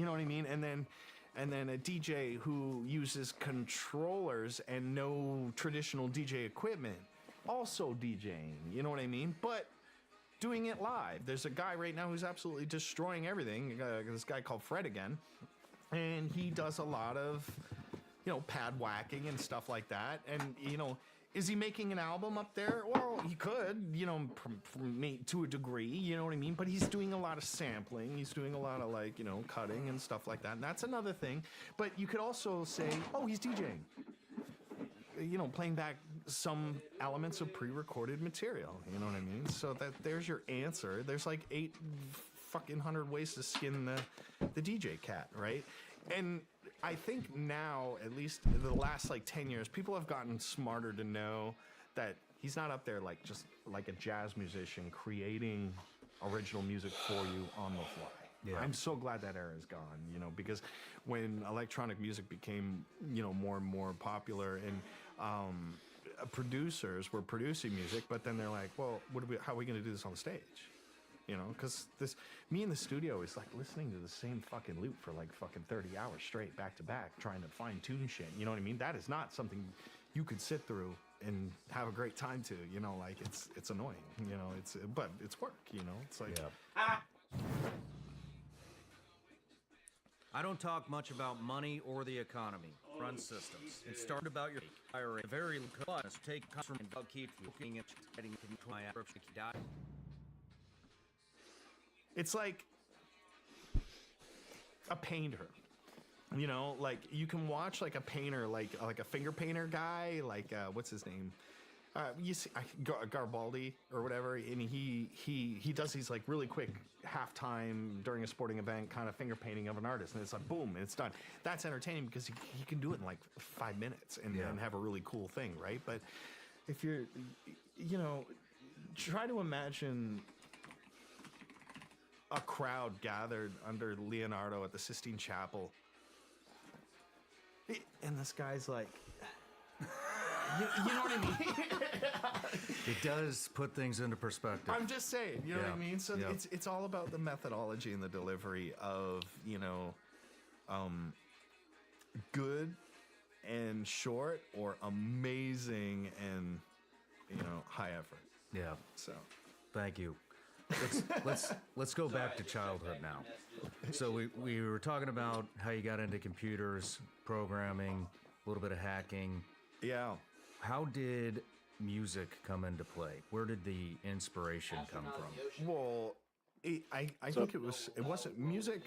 You know what I mean? And then a DJ who uses controllers and no traditional DJ equipment, also DJing. You know what I mean? But doing it live. There's a guy right now who's absolutely destroying everything. This guy called Fred again, and he does a lot of, pad whacking and stuff like that. And is he making an album up there? Well, he could, to a degree, you know what I mean? But he's doing a lot of sampling. He's doing a lot of cutting and stuff like that. And that's another thing. But you could also say, oh, he's DJing. Playing back some elements of pre-recorded material. You know what I mean? So there's your answer. There's like 800 ways to skin the DJ cat, right? And I think now, at least the last 10 years, people have gotten smarter to know that he's not up there just like a jazz musician creating original music for you on the fly. Yeah. I'm so glad that era is gone, because when electronic music became, more and more popular, and producers were producing music, but then they're like, well, how are we going to do this on the stage? Because me in the studio is like listening to the same fucking loop for fucking 30 hours straight, back to back, trying to fine tune shit. You know what I mean? That is not something you could sit through and have a great time to. It's annoying. But it's work. It's like. Yeah. I don't talk much about money or the economy. Run systems. It started about your IRA. Very class. Take from keep looking at getting my die. It's like a painter, you can watch a painter, like a finger painter guy, what's his name? You see Garibaldi or whatever, and he does these really quick halftime during a sporting event kind of finger painting of an artist, and it's like boom, and it's done. That's entertaining because he can do it in 5 minutes and have a really cool thing, right? But if you're, try to imagine a crowd gathered under Leonardo at the Sistine Chapel, and this guy's like, you know what I mean? It does put things into perspective. I'm just saying, you know what I mean? So it's all about the methodology and the delivery of, good and short, or amazing and, high effort. Yeah. So, thank you. Let's go back to childhood now. So we were talking about how you got into computers, programming, a little bit of hacking. Yeah. How did music come into play? Where did the inspiration come from? Well, I think it wasn't music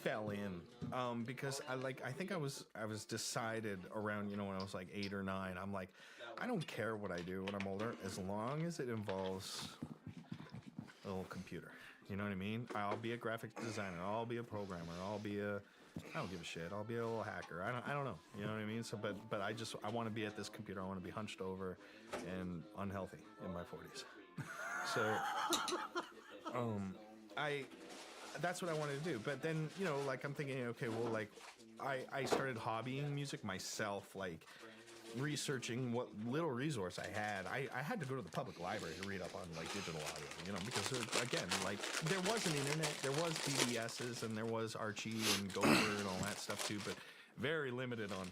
fell in because I think I was decided around when I was 8 or 9. I'm like, I don't care what I do when I'm older as long as it involves a little computer. You know what I mean? I'll be a graphic designer. I'll be a programmer. I don't give a shit. I'll be a little hacker. I don't know. You know what I mean? So, but I want to be at this computer. I want to be hunched over and unhealthy in my 40s. So, that's what I wanted to do. But then, I'm thinking, okay, well, I started hobbying music myself, researching what little resource I had. I had to go to the public library to read up on digital audio, because again, there was an internet, there was BBSs, and there was Archie and Gopher and all that stuff too, but very limited on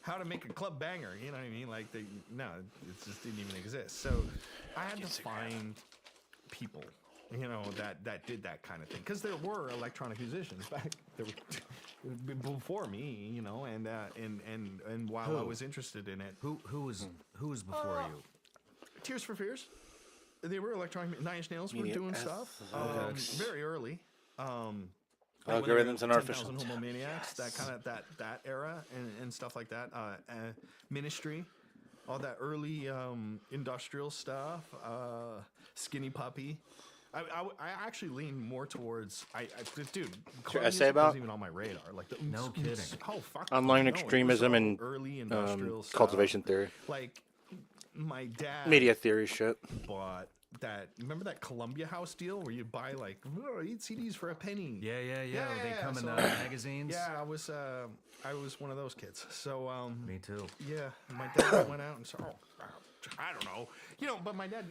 how to make a club banger. You know what I mean? It just didn't even exist. So I had to find people, that did that kind of thing, because there were electronic musicians back there before me, and while I was interested in it. Who was before you? Tears for Fears. They were electronic. Nine Inch Nails were doing stuff very early. Algorithms and Artificial Homomaniacs, that era and stuff like that. Ministry. All that early industrial stuff. Skinny Puppy. I actually lean more towards dude. Essay about wasn't even on my radar. No kidding. Oh fuck. Online extremism and early industrial stuff. cultivation theory. My dad Media theory shit. bought that. Remember that Columbia House deal where you buy 8 CDs for a penny? Yeah. They come in the magazines. Yeah, I was one of those kids. So me too. Yeah, my dad went out and said, I don't know. You know, but my dad,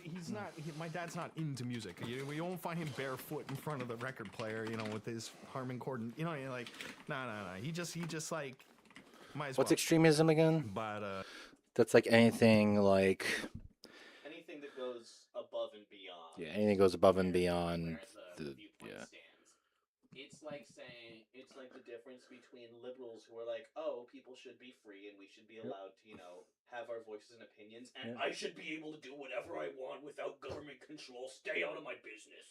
my dad's not into music. You won't find him barefoot in front of the record player, you know, with his Harman Kardon. You know, you're like, no. He just like, might as What's well. extremism again? But, That's like anything like Anything that goes above and beyond. yeah, anything goes above and beyond Where the viewpoint yeah. stands. It's like saying it's like the difference between liberals who are like, oh, people should be free and we should be allowed to, you know, have our voices and opinions, and I should be able to do whatever I want without government control. Stay out of my business.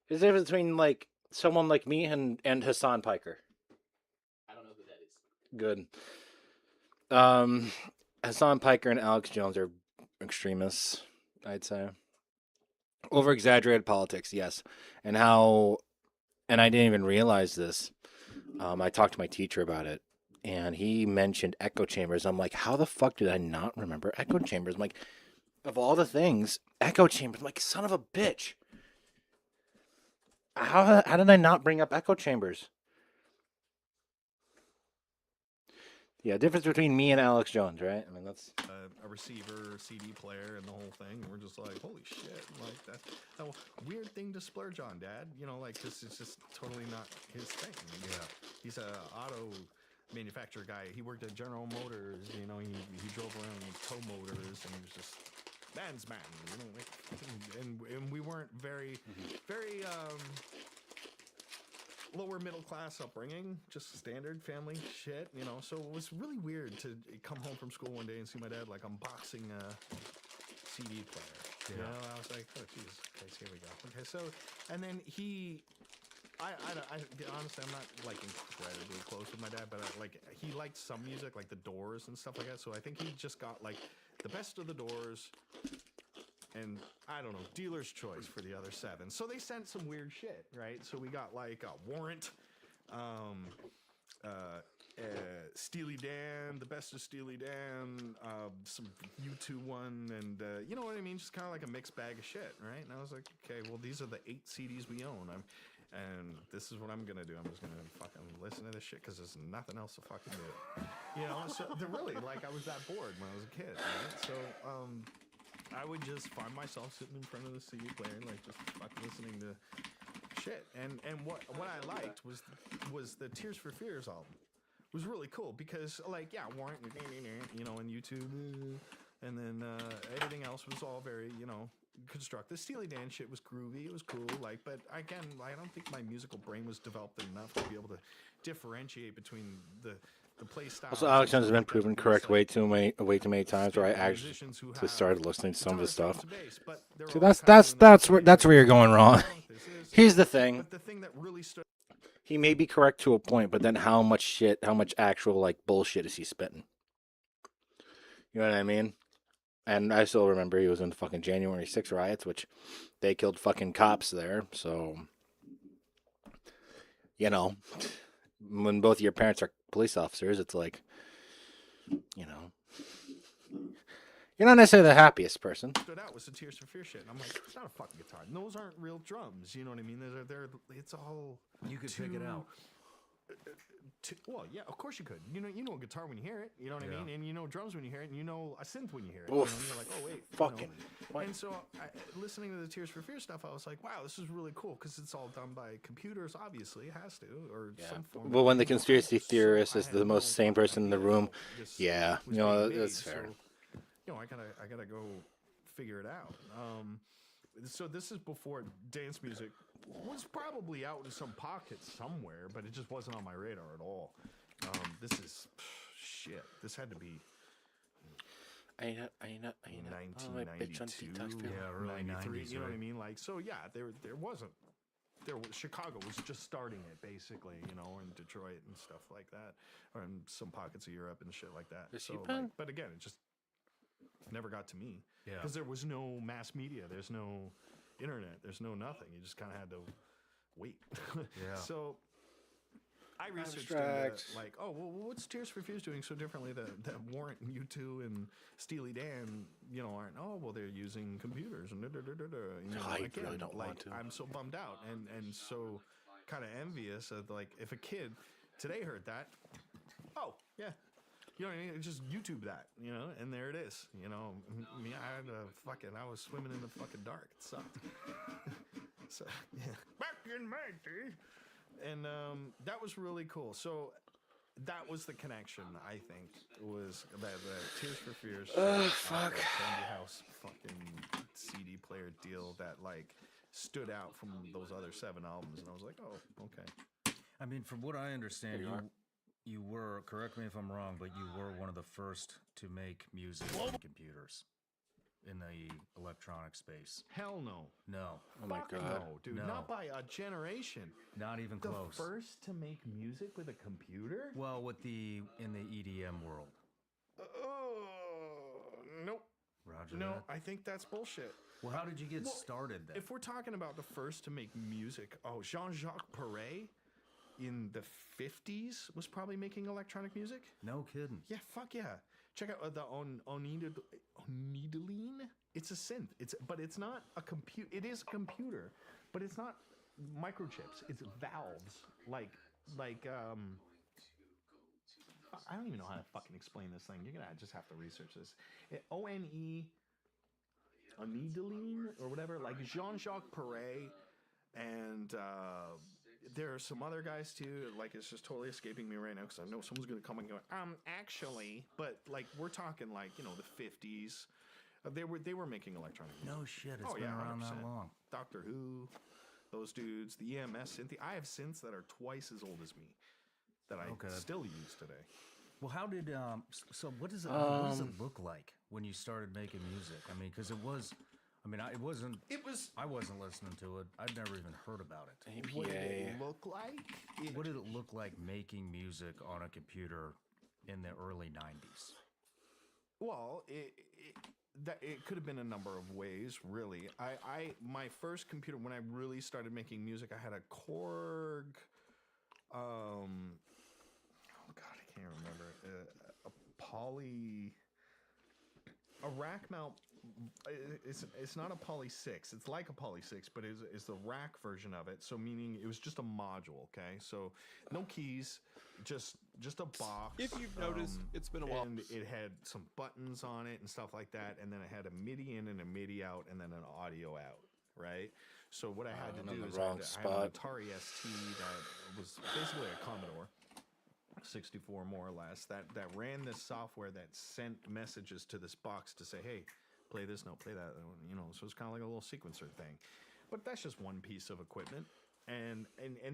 There's a difference between like someone like me and Hassan Piker. I don't know who that is. Good. Hassan Piker and Alex Jones are extremists, I'd say. Over exaggerated politics, yes. And I didn't even realize this. I talked to my teacher about it, and he mentioned echo chambers. I'm like, how the fuck did I not remember echo chambers? I'm like, of all the things, echo chambers. I'm like, son of a bitch. How did I not bring up echo chambers? Yeah, difference between me and Alex Jones, right? I mean, that's a receiver, CD player, and the whole thing. And we're just like, holy shit! Like that's a weird thing to splurge on, Dad. You know, like this is just totally not his thing. Yeah, he's a auto manufacturer guy. He worked at General Motors. You know, he drove around with tow motors, and he was just man's man. You know, like, and we weren't very lower middle class upbringing, just standard family shit, you know. So it was really weird to come home from school one day and see my dad like unboxing a CD player. Yeah. You know, I was like, oh Jesus Christ, here we go. Okay, so and then I honestly, I'm not like incredibly close with my dad, but he liked some music like the Doors and stuff like that. So I think he just got like the best of the Doors. And I don't know, dealer's choice for the other 7. So they sent some weird shit, right? So we got like a Warrant, Steely Dan, the best of Steely Dan, some U2 one, and you know what I mean? Just kind of like a mixed bag of shit, right? And I was like, okay, well, these are the 8 CDs we own. And this is what I'm gonna do. I'm just gonna fucking listen to this shit because there's nothing else to fucking do. You know, so they're really like I was that bored when I was a kid, right? So I would just find myself sitting in front of the CD player, like just fucking listening to shit. And what I liked was the Tears for Fears album. It was really cool because like Warrant, you know, and YouTube, and then everything else was all very, you know, constructed. Steely Dan shit was groovy. It was cool. Like, but again, I don't think my musical brain was developed enough to be able to differentiate between the play style. also Alex Jones has been proven correct way too many times. Where I actually started listening to some of his stuff. So that's where you're going wrong. Here's the thing. But the thing that really stood. He may be correct to a point, but then how much actual like bullshit is he spitting? You know what I mean? And I still remember he was in the fucking January 6 riots, which they killed fucking cops there. So, you know, when both of your parents are police officers, it's like, you know, you're not necessarily the happiest person. Stood out was the Tears for Fear shit. And I'm like, it's not a fucking guitar. And those aren't real drums. You know what I mean? It's all. You could pick it out. Well, yeah, of course you could. You know a guitar when you hear it. You know what I mean? And you know drums when you hear it. And you know a synth when you hear it. You know, and you're like, oh wait, fucking. You know? And so, listening to the Tears for Fear stuff, I was like, wow, this is really cool because it's all done by computers. Obviously, it has to, or some form. Well, when the conspiracy theorist is the most sane person in the room, yeah, you know that's fair. So, you know, I gotta go figure it out. So this is before dance music was probably out in some pockets somewhere, but it just wasn't on my radar at all. This is shit. This had to be 1992, early 93. 90s, You know what I right? mean? Like, so yeah, there was Chicago was just starting it basically, you know, and Detroit and stuff like that, or in some pockets of Europe and shit like that. Is he So, been? like, but again, it just never got to me. Yeah. Because there was no mass media, there's no internet, there's no nothing. You just kind of had to wait. Yeah. So I researched Abstract. like, oh, well, what's Tears for Fears doing so differently that Warrant and U2 and Steely Dan, you know, aren't? Oh, well, they're using computers and you know, I again, really don't like, want to. I'm so bummed out and so kind of envious of like if a kid today heard that, oh yeah. You know what I mean? Just YouTube that, you know, and there it is. You know, me, I was swimming in the fucking dark. It sucked. So, yeah. Back in my day. And that was really cool. So that was the connection, I think, was that Tears for Fears. Fuck. Candy House fucking CD player deal that, like, stood out from those other 7 albums. And I was like, oh, okay. I mean, from what I understand, you were, correct me if I'm wrong, but you were one of the first to make music on computers in the electronic space. Hell no. No, Oh my Fuck god. no, dude. No. Not by a generation. not even The close. first to make music with a computer? Well, in the EDM world. Nope. Roger No, that. I think that's bullshit. Well, how did you get Well, started then? If we're talking about the first to make music, Jean-Jacques Perret in the 50s was probably making electronic music. No kidding. Yeah, fuck yeah. Check out the Onideline. It's a synth. But it's not a computer. It is a computer, but it's not microchips. It's valves. Like I don't even know how to fucking explain this thing. You're gonna just have to research this. Onideline or whatever. Like Jean-Jacques Perret, and there are some other guys too. Like, it's just totally escaping me right now because I know someone's gonna come and go. Actually, but like we're talking like, you know, the 50s. They were making electronic music. No shit. It's Oh, been yeah, around that 100%. long. Doctor Who, those dudes, the EMS synth. I have synths that are twice as old as me that I Okay. still use today. Well, how did so what does it look like when you started making music? I mean, because it wasn't. I wasn't listening to it. I'd never even heard about it. What did APA. it look like? What did it look like making music on a computer in the early 90s? Well, it could have been a number of ways, really. My first computer, when I really started making music, I had a Korg. Oh God, I can't remember. A rack mount. It's not a Poly 6. It's like a Poly 6, but it's the rack version of it. So meaning it was just a module. Okay, so no keys, just a box. If you've noticed, it's been a while. And it had some buttons on it and stuff like that, and then it had a MIDI in and a MIDI out, and then an audio out. Right. So what I had to I'm do in is the I wrong had spot. an Atari ST that was basically a Commodore 64, more or less, that ran this software that sent messages to this box to say, hey, play this note, play that, you know. So it's kind of like a little sequencer thing. But that's just one piece of equipment. And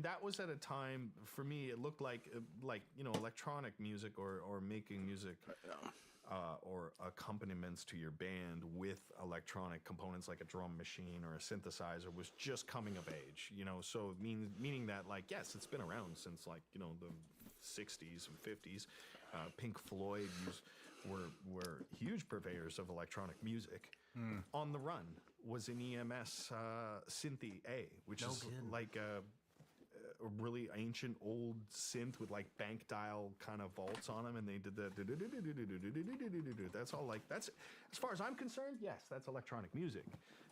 that was at a time, for me, it looked like you know, electronic music or making music or accompaniments to your band with electronic components like a drum machine or a synthesizer was just coming of age, you know. So meaning that, like, yes, it's been around since, like, you know, the 60s and 50s. Pink Floyd were huge purveyors of electronic music. On the Run was an EMS Synthi A, which No is kidding. like a really ancient old synth with like bank dial kind of vaults on them, and they did the that's all. Like, that's, as far as I'm concerned, yes, that's electronic music.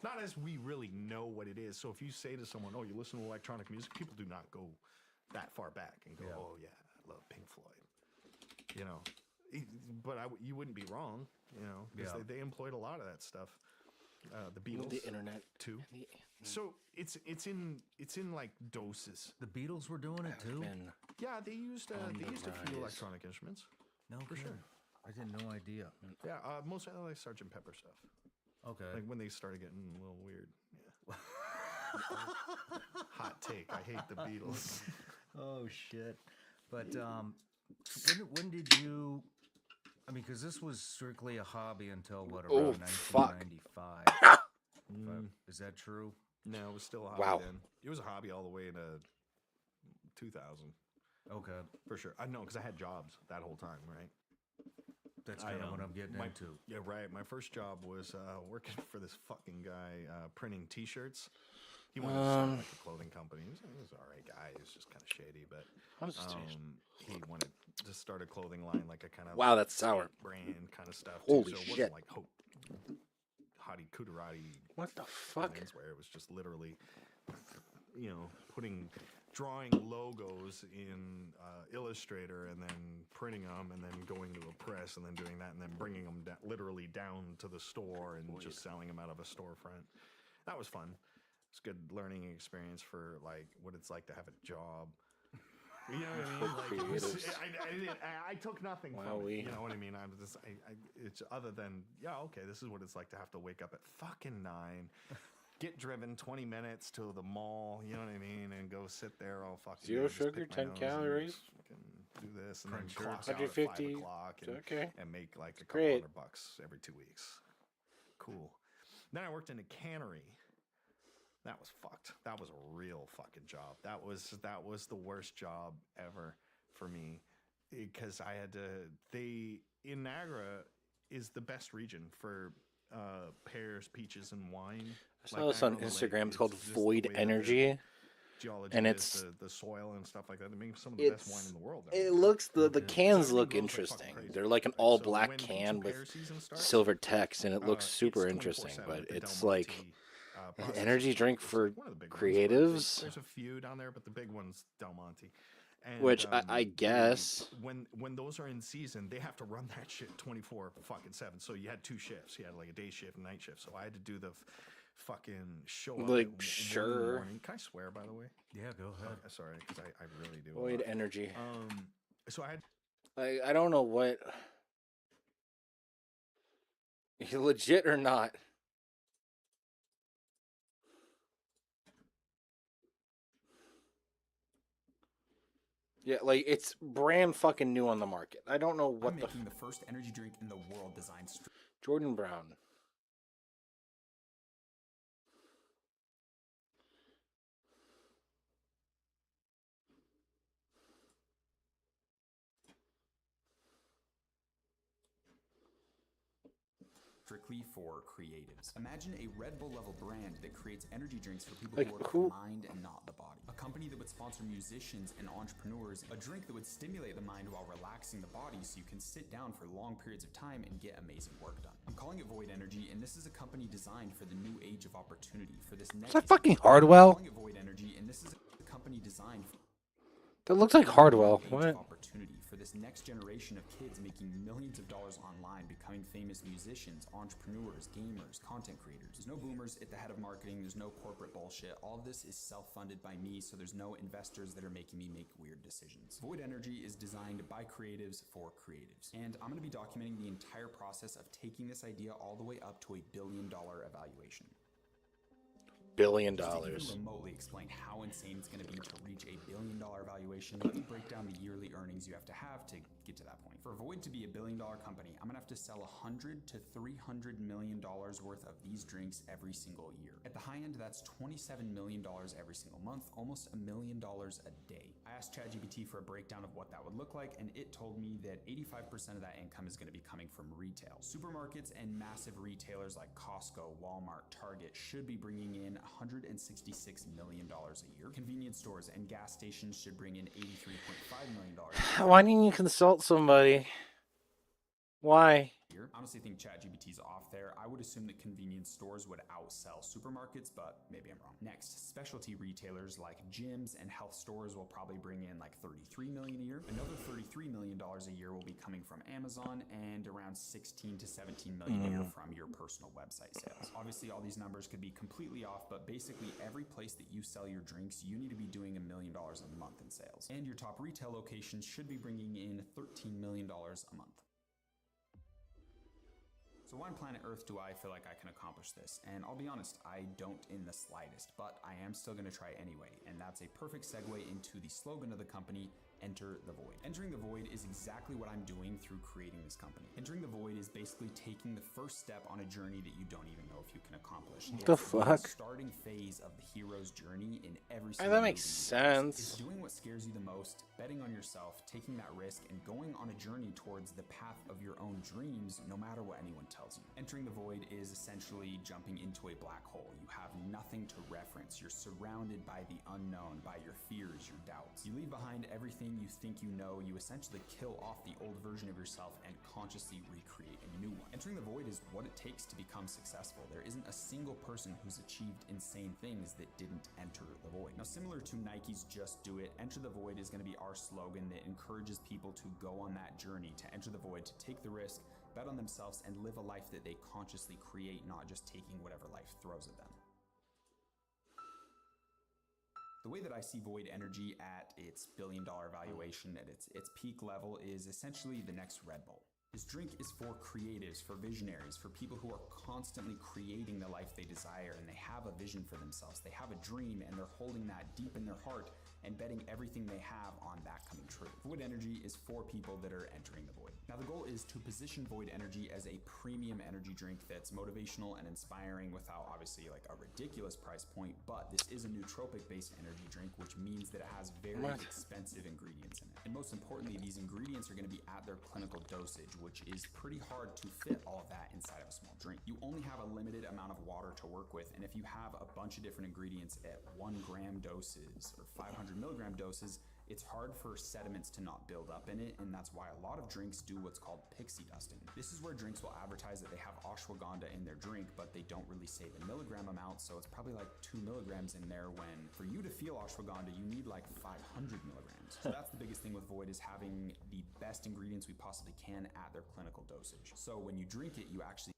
Not as we really know what it is. So if you say to someone, oh, you listen to electronic music, people do not go that far back and go, Yeah. oh yeah, I love Pink Floyd, you know. But you wouldn't be wrong, you know, because Yeah. they employed a lot of that stuff. The Beatles, The internet. too. So it's in like doses. The Beatles were doing it too? Yeah, they used a few rise. electronic instruments. No, For sure. I had no idea. Yeah, most of like Sgt. Pepper stuff. Okay. Like when they started getting a little weird. Yeah. Hot take. I hate the Beatles. Oh shit! But when did you? I mean, because this was strictly a hobby until what, Oh, around fuck. 1995. Is that true? No, it was still a hobby Wow. then. It was a hobby all the way to 2000, Okay, for sure. I know, because I had jobs that whole time, right? that's kind of what I'm getting into. Yeah, right. My first job was working for this fucking guy printing T-shirts. He wanted to start like a clothing company. He was an alright guy. He was just kind of shady, but he wanted to start a clothing line, like a kind of Wow, that's sour. brand kind of stuff. Holy too. So it shit. wasn't like hottie cooterati What the fuck? where it was just literally, you know, drawing logos Illustrator and then printing them and then going to a press and then doing that and then bringing them literally down to the store and just selling them out of a storefront. That was fun. It's a good learning experience for like what it's like to have a job. You know what I mean? Like, it was, I took nothing from it. You know what I mean? It's other than, okay, this is what it's like to have to wake up at fucking 9, get driven 20 minutes to the mall, you know what I mean? And go sit there all fucking. 0 sugar, 10 calories. Do this and then clock out at 150. 5 o'clock and make like a couple great. $100 every 2 weeks. Cool. Then I worked in a cannery. That was fucked. That was a real fucking job. That was the worst job ever for me because I had to. In Niagara is the best region for pears, peaches, and wine. I saw this on Instagram. It's called Void Energy. Geology and it's the soil and stuff like that. They make some of the best wine in the world. It looks the cans look interesting. They're like an all black can with silver text, and it looks super interesting. But it's like an energy drink for creatives. There's a few down there, but the big one's Del Monte. And, which I guess when those are in season, they have to run that shit 24/7. So you had 2 shifts. You had like a day shift and night shift. So I had to do the fucking show up like at sure. 1 in the morning. Can I swear, by the way? Yeah, go ahead. Sorry, because I really do. Void Energy. So I had. I don't know what. Legit or not. Yeah, like it's brand fucking new on the market. I don't know what I'm making the first energy drink in the world designed. Jordan Brown. Strictly for creatives. Imagine a Red Bull level brand that creates energy drinks for people Like, who work who- the mind and not the body. A company that would sponsor musicians and entrepreneurs. A drink that would stimulate the mind while relaxing the body so you can sit down for long periods of time and get amazing work done. I'm calling it Void Energy, and this is a company designed for the new age of opportunity. For this next. Is that fucking Hardwell? I'm calling it Void Energy, and this is a company designed for That looks like Hardwell. age What? of opportunity for this next generation of kids making millions of dollars online, becoming famous musicians, entrepreneurs, gamers, content creators. There's no boomers at the head of marketing. There's no corporate bullshit. All of this is self-funded by me, so there's no investors that are making me make weird decisions. Void Energy is designed by creatives for creatives. And I'm going to be documenting the entire process of taking this idea all the way up to $1 billion evaluation. $1 billion. To even remotely explain how insane it's going to be to reach $1 billion valuation, let me break down the yearly earnings you have to get to that point. For Void to be $1 billion company, I'm going to have to sell $100 to $300 million worth of these drinks every single year. At the high end, that's $27 million every single month, almost $1 million a day. I asked ChatGPT for a breakdown of what that would look like, and it told me that 85% of that income is going to be coming from retail. Supermarkets and massive retailers like Costco, Walmart, Target should be bringing in $166 million a year. Convenience stores and gas stations should bring in $83.5 million. Why didn't you consult somebody? Why? I honestly think ChatGPT is off there. I would assume that convenience stores would outsell supermarkets, but maybe I'm wrong. Next, specialty retailers like gyms and health stores will probably bring in like $33 million a year. Another $33 million a year will be coming from Amazon, and around $16 to $17 million a year from your personal website sales. Obviously, all these numbers could be completely off, but basically every place that you sell your drinks, you need to be doing $1 million a month in sales. And your top retail locations should be bringing in $13 million a month. So why on planet Earth do I feel like I can accomplish this? And I'll be honest, I don't in the slightest, but I am still going to try anyway. And that's a perfect segue into the slogan of the company, Enter the Void. Entering the Void is exactly what I'm doing through creating this company. Entering the Void is basically taking the first step on a journey that you don't even know if you can accomplish. What the fuck? The starting phase of the hero's journey in every Hey, single that makes movie. It's sense. doing what scares you the most, betting on yourself, taking that risk, and going on a journey towards the path of your own dreams, no matter what anyone tells you. Entering the Void is essentially jumping into a black hole. You have nothing to reference. You're surrounded by the unknown, by your fears, your doubts. You leave behind everything everything you think you know, you essentially kill off the old version of yourself and consciously recreate a new one. Entering the void is what it takes to become successful. There isn't a single person who's achieved insane things that didn't enter the void. Now, similar to Nike's Just Do It, Enter the Void is going to be our slogan that encourages people to go on that journey, to enter the void, to take the risk, bet on themselves, and live a life that they consciously create, not just taking whatever life throws at them. The way that I see Void Energy at its billion-dollar valuation, at its peak level, is essentially the next Red Bull. This drink is for creatives, for visionaries, for people who are constantly creating the life they desire, and they have a vision for themselves. They have a dream, and they're holding that deep in their heart and betting everything they have on that coming true. Void Energy is for people that are entering the void. Now, the goal is to position Void Energy as a premium energy drink that's motivational and inspiring without obviously like a ridiculous price point, but this is a nootropic-based energy drink, which means that it has very expensive ingredients in it. And most importantly, these ingredients are going to be at their clinical dosage, which is pretty hard to fit all of that inside of a small drink. You only have a limited amount of water to work with, and if you have a bunch of different ingredients at 1 gram doses or 500 milligram doses, it's hard for sediments to not build up in it, and that's why a lot of drinks do what's called pixie dusting. This is where drinks will advertise that they have ashwagandha in their drink, but they don't really say the milligram amount, so it's probably like 2 milligrams in there, when for you to feel ashwagandha, you need like 500 milligrams. So that's the biggest thing with Void, is having the best ingredients we possibly can at their clinical dosage. So when you drink it, you actually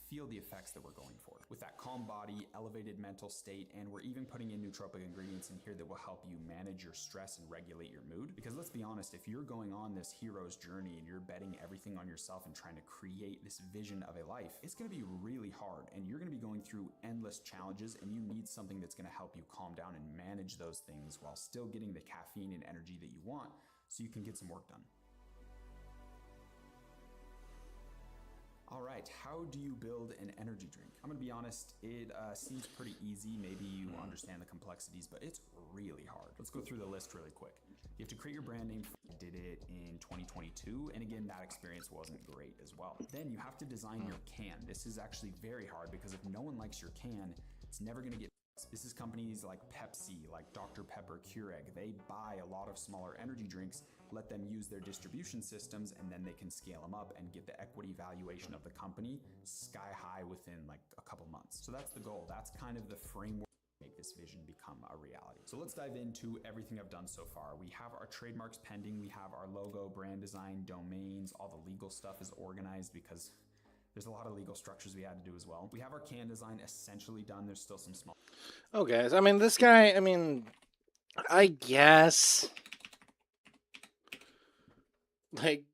feel the effects that we're going for, with that calm body, elevated mental state, and we're even putting in nootropic ingredients in here that will help you manage your stress and regulate your mood. Because let's be honest, if you're going on this hero's journey and you're betting everything on yourself and trying to create this vision of a life, it's going to be really hard, and you're going to be going through endless challenges, and you need something that's going to help you calm down and manage those things while still getting the caffeine and energy that you want so you can get some work done. All right, how do you build an energy drink? I'm gonna be honest, it seems pretty easy. Maybe you understand the complexities, but it's really hard. Let's go through the list really quick. You have to create your brand name. I did it in 2022, and again, that experience wasn't great as well. Then you have to design your can. This is actually very hard, because if no one likes your can, it's never gonna get. This is companies like Pepsi, like Dr. Pepper, Keurig. They buy a lot of smaller energy drinks, let them use their distribution systems, and then they can scale them up and get the equity valuation of the company sky high within like a couple months. So that's the goal. That's kind of the framework to make this vision become a reality. So let's dive into everything I've done so far. We have our trademarks pending. We have our logo, brand design, domains. All the legal stuff is organized because there's a lot of legal structures we had to do as well. We have our can design essentially done. There's still some small. Okay, I mean, this guy, I mean, I guess, like,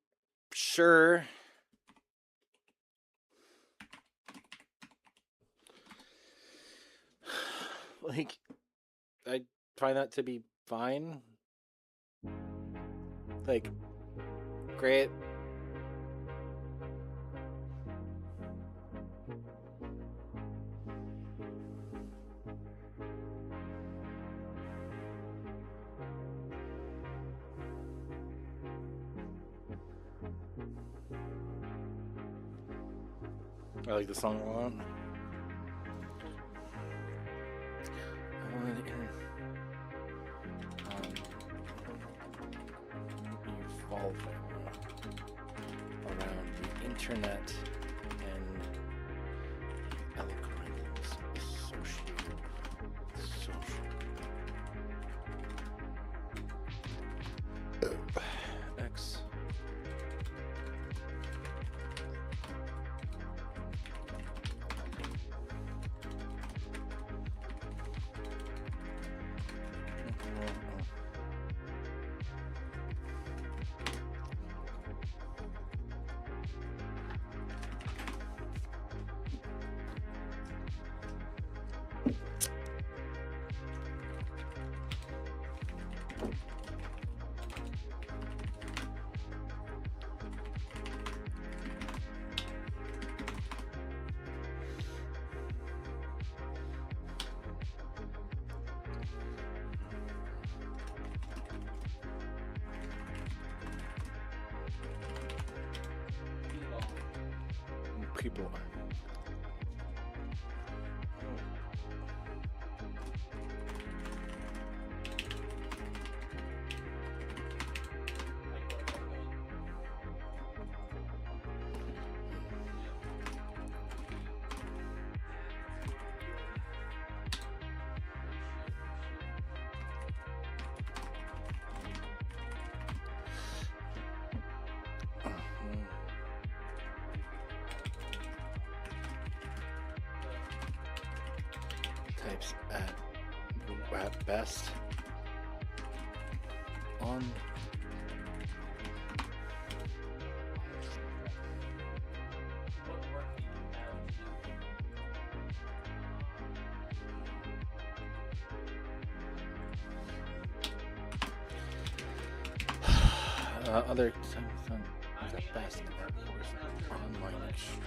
sure. Like, I find that to be fine. Like, great. I like the song a lot. Evolving around the internet and algorithms associated with social. X. People. types at best. On. What work do you have to do? Other is at best. Online extreme.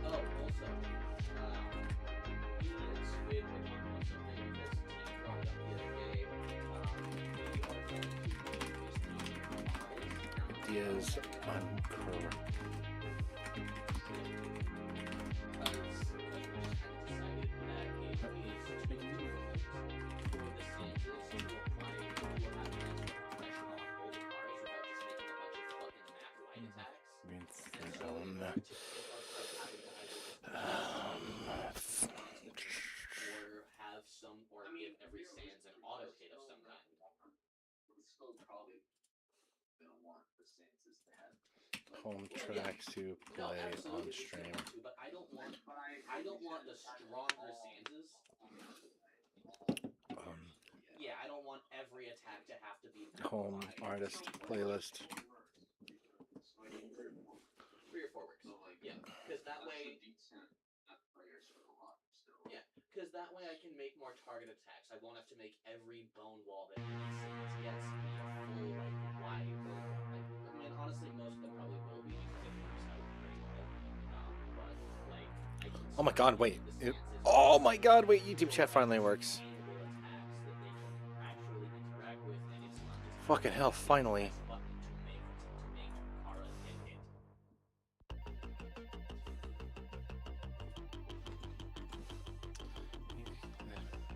Oh, also, me and Squid were talking about something because T brought it up the other day. We are going to make this T Ideas uncurl. or have some, or give every Sans an auto hit of some kind. Home track to No, play on absolutely, it's stream. going to, but I don't want the stronger Sanses. Yeah, I don't want every attack to have to be Home amplified. artist playlist. 3 or 4 works. Yeah, because that way. Yeah, because that way I can make more target attacks. I won't have to make every bone wall that any Sans gets be a full like wide bone wall. Like, I mean, honestly, most of them probably will be because it works out pretty well. But like, I can Oh my god, still wait. make the Sanses Oh my god, wait. YouTube chat finally works. handle attacks that they can actually interact with, and it's not just Fucking hell, finally. button to make Kara hit it.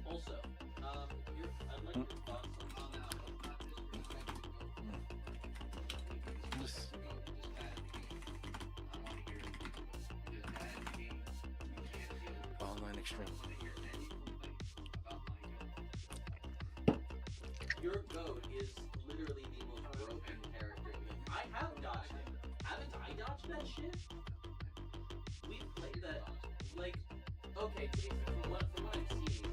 Also, I'd like your thoughts Online extreme. Your goat is literally the most broken character. I have dodged it. Haven't I dodged that shit? We've played that. Like, okay, to be fair, from what I've seen,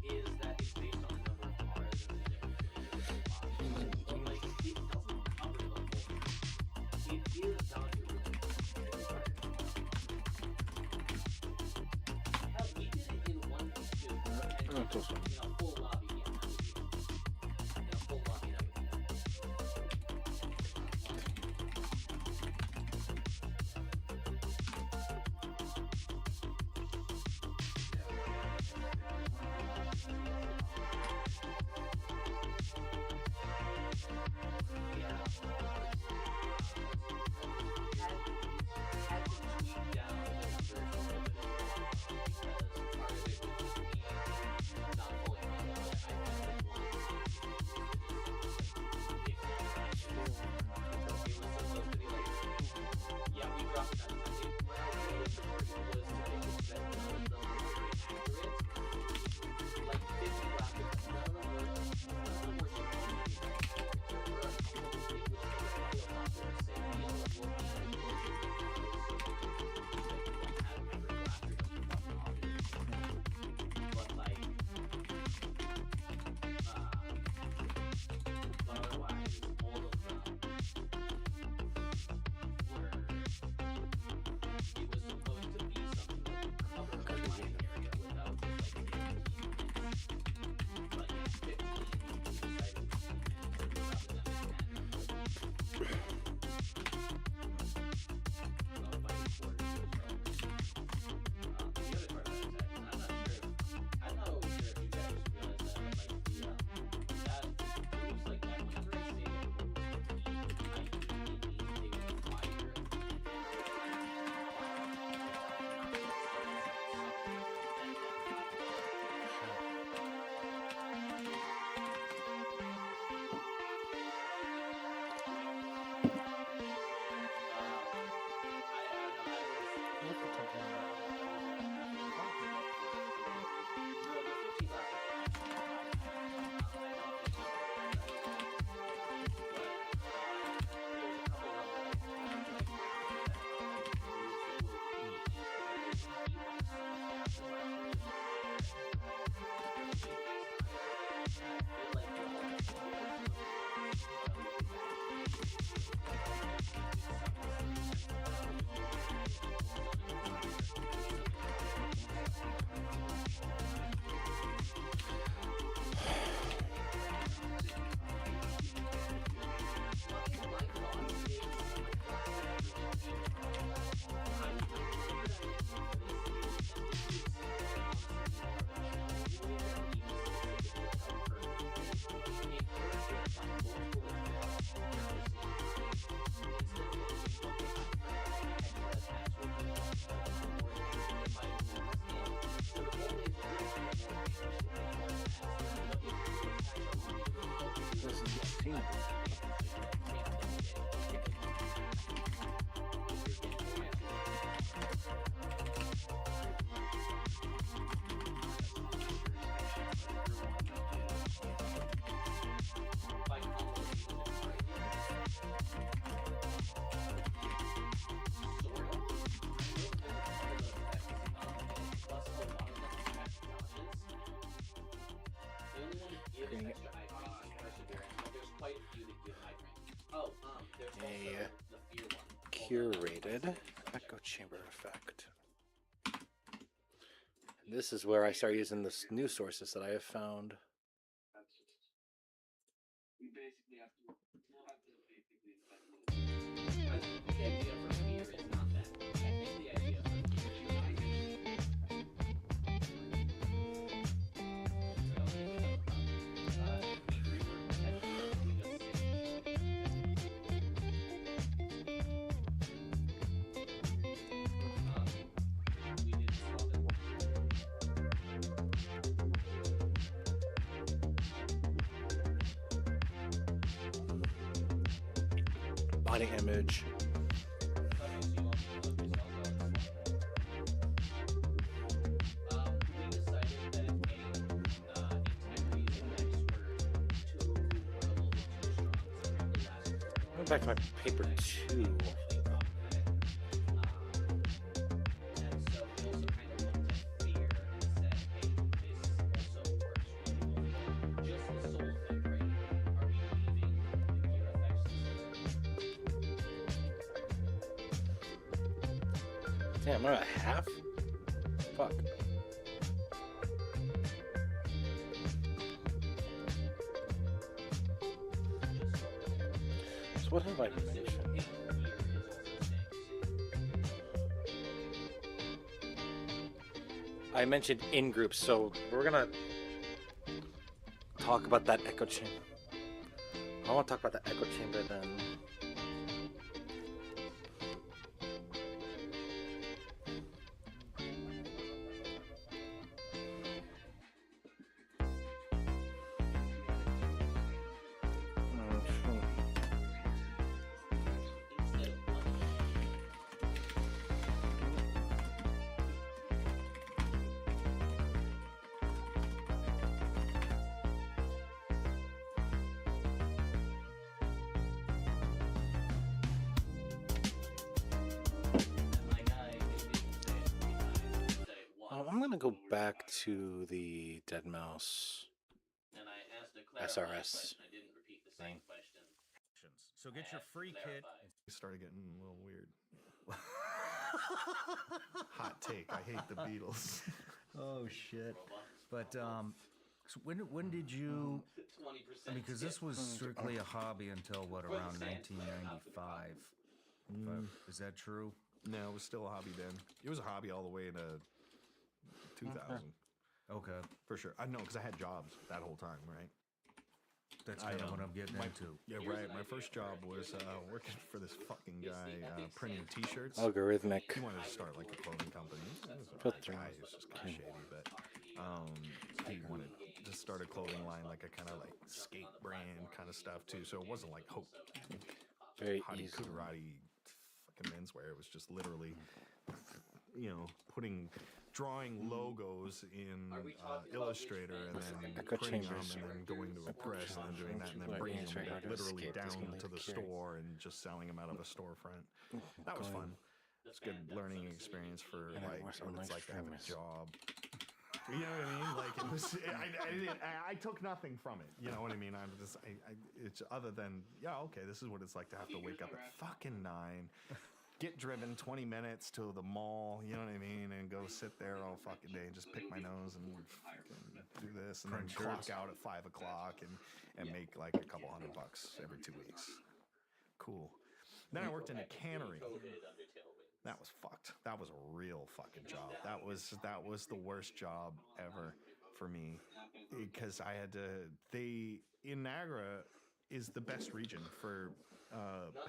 is that it's based on the number of cars and the different options. But like, it doesn't cover the whole thing. It is dodgeable. Hell, we did it in 1v2. And it's awesome. in a full lobby, yeah, that would be in a full lobby, that would be curated echo chamber effect. This is where I start using the new sources that I have found. We basically have to. We'll have to basically invent I think the idea for fear is not that. I think the idea for Body image. Going back to my paper 2. Damn, I'm at half? Fuck. So what have I mentioned? I mentioned in groups, so we're gonna talk about that echo chamber. I want to talk about the echo chamber then. I'm gonna go back to the Dead Mouse And I asked a clarifying SRS question. I didn't repeat the same thing. question. So get your free kit. It started getting a little weird. Hot take. I hate the Beatles. Oh shit! But so when did you? 20%. I mean, because this was strictly a hobby until what, around 1995. Is that true? No, it was still a hobby then. It was a hobby all the way to 2000. Okay, For sure. I know, because I had jobs that whole time, right? that's kind of what I'm getting into. Yeah, right. My first job was working for this fucking guy printing T-shirts. algorithmic. He wanted to start like a clothing company. He was a Put guy. He was just kind of shady, but he wanted to start a clothing line, like a kind of like skate brand kind of stuff too. So it wasn't like Very Hottie easy. Kudarati fucking menswear. It was just literally, drawing logos in Illustrator and then Echo printing them chambers. and then going to a press and then doing that and then Right, bringing it's them very hard to literally escape this down one, to the like, here. store and just selling them out of a storefront. That was fun. It's a good learning experience for And then like what's what on it's like to have a extremis. job. You know what I mean? Like it was, I took nothing from it. You know what I mean? It's other than okay, this is what it's like to have to wake up at fucking 9, get driven 20 minutes to the mall. You know what I mean? And go sit there all fucking day and just pick my nose and fucking do this and then clock out at 5 o'clock and make like a couple $100 every 2 weeks. Cool. Then I worked in a cannery. That was fucked. That was a real fucking job. That was the worst job ever for me because I had to. In Niagara is the best region for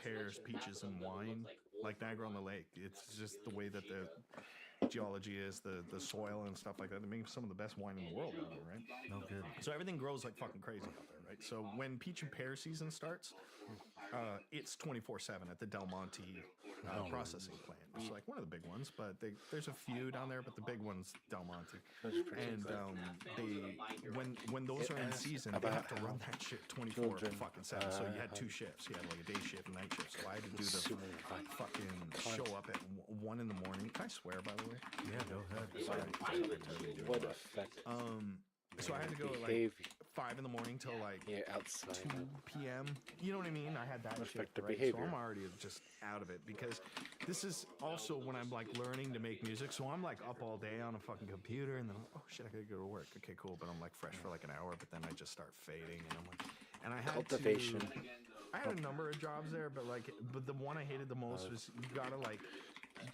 pears, peaches, and wine. Like Niagara on the Lake, it's just the way that the geology is, the soil and stuff like that. They make some of the best wine in the world out there, right? No good. So everything grows like fucking crazy out there, right? So when peach and pear season starts, it's 24/7 at the Del Monte processing plant. It's like one of the big ones, but there's a few down there, but the big one's Del Monte. And when those are in season, they have to run that shit 24/7. So you had 2 shifts. You had like a day shift and night shift. So I had to do the fucking show up at 1 in the morning. Can I swear, by the way? Yeah, go ahead. Sorry. What effect? So I had to go at like Behave. 5 in the morning till like Yeah, outside. 2 p.m. You know what I mean? I had that shit, Respect the right? So behavior. I'm already just out of it because this is also when I'm like learning to make music. So I'm like up all day on a fucking computer, and then oh shit, I gotta go to work. Okay, cool. But I'm like fresh for like an hour, but then I just start fading, and I'm like, and I had Cultivation. I had a number of jobs there, but the one I hated the most was you gotta like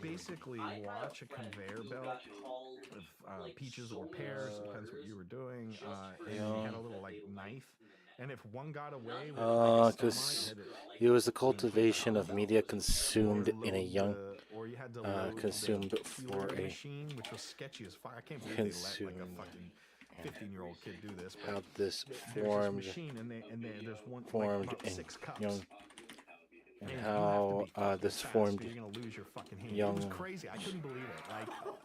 basically watch a conveyor belt of peaches or pears, depends what you were doing, and you had a little like knife, and if one got away with like, a stem on it, because you had it was the cultivation of media consumed to in a load young, or you had to load consumed the for peeler a machine, which was sketchy as fuck. I can't believe they let like a consumed. fucking 15-year-old kid do this. But How this there's formed, this machine, and there's one formed like about in 6 cups. young, and you have to how be fucking this fast, formed or you're gonna lose your fucking hand. It young. was crazy. I couldn't believe it.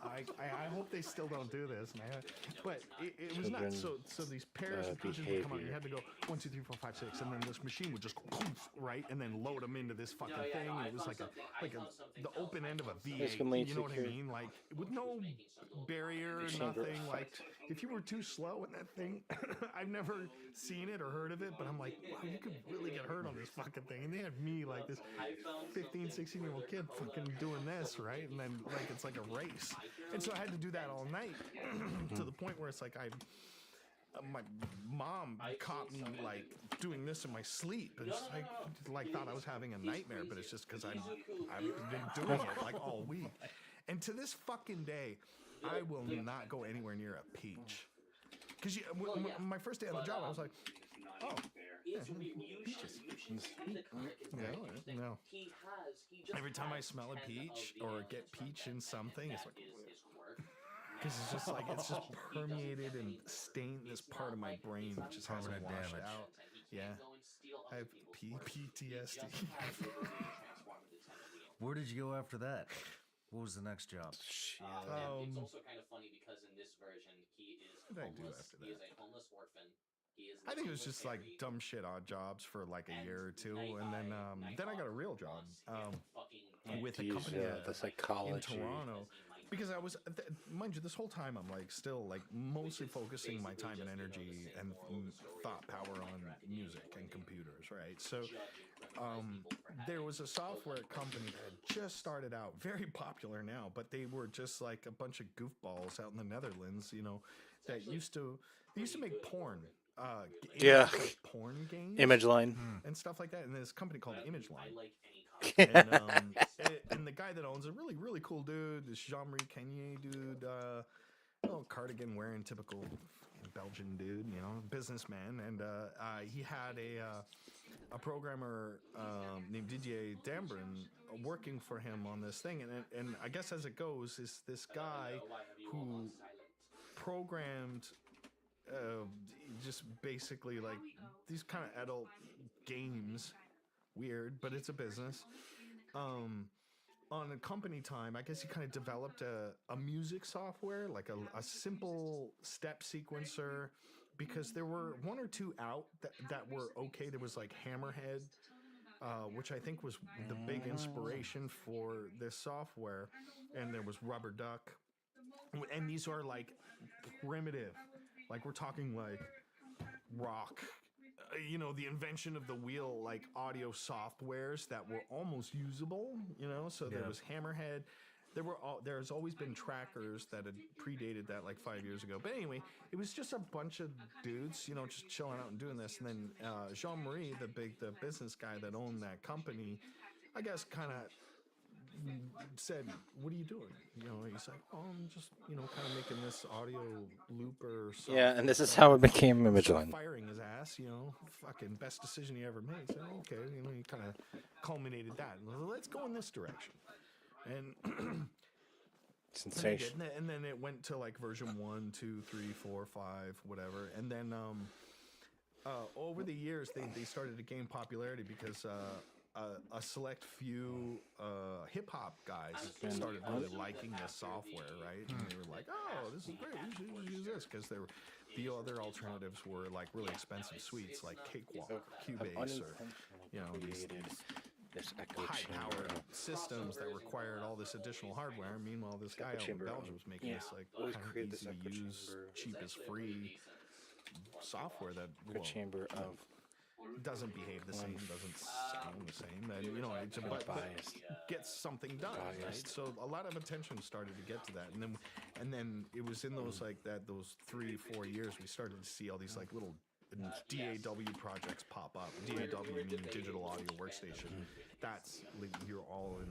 Like, I hope they still don't do this, man. But it was nuts. So these pears and peaches would come out. You had to go 1, 2, 3, 4, 5, 6, and then this machine would just go poof, right, and then load them into this fucking thing. And it was like the open end of a V8. You know what I mean? Like with no barrier, nothing. Like if you were too slow in that thing, I've never seen it or heard of it, but I'm like, wow, you could really get hurt on this fucking thing. And they had me like this 15, 16-year-old kid fucking doing this, right? And then like it's like a race. And so I had to do that all night to the point where it's like my mom caught me like doing this in my sleep, and it's like thought I was having a nightmare, but it's just because I've been doing it like all week. And to this fucking day, I will not go anywhere near a peach. Because my first day on the job, I was like, oh, yeah, peaches. No. Every time I smell a peach or get peach in something, it's like, because it's just permeated and stained this part of my brain, which just hasn't Permanent washed damage. out. Yeah, I have PTSD. Where did you go after that? What was the next job? It's also kind of funny because in this version, he is What did I do homeless. after He that? is a homeless orphan. He is I think it was living just with like Harry. dumb shit odd jobs for like a year or two, Night and then Eye I got a real job fucking with a Use company the in psychology. Toronto. Because I was, mind you, this whole time I'm like still like mostly focusing my time and energy and thought power on music and computers, right? So there was a software company that had just started out, very popular now, but they were just like a bunch of goofballs out in the Netherlands, you know, that used to make porn. Yeah. like porn games. Image line. And stuff like that. And there's a company called Image I Line. like any And the guy that owns it, really, really cool dude, this Jean-Marie Cagnier dude, cardigan wearing typical Belgian dude, you know, businessman. And he had a programmer named Didier Dambrin working for him on this thing. And I guess as it goes, is this guy who programmed just basically like these kind of adult games. Weird, but it's a business. On a company time, I guess he kind of developed a music software, like a simple step sequencer, because there were 1 or 2 out that were okay. There was like Hammerhead, which I think was the big inspiration for this software, and there was Rubber Duck, and these are like primitive, like we're talking like rock. You know, the invention of the wheel, like audio softwares that were almost usable, you know. So there was Hammerhead. There's always been trackers that had predated that like 5 years ago. But anyway, it was just a bunch of dudes, you know, just chilling out and doing this. And then Jean-Marie, the business guy that owned that company, I guess kind of said, "What are you doing?" You know, he's like, "Oh, I'm just, you know, kind of making this audio looper." Yeah, and this is how it became Image Line. Firing his ass, you know, fucking best decision he ever made. So okay, you know, he kind of culminated that. Let's go in this direction, and Sensation. and then it went to like version 1, 2, 3, 4, 5, whatever, and then over the years they started to gain popularity because. A select few hip hop guys started really liking this software, right? And they were like, "Oh, this is great. We should use this," because the other alternatives were like really expensive suites, like Cakewalk, or Cubase, or you know these This echo high-powered chamber. systems that required all this additional hardware. Meanwhile, this guy out in chamber. Belgium was making this like Always kind of create this easy to echo use, chamber. cheap as free software that Echo chamber of doesn't behave the same, doesn't sound the same, and you know, but biased. gets something done, right? Biased. So a lot of attention started to get to that, and then it was in those those 3-4 years we started to see all these like little DAW projects pop up. DAW meaning digital audio workstation. That's like, your all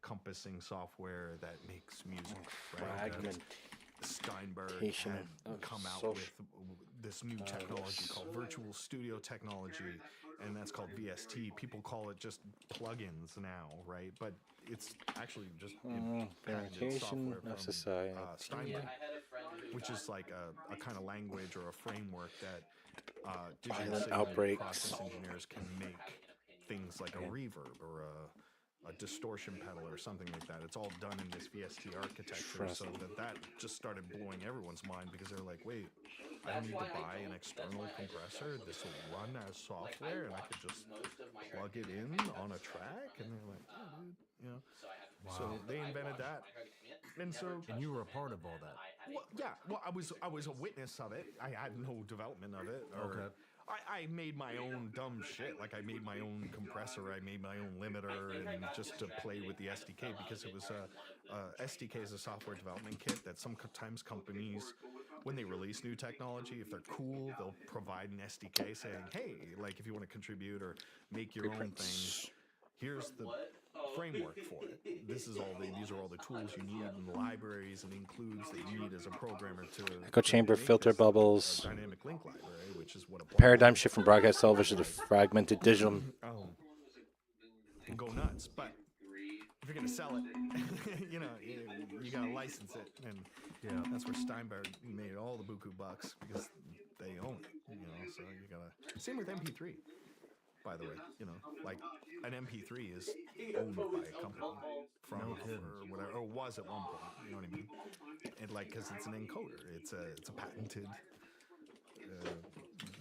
encompassing software that makes music, right? Steinberg had come out with this new technology called virtual studio technology, and that's called VST. People call it just plugins now, right? But it's actually just patented software from Steinberg, which is like a kind of language or a framework that digital signal process engineers can make things like a reverb or a distortion pedal or something like that. It's all done in this VST architecture, so that just started blowing everyone's mind because they're like, wait, I don't need to buy an external compressor. This will run as software, and I could just plug it in on a track. And they're like, oh, dude, you know. Wow. So they invented that, and you were a part of all that. well, yeah. Well, I was a witness of it. I had no development of it. Okay. I made my own dumb shit. Like I made my own compressor, I made my own limiter, and just to play with the SDK because it was SDK is a software development kit that sometimes companies, when they release new technology, if they're cool, they'll provide an SDK saying, hey, like if you want to contribute or make your own thing, here's the framework for it. These are all the tools you need in the libraries and includes that you need as a programmer to Echo chamber, make filter this, bubbles. dynamic link library, which is what a Paradigm shift from broadcast television to fragmented digital. Go nuts. But if you're gonna sell it, you know, you gotta license it, and that's where Steinberg made all the buku bucks because they own it. You know, so you gotta. Same with MP3. By the way, you know, like an MP3 is owned by a company from or whatever, or was at one point. You know what I mean? And like, because it's an encoder, it's a patented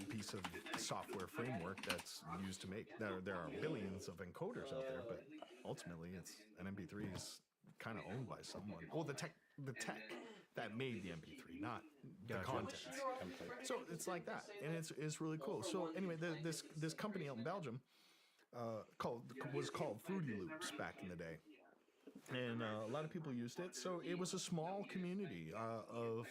piece of software framework that's used to make. There are billions of encoders out there, but ultimately, it's an MP3 is kind of owned by someone. Well, the tech that made the MP3, not the contents. So it's like that, and it's really cool. So anyway, this company out in Belgium was called Fruity Loops back in the day, and a lot of people used it. So it was a small community of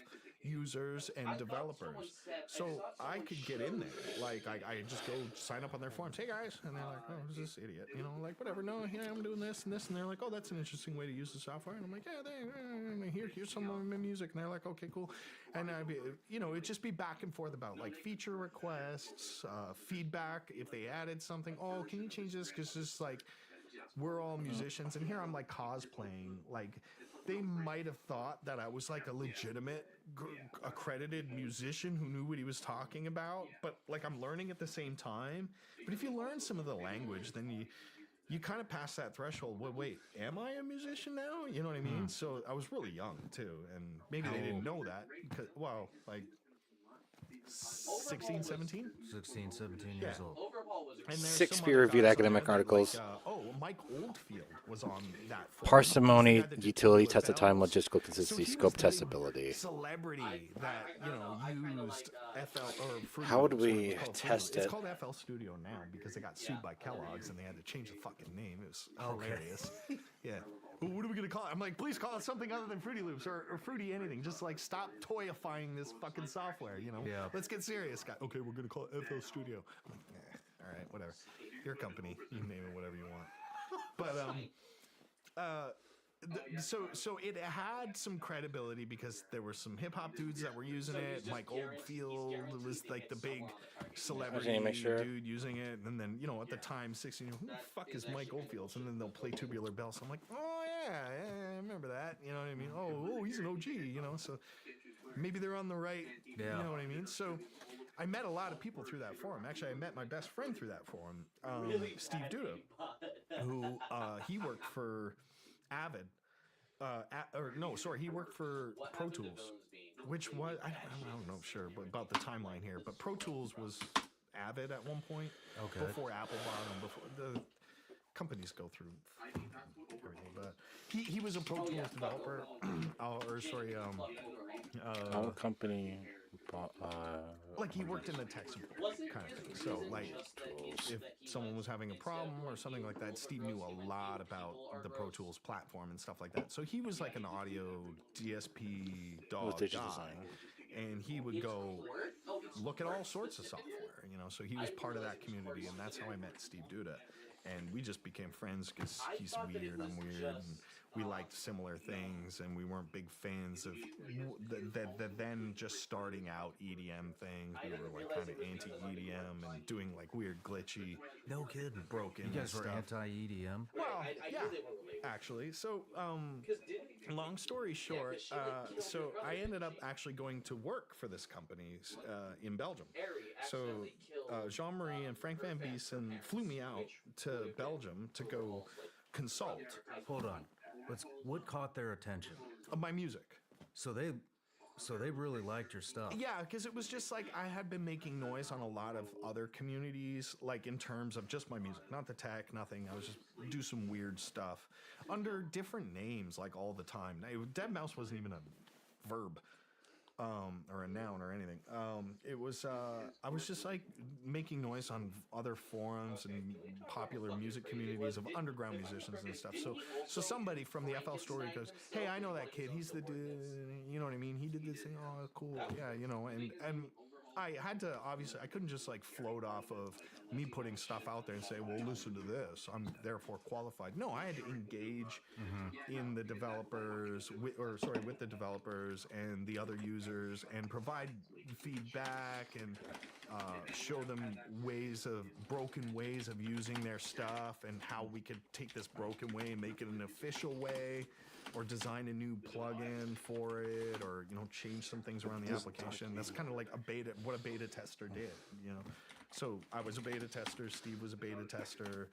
users and developers. So I could get in there. Like I just go sign up on their forums. Hey guys, and they're like, oh, who's this idiot? You know, like whatever. No, yeah, I'm doing this and this, and they're like, oh, that's an interesting way to use the software. And I'm like, yeah, here's some of my music, and they're like, okay, cool. And I'd be, you know, it'd just be back and forth about like feature requests, feedback. If they added something, oh, can you change this? Because it's like we're all musicians, and here I'm like cosplaying, like. They might have thought that I was like a legitimate accredited musician who knew what he was talking about, but like I'm learning at the same time. But if you learn some of the language, then you kind of pass that threshold. Wait, am I a musician now? You know what I mean? So I was really young too, and maybe they didn't know that because, well, like 16, 17? 16, 17 years old. And there's 6 some peer-reviewed other guys academic on there, articles. like, Mike Oldfield was on that. forum. Parsimony, He had the utility, tubular test of time, bells. logistical So consistency, he scope, was the testability. celebrity that, you know, used FL or Fruity How would Loops, when it we was called Fruity test Loops. it? It's called FL Studio now because they got sued by Kellogg's and they had to change the fucking name. It was hilarious. Yeah. Well, what are we gonna call it? I'm like, please call it something other than Fruity Loops or Fruity anything. Just like stop toyifying this fucking software. You know. Yeah. Let's get serious, guy. Okay, we're gonna call it FL Studio. I'm like, all right, whatever. Your company. You can name it whatever you want. But so it had some credibility because there were some hip hop dudes that were using it. Mike Oldfield was like the big celebrity dude using it, and then you know at the time 16, who the fuck is Mike Oldfield? And then they'll play Tubular Bells. I'm like, oh yeah, I remember that. You know what I mean? Oh, he's an OG. You know, so maybe they're on the right. You know what I mean? So. I met a lot of people through that forum. Actually, I met my best friend through that forum, Steve Duda, who he worked for Avid. He worked for Pro Tools, which was I don't know sure but about the timeline here, but Pro Tools was Avid at one point. Okay. Before Apple bought them, before the companies go through everything, but he was a Pro Tools developer, All company. Like he worked in the tech support kind of thing. So like if someone was having a problem or something like that, Steve knew a lot about the Pro Tools platform and stuff like that. So he was like an audio DSP dog digital guy. design. And he would go look at all sorts of software, you know. So he was part of that community, and that's how I met Steve Duda. And we just became friends because he's weird, I'm weird, and we liked similar things, and we weren't big fans of the then just starting out EDM things. We were like kind of anti-EDM and doing like weird, glitchy, No kidding. broken You guys were stuff. anti-EDM? Well, yeah, actually. So, long story short, so I ended up actually going to work for this company in Belgium. So Jean-Marie and Frank Van Biesen flew me out to Belgium to go consult Hold on. What caught their attention? my music. So they really liked your stuff. Yeah, because it was just like I had been making noise on a lot of other communities, like in terms of just my music, not the tech, nothing. I was just do some weird stuff under different names, like all the time. Dead Mouse wasn't even a verb or a noun or anything. It was I was just like making noise on other forums and popular music communities of underground musicians and stuff. So somebody from the FL Story goes, "Hey, I know that kid. He's the dude. You know what I mean? He did this thing. Oh, cool. Yeah, you know." And I had to, obviously, I couldn't just like float off of me putting stuff out there and say, well, listen to this, I'm therefore qualified. No, I had to engage in the developers, with the developers and the other users and provide feedback and show them broken ways of using their stuff and how we could take this broken way and make it an official way, or design a new plugin for it, or change some things around the application. That's kind of like what a beta tester did, So I was a beta tester, Steve was a beta tester,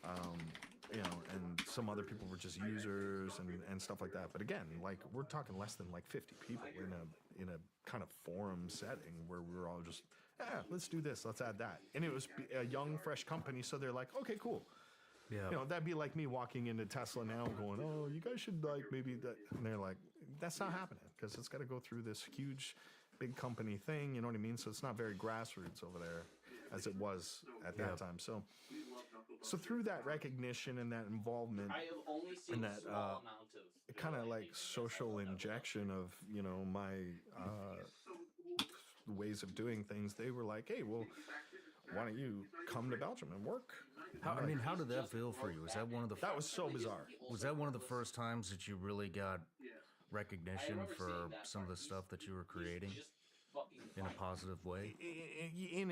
and some other people were just users and stuff like that. But again, like we're talking less than like 50 people in a kind of forum setting where we were all just, let's do this, let's add that. And it was a young, fresh company, so they're like, okay, cool. Yeah. That'd be like me walking into Tesla now going, oh, you guys should like maybe that. And they're like, that's not happening because it's got to go through this huge, big company thing. You know what I mean? So it's not very grassroots over there as it was at that time. So through that recognition and that involvement I have only seen and a that small amount of kind of like social injection of, my ways of doing things, they were like, hey, well, why don't you come to Belgium and work? How did that feel for you? Was that one of the? That was so bizarre. Was that one of the first times that you really got recognition for some of the stuff that you were creating in a positive way? In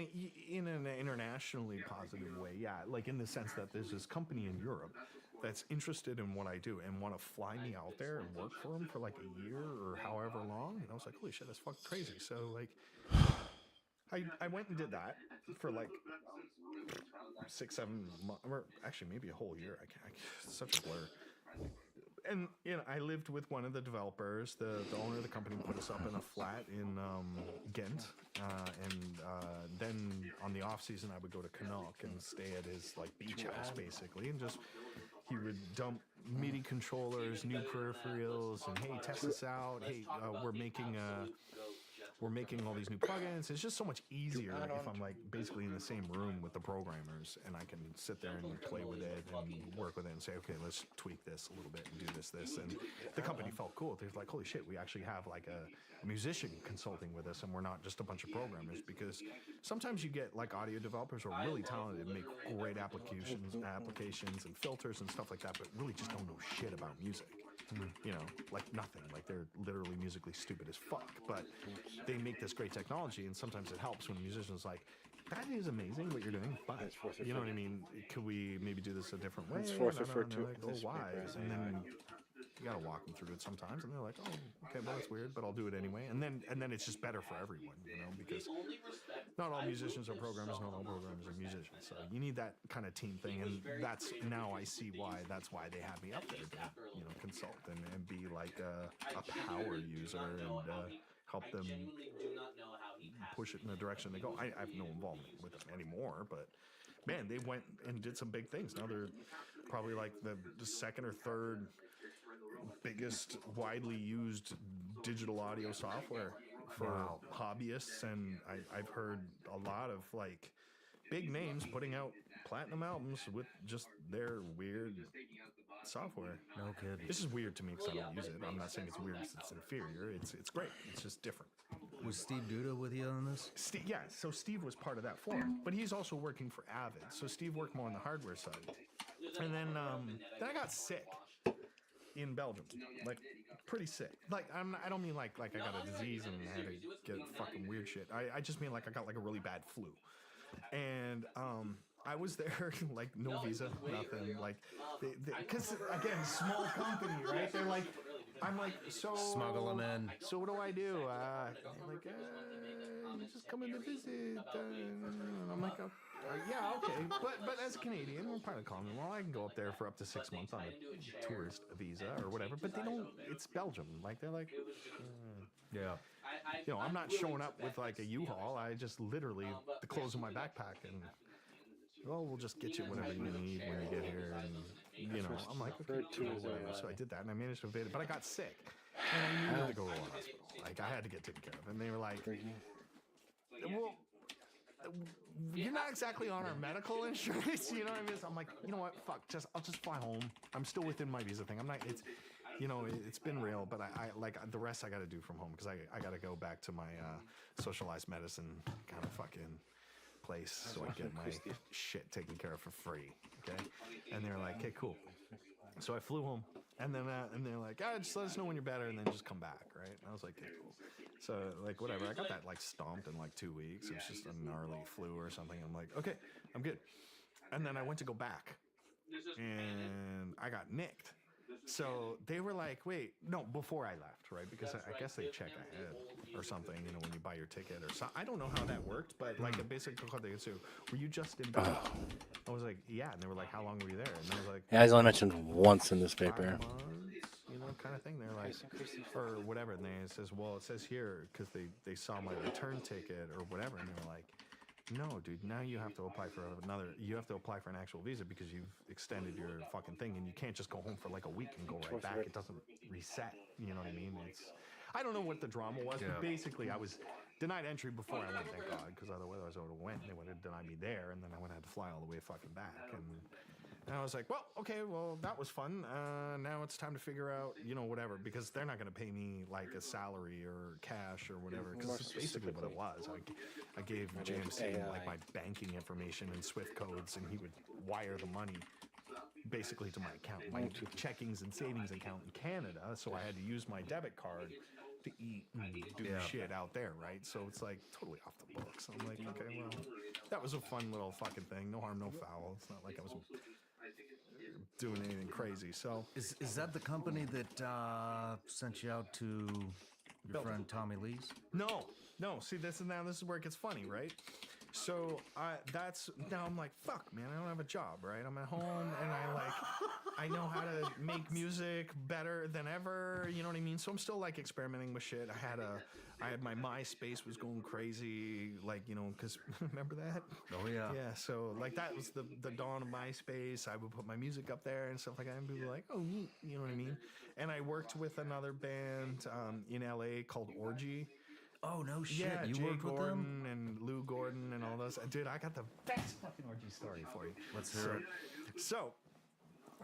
an internationally positive way, yeah. Like in the sense that there's this company in Europe that's interested in what I do and want to fly me out there and work for them for like a year or however long. And I was like, holy shit, that's fucking crazy. So like, I went and did that for like 6-7 months, or actually maybe a whole year. It's such a blur. And I lived with one of the developers. The owner of the company put us up in a flat in Ghent, and then on the off season I would go to Canuck and stay at his like beach house basically, and just he would dump MIDI controllers, new peripherals, and hey, test this out. Hey, we're making all these new plugins. It's just so much easier if I'm like basically in the same room with the programmers and I can sit there and play with it and work with it and say, okay, let's tweak this a little bit and do this. And the company felt cool. They're like, holy shit, we actually have like a musician consulting with us and we're not just a bunch of programmers, because sometimes you get like audio developers who are really talented and make great applications and filters and stuff like that, but really just don't know shit about music. Like nothing. Like they're literally musically stupid as fuck, but they make this great technology, and sometimes it helps when a musician's like, that is amazing what you're doing, but you know what I mean? Could we maybe do this a different way? Like, oh, why? And then you gotta walk them through it sometimes, and they're like, oh, okay, well that's weird, but I'll do it anyway. And then it's just better for everyone, because not all musicians are programmers, not all programmers are musicians. So you need that kind of team thing, and that's now I see why they have me up there to consult and be like a power user and help them push it in the direction they go. I have no involvement with them anymore, but man, they went and did some big things. Now they're probably like the second or third biggest widely used digital audio software for hobbyists, and I've heard a lot of like big names putting out platinum albums with just their weird software. No kidding. This is weird to me because I don't use it. I'm not saying it's weird because it's inferior. It's great. It's just different. Was Steve Duda with you on this? Yeah, so Steve was part of that forum, but he's also working for Avid. So Steve worked more on the hardware side. And then I got sick in Belgium, like pretty sick. Like I don't mean like I got a disease and had to get fucking weird shit. I just mean like I got like a really bad flu, and I was there like no visa, nothing. Like because again, small company, right? They're like. I'm like, so Smuggle them in. So what do I do? Like, you just come in to visit. I'm like, yeah, okay. But as a Canadian, we're probably calling me. Well, I can go up there for up to 6 months on a tourist visa or whatever. But they don't. It's Belgium. Like they're like, Yeah. you know, I'm not showing up with like a U-Haul. I just literally the clothes in my backpack and. Well, we'll just get you whatever you need when you get here, and you know, I'm like, okay, cool, whatever. So I did that, and I managed to evade it, but I got sick, and I needed to go to a hospital. Like I had to get taken care of, and they were like, well, you're not exactly on our medical insurance, you know what I mean? So I'm like, you know what? Fuck, I'll just fly home. I'm still within my visa thing. I'm not. It's, you know, it's been real, but I like the rest I got to do from home because I got to go back to my socialized medicine kind of fucking place so I get my shit taken care of for free. Okay, and they're like, okay, cool. So I flew home, and then and they're like, just let us know when you're better, and then just come back, right? And I was like, okay, cool. So like whatever, I got that like stomped in like 2 weeks. It was just a gnarly flu or something. I'm like, okay, I'm good. And then I went to go back, and I got nicked. So they were like, wait, no, before I left, right? Because I guess they check ahead or something, you know, when you buy your ticket or something. I don't know how that worked, but like a basic they say, were you just in Belgium? I was like, yeah. And they were like, how long were you there? And I was like, Yeah, he's only mentioned once in this paper. 5 months, you know, kind of thing. They're like, or whatever. And it says, well, it says here, because they saw my return ticket or whatever. And they were like, no, dude, now you have to apply for you have to apply for an actual visa because you've extended your fucking thing and you can't just go home for like a week and go right back. It doesn't reset. You know what I mean? I don't know what the drama was, but basically I was denied entry before I went, thank God, because otherwise I would have went and they would have denied me there and then I would have had to fly all the way fucking back. And I was like, well, okay, well, that was fun. Now it's time to figure out, you know, whatever, because they're not going to pay me like a salary or cash or whatever, because it's basically what it was. I gave JMC like my banking information and SWIFT codes, and he would wire the money basically to my account, my checkings and savings account in Canada. So I had to use my debit card to eat and do shit out there, right? So it's like totally off the books. I'm like, okay, well, that was a fun little fucking thing. No harm, no foul. It's not like I was doing anything crazy. So Is that the company that sent you out to your friend Tommy Lee's? no. See, this is where it gets funny, right? So now I'm like, fuck, man, I don't have a job, right? I'm at home and I know how to make music better than ever. You know what I mean? So I'm still like experimenting with shit. I had my MySpace was going crazy, like, you know, because remember that? Oh yeah. Yeah, so like that was the dawn of MySpace. I would put my music up there and stuff like that, and people were like, oh, neat, you know what I mean? And I worked with another band in LA called Orgy. Oh no shit! Yeah, You Jay worked with them? Gordon and Lou Gordon and all those. Dude, I got the best fucking Orgy story for you. Let's hear it. So,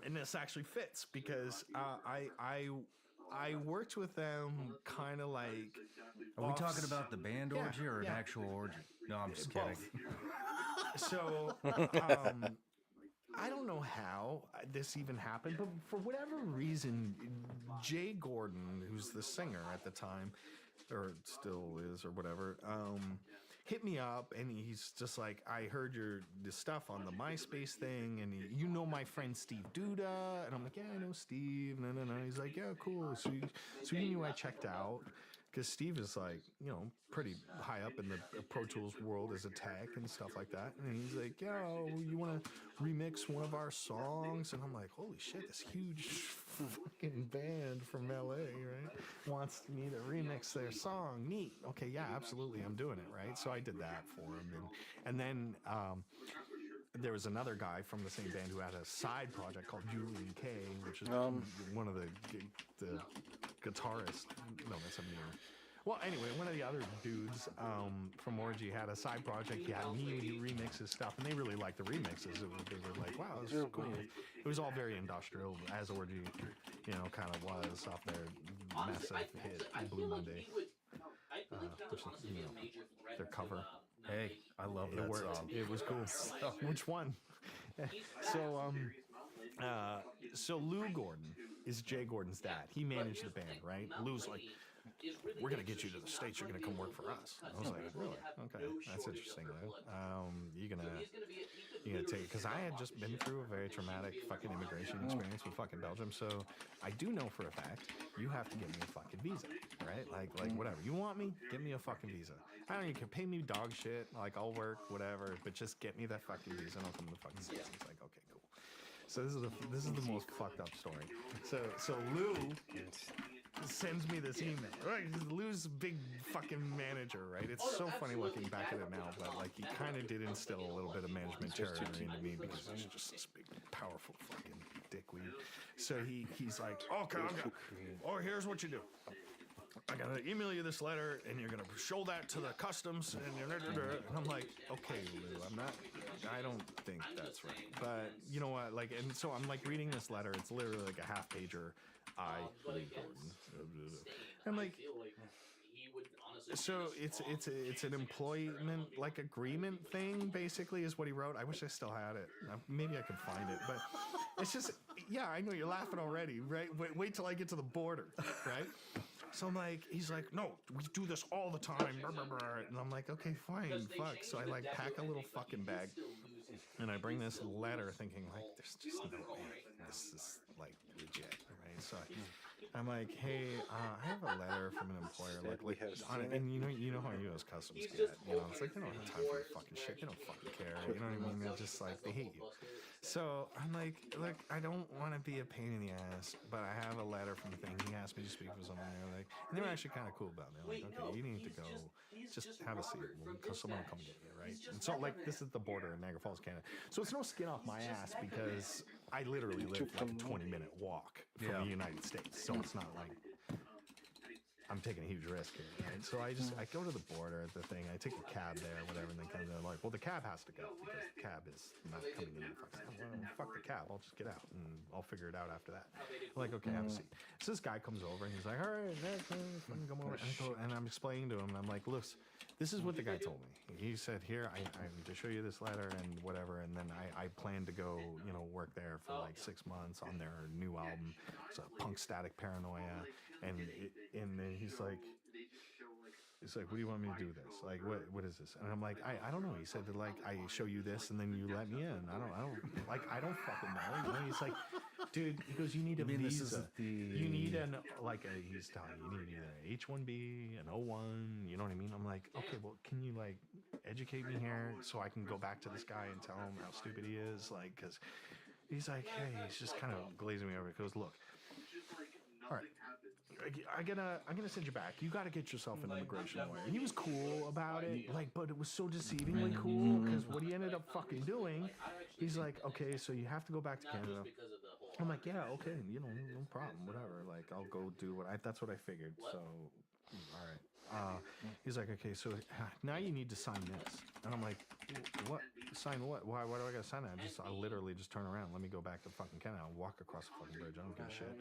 and this actually fits because I worked with them kind of like. Are we talking about the band orgy or an actual orgy? No, I'm just kidding. So, I don't know how this even happened, but for whatever reason, Jay Gordon, who's the singer at the time, or still is, or whatever, hit me up, and he's just like, I heard the stuff on the MySpace thing, and you know my friend Steve Duda, and I'm like, yeah, I know Steve. No. He's like, yeah, cool. So he knew I checked out. Because Steve is like, you know, pretty high up in the Pro Tools world as a tech and stuff like that. And he's like, yo, you want to remix one of our songs? And I'm like, holy shit, this huge fucking band from LA, right, wants me to remix their song. Neat. Okay, yeah, absolutely, I'm doing it, right? So I did that for him. And then there was another guy from the same band who had a side project called Julian K, which is one of the guitarists. No, that's a mirror. Well, anyway, one of the other dudes from Orgy had a side project. He had me remix his stuff, and they really liked the remixes. They were like, wow, this is cool. It was all very industrial, as Orgy, kind of was off their massive hit, Blue Monday. Their cover. Hey, I love It that worked. song. It was cool. Which one? So Lou Gordon is Jay Gordon's dad. He managed the band, right? Lou's like, we're gonna get you to the States. You're gonna come work for us. I was like, really? Okay, that's interesting, Lou. You're gonna take it, because I had just been through a very traumatic fucking immigration experience with fucking Belgium. So I do know for a fact you have to get me a fucking visa, right? Like whatever you want me, get me a fucking visa. I don't even care. Pay me dog shit. Like I'll work, whatever, but just get me that fucking visa and I'll come to the fucking States. It's like, okay, cool. So this is the most fucked up story. So Lou sends me this email. Right, Lou's big fucking manager, right? It's so funny looking back at it now, but like he kind of did instill a little bit of management territory into me because he's just this big, powerful fucking dickweed. So he's like, okay, here's what you do. I gotta email you this letter, and you're gonna show that to the customs, and I'm like, okay, Lou, I don't think that's right. But you know what? Like, and so I'm like reading this letter. It's literally like a half pager. I'm like, so it's an employment like agreement thing, basically, is what he wrote. I wish I still had it. Maybe I could find it, but it's just, yeah, I know you're laughing already, right? Wait till I get to the border, right? So I'm like, he's like, no, we do this all the time. And I'm like, okay, fine, fuck. So I like pack a little fucking bag and I bring this letter thinking like, there's just no way this is like legit, right? So I'm like, hey, I have a letter from an employer, and you know how U.S. Customs get, it's like they don't have time for your fucking shit. They don't fucking care, you know what I mean? They're just like, they hate you. So I'm like, look, I don't want to be a pain in the ass, but I have a letter from the thing. He asked me to speak for someone. They're like, and they were actually kind of cool about it. They're like, okay, you need to go, just have a seat. Someone will come get you, right? And so like, this is the border in Niagara Falls, Canada. So it's no skin off my ass because I literally live like a 20-minute walk from the United States. So it's not like I'm taking a huge risk here, right? So I go to the border at the thing. I take the cab there, whatever, and they kind of like, well, the cab has to go because the cab is not coming in. Fuck the cab. I'll just get out and I'll figure it out after that. I'm like, okay, have a seat. So this guy comes over and he's like, all right, come over. And I'm explaining to him, and I'm like, look, this is what the guy told me. He said, here, I need to show you this letter and whatever, and then I plan to go, work there for like 6 months on their new album. It's a Punk Static Paranoia. And then he's like, what do you want me to do with this? Like, what is this? And I'm like, I don't know. He said that, like, I show you this and then you let me in. I don't fucking know. He's like, dude, he goes, you need a visa. You need he's telling you need either an H-1B, an O-1, you know what I mean? I'm like, okay, well, can you, like, educate me here so I can go back to this guy and tell him how stupid he is? Like, because he's like, hey, he's just kind of glazing me over. He goes, look, all right, I'm gonna send you back. You got to get yourself an immigration lawyer. And he was cool about it, but it was so deceivingly cool because what he ended up fucking doing, he's like, okay, so you have to go back to Canada. I'm like, yeah, okay, no problem, whatever. Like, I'll go do that's what I figured. So, all right. He's like, okay, so now you need to sign this. And I'm like, what? Sign what? Why do I gotta sign that? I'll literally just turn around. Let me go back to fucking Canada. I'll walk across the fucking bridge. I don't give a shit.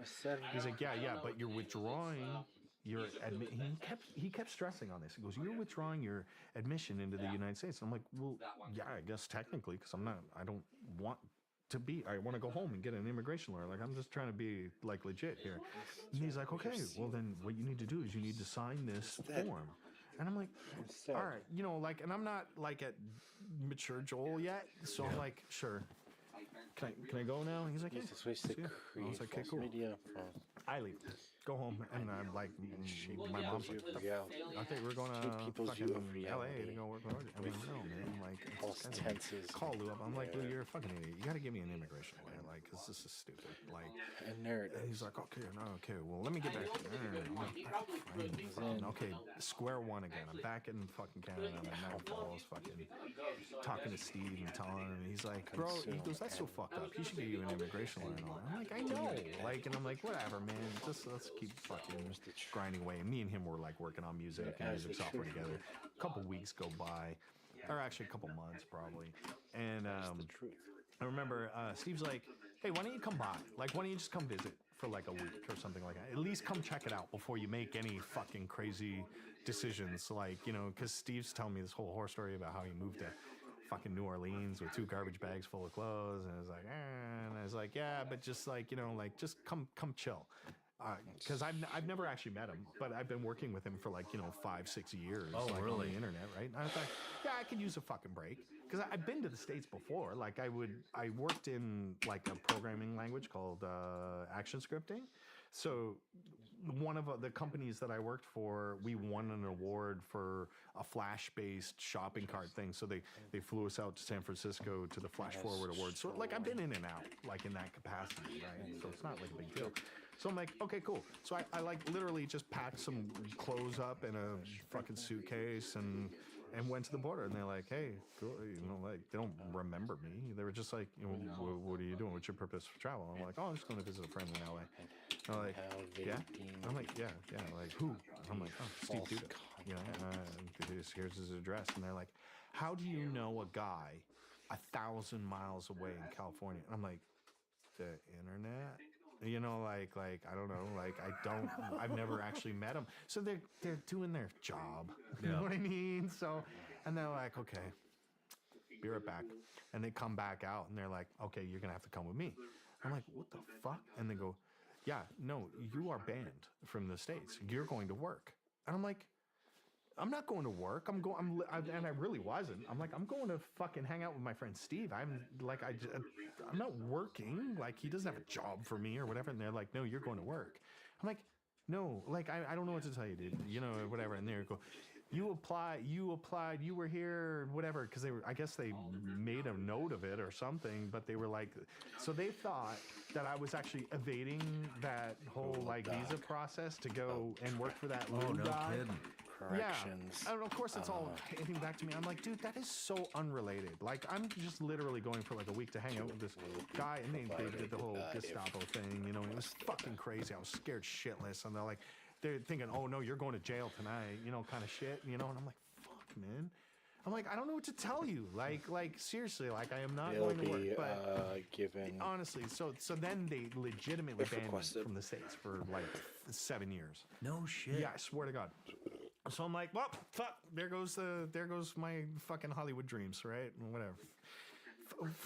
He's like, yeah, but you're withdrawing your he kept stressing on this. He goes, you're withdrawing your admission into the United States. And I'm like, well, yeah, I guess technically, because I don't want to be, I want to go home and get an immigration lawyer. Like, I'm just trying to be like legit here. And he's like, okay, well then what you need to do is you need to sign this form. And I'm like, all right, and I'm not like at mature Joel yet, so I'm like, sure. Can I go now? And he's like, yeah. I was like, okay, cool. I leave, go home, and I'm like, my mom's like, okay, we're going to fucking LA to go work with Orgy. I'm like, no, man, like, it's False kinda- tenses. call Lou up. I'm like, Lou, you're a fucking idiot. You got to give me an immigration lawyer, like, cause this is stupid. Like, And there it and he's is. like, okay, no, okay, well, let me get back. I'm like, fine, okay, square one again. I'm back in fucking Canada. I'm in Niagara Falls, fucking talking to Steve and telling him. He's like, bro, he goes, that's so fucked up. He should get you an immigration lawyer. And all that. I'm like, I know, like, and I'm like, whatever, man. Just let's keep fucking grinding away. And me and him were like working on music and music software together. A couple weeks go by, or actually a couple months probably, and The truth. I remember Steve's like, hey, why don't you come by? Like, why don't you just come visit for like a week or something like that? At least come check it out before you make any fucking crazy decisions. Like, you know, because Steve's telling me this whole horror story about how he moved to fucking New Orleans with 2 garbage bags full of clothes. And I was like, and I was like, yeah, but just like, you know, like, just come chill. Because I've never actually met him, but I've been working with him for like, you know, 5-6 years. Oh, like, really? On the internet, right? And I was like, yeah, I could use a fucking break. Because I've been to the States before. Like I worked in like a programming language called Action Scripting. So one of the companies that I worked for, we won an award for a Flash-based shopping cart thing. So they flew us out to San Francisco to the Flash Forward Awards. So like I've been in and out, like in that capacity, right? So it's not like a big deal. So I'm like, okay, cool. So I like literally just packed some clothes up in a fucking suitcase and went to the border. And they're like, hey, cool. You know, like they don't remember me. They were just like, you know, what are you doing? What's your purpose for travel? I'm like, oh, I'm just going to visit a friend in LA. And I'm like, yeah. I'm like, yeah. Like who? I'm like, oh, Steve Duda. You know, here's his address. And they're like, how do you know a guy 1,000 miles away in California? And I'm like, the internet. You know, like I don't know, like I've never actually met them. So they're doing their job. You know what I mean? So, and they're like, okay, be right back. And they come back out and they're like, okay, you're gonna have to come with me. I'm like, what the fuck? And they go, yeah, no, you are banned from the States. You're going to work. And I'm like, I'm not going to work. And I really wasn't. I'm like, I'm going to fucking hang out with my friend Steve. I'm not working. Like, he doesn't have a job for me or whatever. And they're like, no, you're going to work. I'm like, no, like, I don't know what to tell you, dude. You know, whatever. And they go, you applied, you were here, whatever. Because I guess they made a note of it or something. But they were like, so they thought that I was actually evading that whole like visa process to go and work for that Oh, no guy. kidding. Corrections. Yeah, and of course it's all hitting back to me. I'm like, dude, that is so unrelated. Like, I'm just literally going for like a week to hang out with this guy, and they did the whole Gestapo thing. You know, it was fucking crazy. I was scared shitless, and they're thinking, oh no, you're going to jail tonight. You know, kind of shit. You know, and I'm like, fuck, man. I'm like, I don't know what to tell you. Like seriously, like I am not They'll going to work. be But given. honestly, so then they legitimately If banned me requested. from the States for like 7 years. No shit. Yeah, I swear to God. So I'm like, well, fuck. There goes my fucking Hollywood dreams, right? Whatever.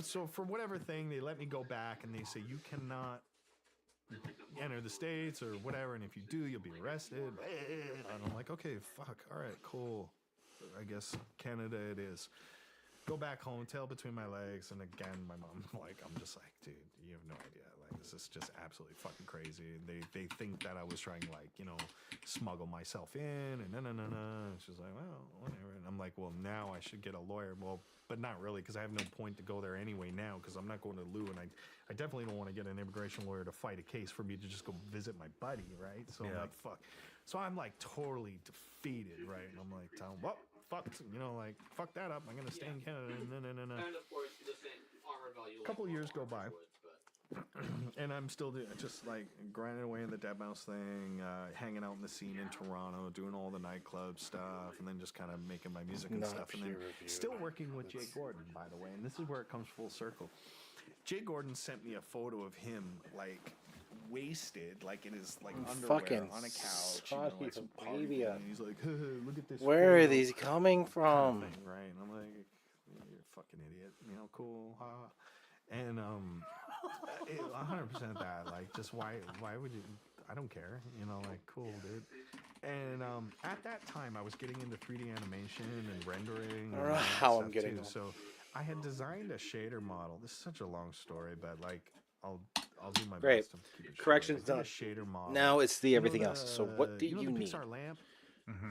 So for whatever thing, they let me go back, and they say you cannot enter the States or whatever, and if you do, you'll be arrested. And I'm like, okay, fuck. All right, cool. I guess Canada it is. Go back home, tail between my legs, and again, my mom, like, I'm just like, dude, you have no idea. Like, this is just absolutely fucking crazy. And they think that I was trying to, like, you know, smuggle myself in, and no. And she's like, well, whatever. And I'm like, well, now I should get a lawyer. Well, but not really, because I have no point to go there anyway now, because I'm not going to Lou, and I definitely don't want to get an immigration lawyer to fight a case for me to just go visit my buddy, right? So I'm like, fuck. So I'm like totally defeated, right? And I'm like, telling, well, fuck, you know, like, fuck that up. I'm going to stay in Canada. No. And of course, the same armor value. A couple years go by. And I'm still just like grinding away in the Dead Mouse thing, hanging out in the scene in Toronto, doing all the nightclub stuff, and then just kind of making my music and Not stuff. And then peer reviewed. still working with Jay Gordon, by the way. And this is where it comes full circle. Jay Gordon sent me a photo of him, like, wasted, like in his like underwear fucking on a couch, you saw know, you like some baby party thing, up. and he's like, look at this. Where are photo," these coming kind from? of thing, right? And I'm like, you're a fucking idiot, you know, cool, ha. And 100% that, like, just why would you? I don't care, you know, like, cool, dude. And at that time, I was getting into 3D animation and rendering. I don't and know all that how I'm stuff, getting too. them. So I had designed a shader model. This is such a long story, but like, I'll do my Great. best to keep it short. Corrections I did a done. shader model. Now it's the You know everything else. So what do you know you the need? Pixar lamp?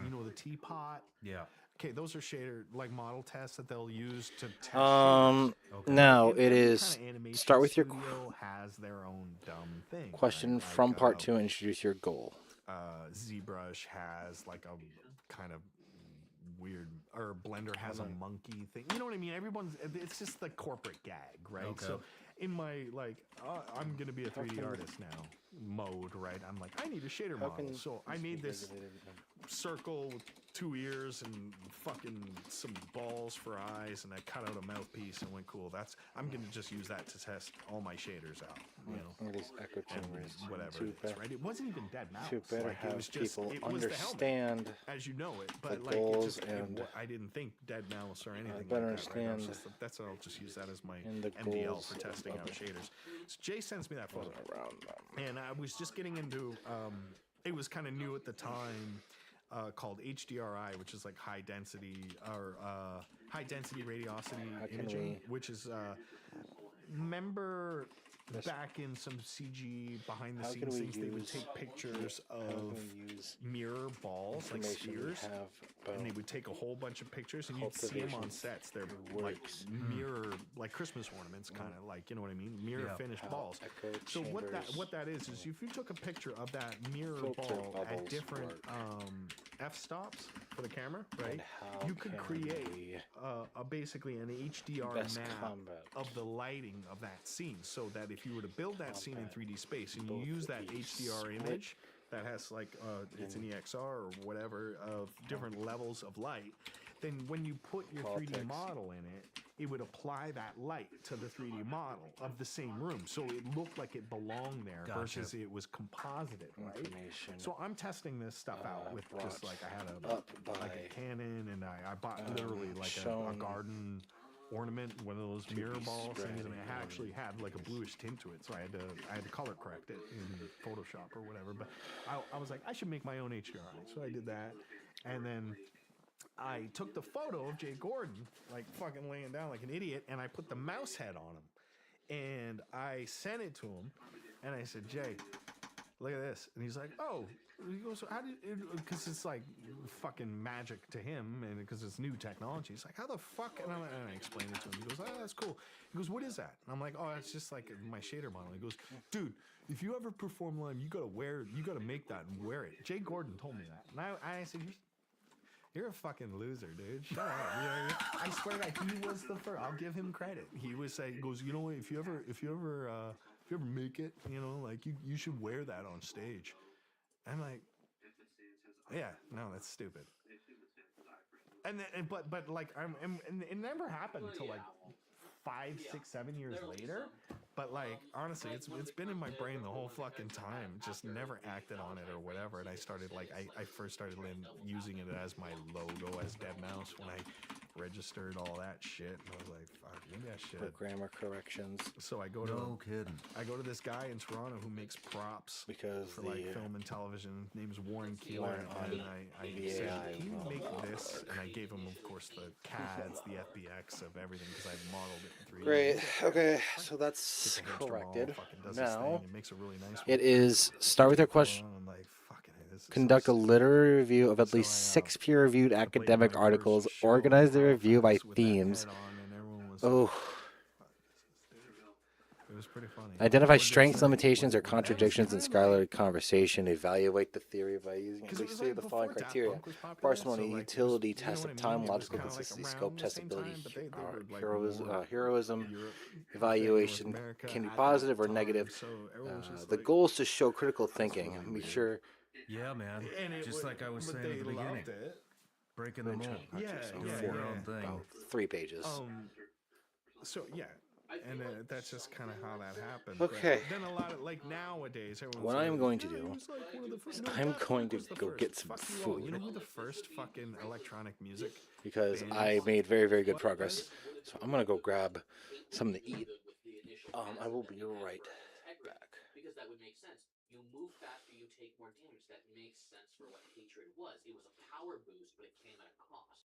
You know the teapot? Yeah. Okay, those are shader like model tests that they'll use to test. Now And it every is. kinda animation Start with your studio has their own dumb thing. question right? from Like, part 2. Introduce your goal. ZBrush has like a kind of weird, or Blender has a monkey thing. You know what I mean? It's just the corporate gag, right? Okay. So in my I'm gonna be a 3D artist now mode, right? I'm like, I need a shader model, so I made this circle with 2 ears and fucking some balls for eyes, and I cut out a mouthpiece and went, cool. I'm gonna just use that to test all my shaders out, you know. These echo chambers. Whatever To it is, right? It wasn't even Dead Mouse. To better like, it have was just, people it was the helmet, understand. as you know it, but the like goals and I didn't think Dead Mouse or anything better like that. Right? I was understand just, I'll just use that as my and the MDL goals for testing of out the- shaders. So Jay sends me that photo, Around them. and I was just getting into. It was kind of new at the time. Called HDRI, which is like high density radiosity can imaging, which is remember back in some CG behind the How can scenes we things, they would use- take pictures How of can we use mirror balls like information we spheres, have and they about would take a whole bunch of pictures, and you'd see them on cultivation sets. They're and like works. mirror, like Christmas ornaments, kind of like, you know what I mean, mirror Yeah. finished How balls. echo So what chambers that is if you took a picture of that mirror filter ball at bubbles different work. f-stops for the camera, right? And how You could can create we basically an HDR best map combat of the lighting of that scene, so that if you were to build that scene in 3D space and you both use that the HDR split image that has like it's an EXR or whatever of different levels of light, then when you put your 3D Politics. model in it, it would apply that light to the 3D model of the same room, so it looked like it belonged there Gotcha. versus it was composited, right? information So I'm testing this stuff out with just brought like I had up like by a Canon, and I bought literally like a shown garden ornament, one of those mirror be ball things, and it spread actually had like a bluish tint to it, so I had to color correct it in Photoshop or whatever. But I was like, I should make my own HDRI, so I did that, and then I took the photo of Jay Gordon, like fucking laying down like an idiot, and I put the mouse head on him, and I sent it to him, and I said, Jay, look at this. And he's like, oh. He goes, how did it, because it's like fucking magic to him, and because it's new technology. He's like, how the fuck? And I explained it to him. He goes, oh, that's cool. He goes, what is that? And I'm like, oh, it's just like my shader model. He goes, dude, if you ever perform live, you gotta make that and wear it. Jay Gordon told me that. And I said, you're a fucking loser, dude. Shut up. You know what I mean? I swear to God, he was the first. I'll give him credit. He was saying, he goes, you know what? If you ever make it, you know, like you should wear that on stage. I'm like, yeah, no, that's stupid. And then, but like and it never happened until like 5, 6, 7 years later. But like honestly, it's been in my brain the whole fucking time. Just never acted on it or whatever. And I started like I first started using it as my logo as Dead Mouse when I registered all that shit. And I was like, fuck, maybe I for should. grammar corrections So I go to No kidding. I go to this guy in Toronto who makes props because for the like film and television. His name's Warren Keeler, Warren and I said, VAI "Can you will make this?" And I gave him, of course, the CADs, the FBX of everything because I modeled it in 3D. great. Okay, so Gets that's the hamster ball, corrected. fucking does its thing, Now and makes a really nice it one. is start with your question. I'm like, fucking it, this is so Conduct a stupid. literary review of at So least I, 6 peer-reviewed I played academic my first articles. show Organize in the review by Halifax with that themes. head on, and everyone was Oh, It was pretty funny. identify What did it strengths, say? limitations, or That was contradictions in kinda scholarly conversation. Evaluate the theory by using Because it was basically like the before following Daft criteria: Punk was popular, parsimony, so, like, it was- utility, you know test what of I time, mean? It was logical kinda, like, consistency, around scope, the same testability, time, but they were, like, heroism, more heroism, Europe, evaluation North America can be at positive that or time, negative. so everyone was just The like- goal is to show critical thinking. really Make weird. sure Yeah, man. And it Just would- like I was but saying they at the beginning. loved it. Breaking the mold. Yeah, Doing yeah, your yeah. own thing. about 3 pages. So yeah, and that's just kind of how that happened. Okay. But then a lot of like nowadays, everyone's What like, I'm going to "Yeah, do he was, like, one of the first." is No, I'm Daft going Punk to was the go first. get some Fuck you all. You know food. who the first fucking electronic music? because bands I made very, very good was? progress. So I'm gonna go grab something to eat. With the I will be initial right integrity, back. because that would make sense. You move faster, you take more damage. That makes sense for what hatred was. It was a power boost, but it came at a cost.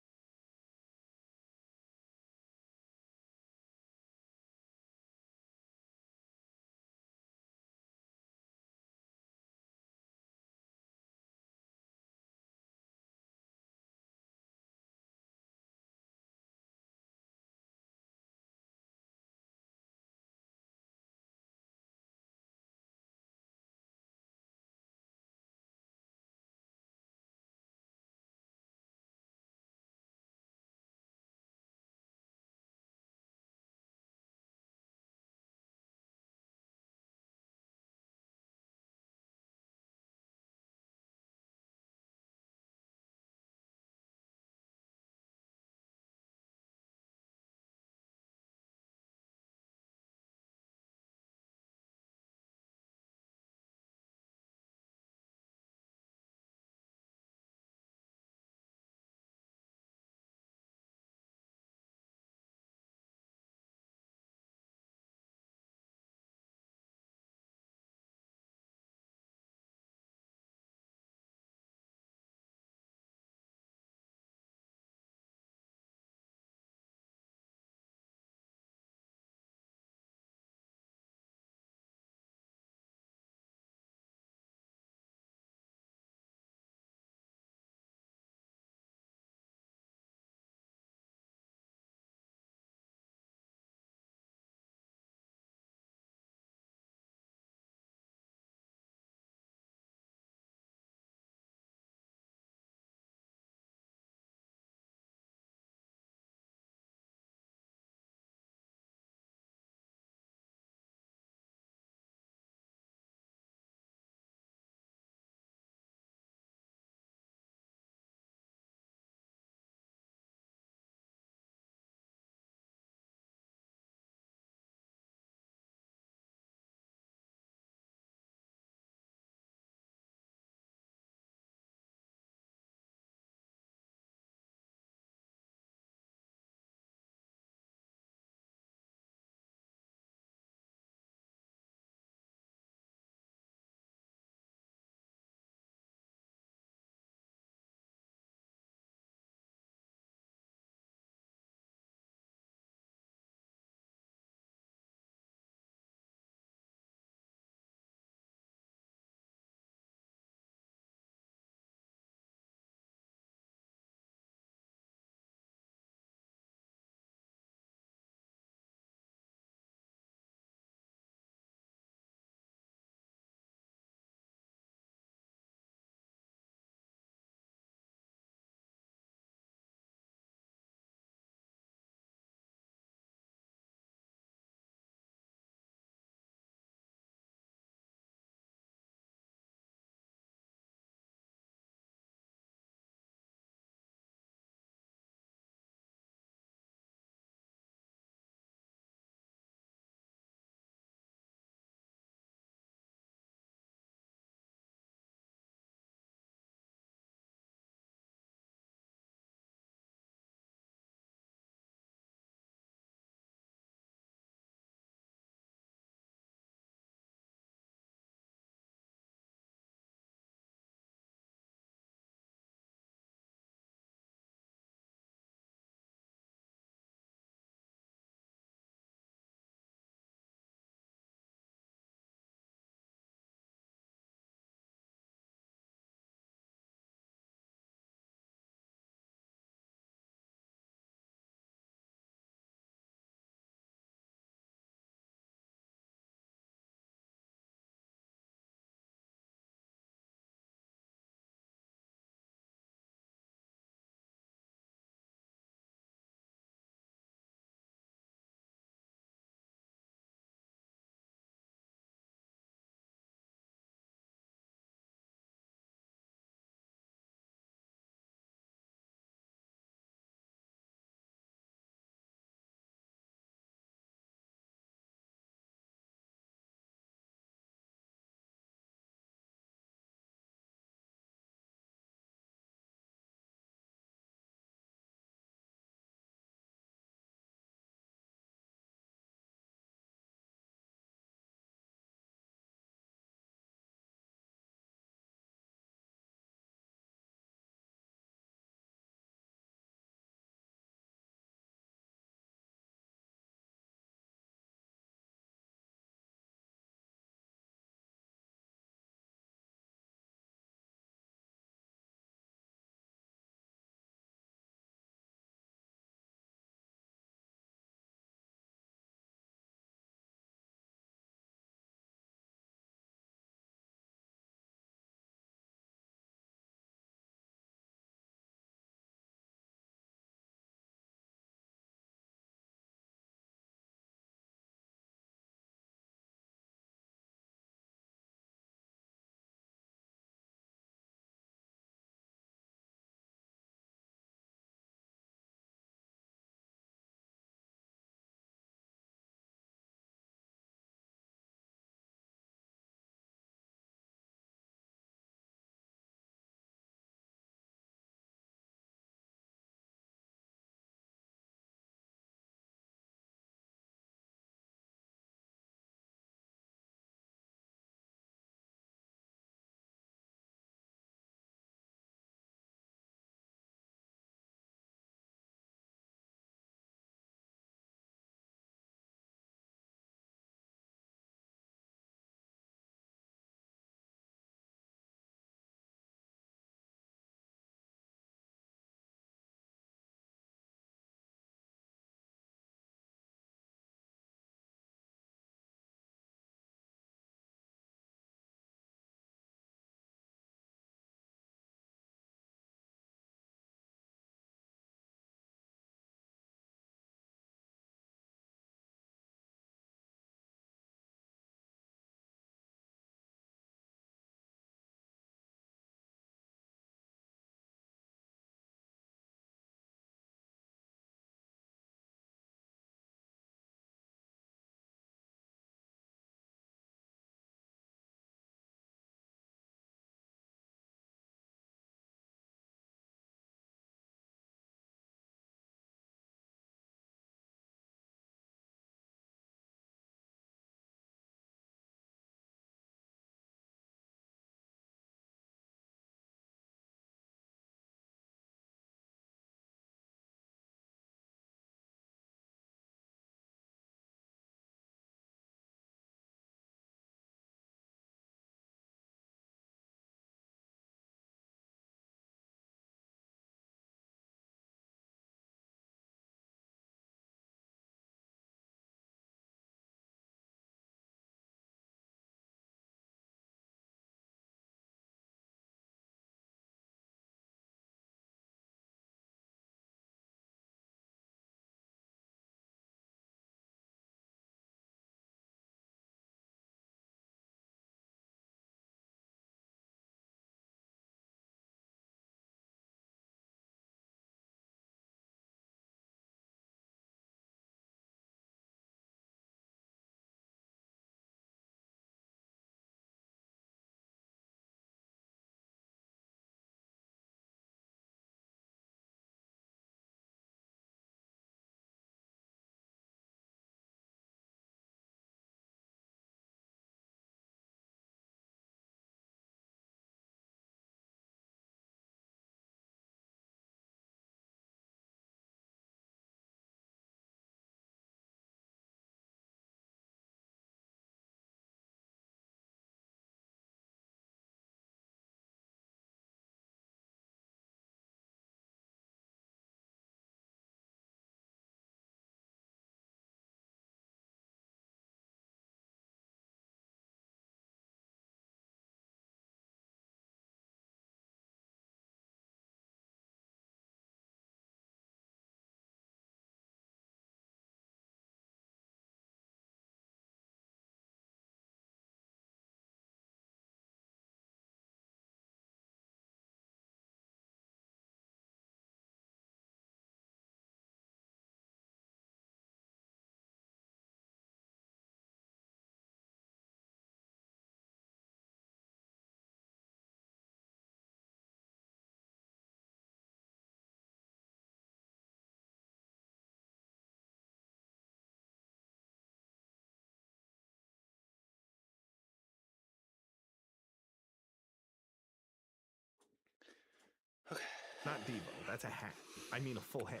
Not Devo. That's a hat. I mean a full head.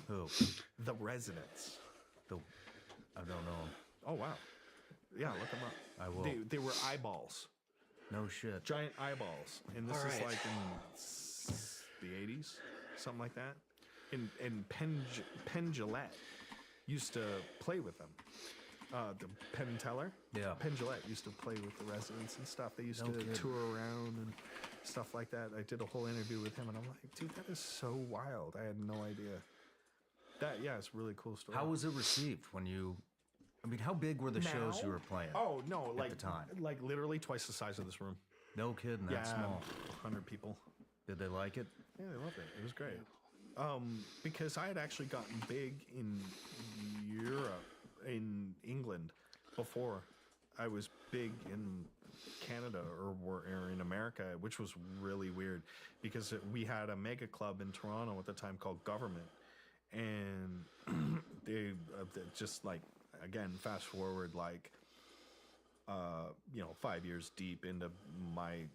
Who? The Residents. I don't know. Oh wow. Yeah, look them up. I will. They were eyeballs, No shit. giant eyeballs, and this All is right. like in the 80s, something like that. And Penn Jillette used to play with them. The Penn and Teller. Yeah. Penn Jillette used to play with the Residents and stuff. They used No to kidding. tour around and stuff like that. I did a whole interview with him, and I'm like, dude, that is so wild. I had no idea. It's a really cool story. How was it received when you? I mean, how big were the shows Now? you were playing? Oh no, like the time? like literally twice the size of this room. No kidding. That small. 100 people. Did they like it? Yeah, they loved it. It was great. Because I had actually gotten big in Europe, in England, before I was big in Canada or in America, which was really weird because we had a mega club in Toronto at the time called Government, and they just like, again, fast forward like 5 years deep into my,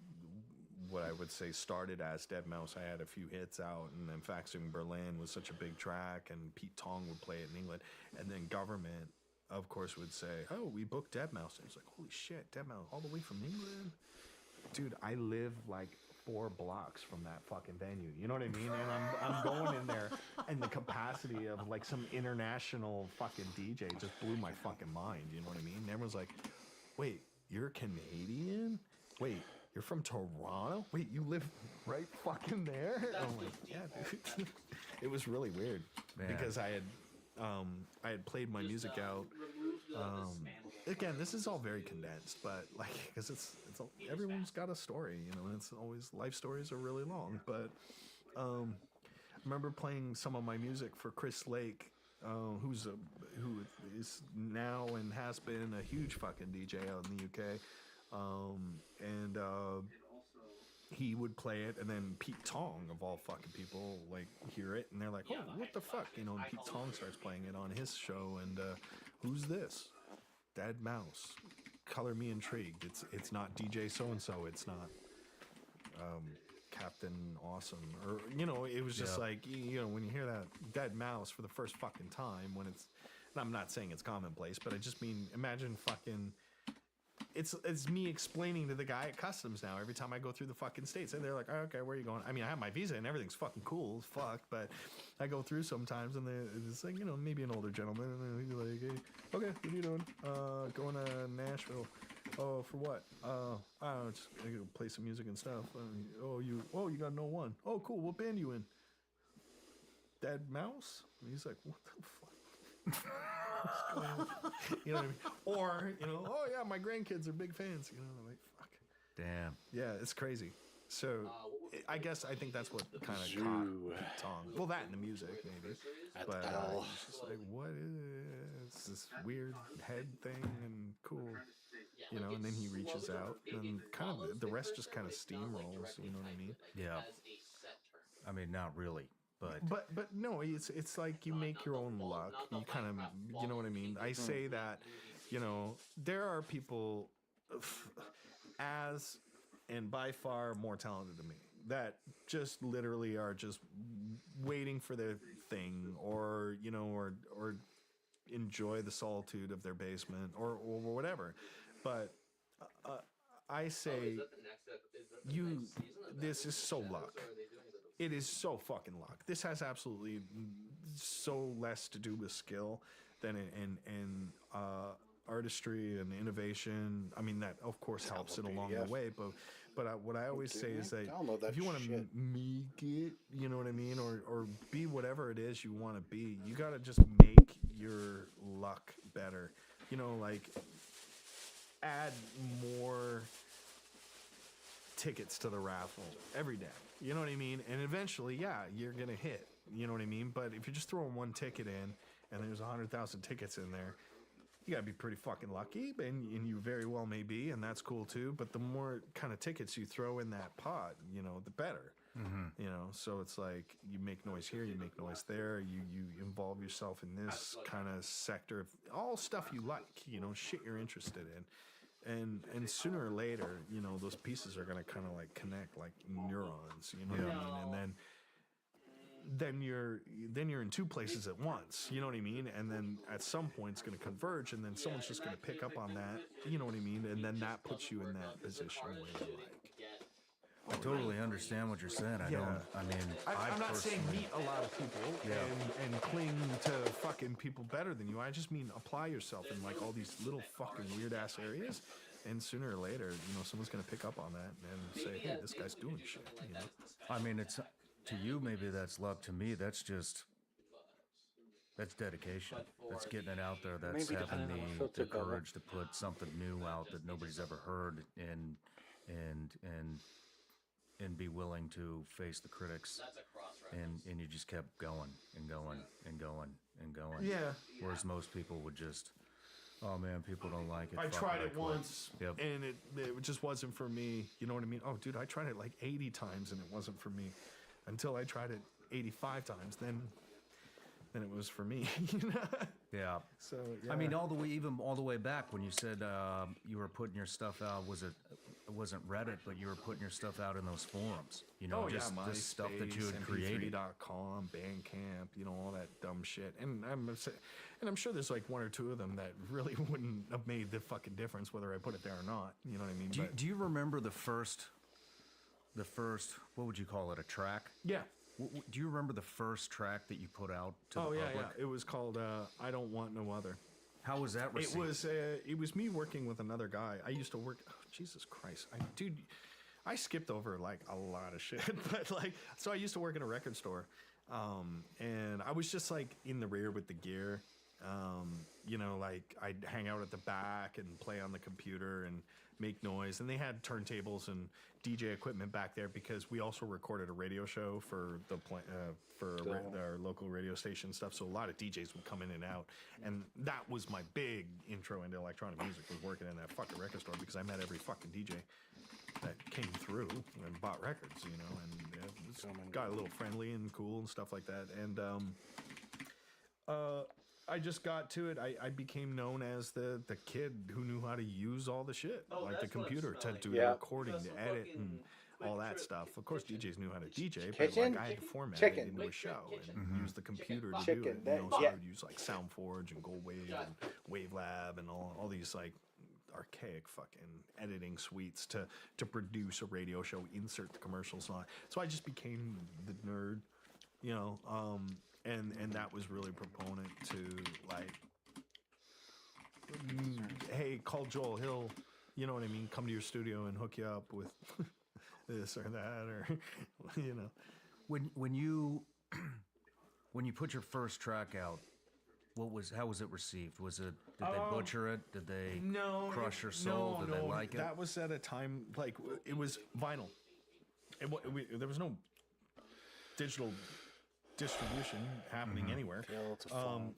what I would say started as Dead Mouse. I had a few hits out, and then Faxing Berlin was such a big track, and Pete Tong would play it in England, and then Government, of course, would say, "Oh, we booked Dead Mouse." And it's like, holy shit, Dead Mouse all the way from England, dude. I live like 4 blocks from that fucking venue. You know what I mean? And I'm going in there, and the capacity of like some international fucking DJ just blew my fucking mind. You know what I mean? And everyone's like, "Wait, you're Canadian? Wait, you're from Toronto? Wait, you live right fucking there?" I'm like, "Yeah, dude." It was really weird because I had played my music out. Again, this is all very condensed, but like, because everyone's got a story, you know, and it's always, life stories are really long. But I remember playing some of my music for Chris Lake, who is now and has been a huge fucking DJ out in the UK, and he would play it, and then Pete Tong, of all fucking people, like, hear it, and they're like, "Oh, what the fuck?" You know, and Pete Tong starts playing it on his show, and who's this? Dead Mouse. Color me intrigued. It's not DJ so and so. It's not Captain Awesome, or you know, it was just like, you know, when you hear that Dead Mouse for the first fucking time, when it's, and I'm not saying it's commonplace, but I just mean, imagine fucking. It's me explaining to the guy at customs now every time I go through the fucking states, and they're like, "Oh, okay, where are you going?" I mean, I have my visa and everything's fucking cool as fuck, but I go through sometimes, and it's like, you know, maybe an older gentleman, and he's like, "Hey, okay, what are you doing?" Going to Nashville." "Oh, for what?" "I don't know, just I go play some music and stuff." You got no one." "Oh, cool. What band you in?" "Dead Mouse." And he's like, "What the fuck?" You know what I mean? Or, you know, "Oh yeah, my grandkids are big fans." You know, I'm like, fuck. Damn. Yeah, it's crazy. So I think that's what kind of caught Pete Tong. Well, that and the music maybe. But it's just like, what is it's this weird head thing, and cool. You know, and then he reaches out, and kind of the rest just kind of steamrolls. You know what I mean? Yeah. I mean, not really, but But no, it's like you make your own luck. You kind of, you know what I mean? I say that, you know, there are people as and by far more talented than me that just literally are just waiting for their thing, or, you know, or enjoy the solitude of their basement, or whatever. But I say, this is so luck. It is so fucking luck. This has absolutely so less to do with skill than in artistry and innovation. I mean, that of course helps it along the way, but what I always say is that if you want to make it, you know what I mean, or be whatever it is you want to be, you got to just make your luck better. You know, like, add more tickets to the raffle every day. You know what I mean? And eventually, yeah, you're going to hit. You know what I mean? But if you're just throwing one ticket in and there's 100,000 tickets in there, you got to be pretty fucking lucky, and you very well may be, and that's cool too. But the more kind of tickets you throw in that pot, you know, the better. Mm-hmm. You know, so it's like you make noise here, you make noise there, you involve yourself in this kind of sector of all stuff you like, you know, shit you're interested in. And sooner or later, you know, those pieces are going to kind of like connect like neurons, you know what I mean? And then then you're in two places at once. You know what I mean? And then at some point it's going to converge, and then someone's just going to pick up on that. You know what I mean? And then that puts you in that position where you're like. I totally understand what you're saying. I don't. I mean, I'm not saying meet a lot of people and cling to fucking people better than you. I just mean apply yourself in like all these little fucking weird ass areas, and sooner or later, someone's gonna pick up on that and say, "Hey, this guy's doing shit." I mean, it's to you. Maybe that's luck. To me, that's dedication. That's getting it out there. That's having the courage to put something new out that nobody's ever heard, and be willing to face the critics. And you just kept going and going and going and going. Yeah. Whereas most people would just, oh man, people don't like it. I tried it quit." once, Yep. and it just wasn't for me. You know what I mean? Oh, dude, I tried it like 80 times, and it wasn't for me. Until I tried it 85 times, then it was for me. Yeah. So yeah. I mean, all the way back when you said you were putting your stuff out, it wasn't Reddit, but you were putting your stuff out in those forums. Just this stuff that you had created. MP3.com, Bandcamp, all that dumb shit. And I'm sure there's like one or two of them that really wouldn't have made the fucking difference whether I put it there or not. You know what I mean? Do you remember the first? What would you call it? A track? Yeah. Do you remember the first track that you put out to the public? Yeah. It was called "I Don't Want No Other." How was that received? It was me working with another guy. I used to work. Oh, Jesus Christ, dude, I skipped over like a lot of shit. But so I used to work in a record store, and I was just like in the rear with the gear. I'd hang out at the back and play on the computer and make noise. And they had turntables and DJ equipment back there because we also recorded a radio show for our local radio station stuff. So a lot of DJs would come in and out, and that was my big intro into electronic music, was working in that fucking record store because I met every fucking DJ that came through and bought records, and got a little friendly and cool and stuff like that. And I just got to it. I became known as the kid who knew how to use all the shit, like the computer, to do the recording, to edit, and all that stuff. Of course, DJs knew how to DJ, but like I had to format it into a show and use the computer to do it. So I would use like SoundForge and GoldWave and WaveLab and all these like archaic fucking editing suites to produce a radio show, insert the commercials on. So I just became the nerd, and that was really proponent to like, hey, call Joel. He'll, you know what I mean, come to your studio and hook you up with this or that, or When you put your first track out, how was it received? Did they butcher it? Did they crush your soul? Did they like it? That was at a time like it was vinyl. There was no digital distribution happening anywhere.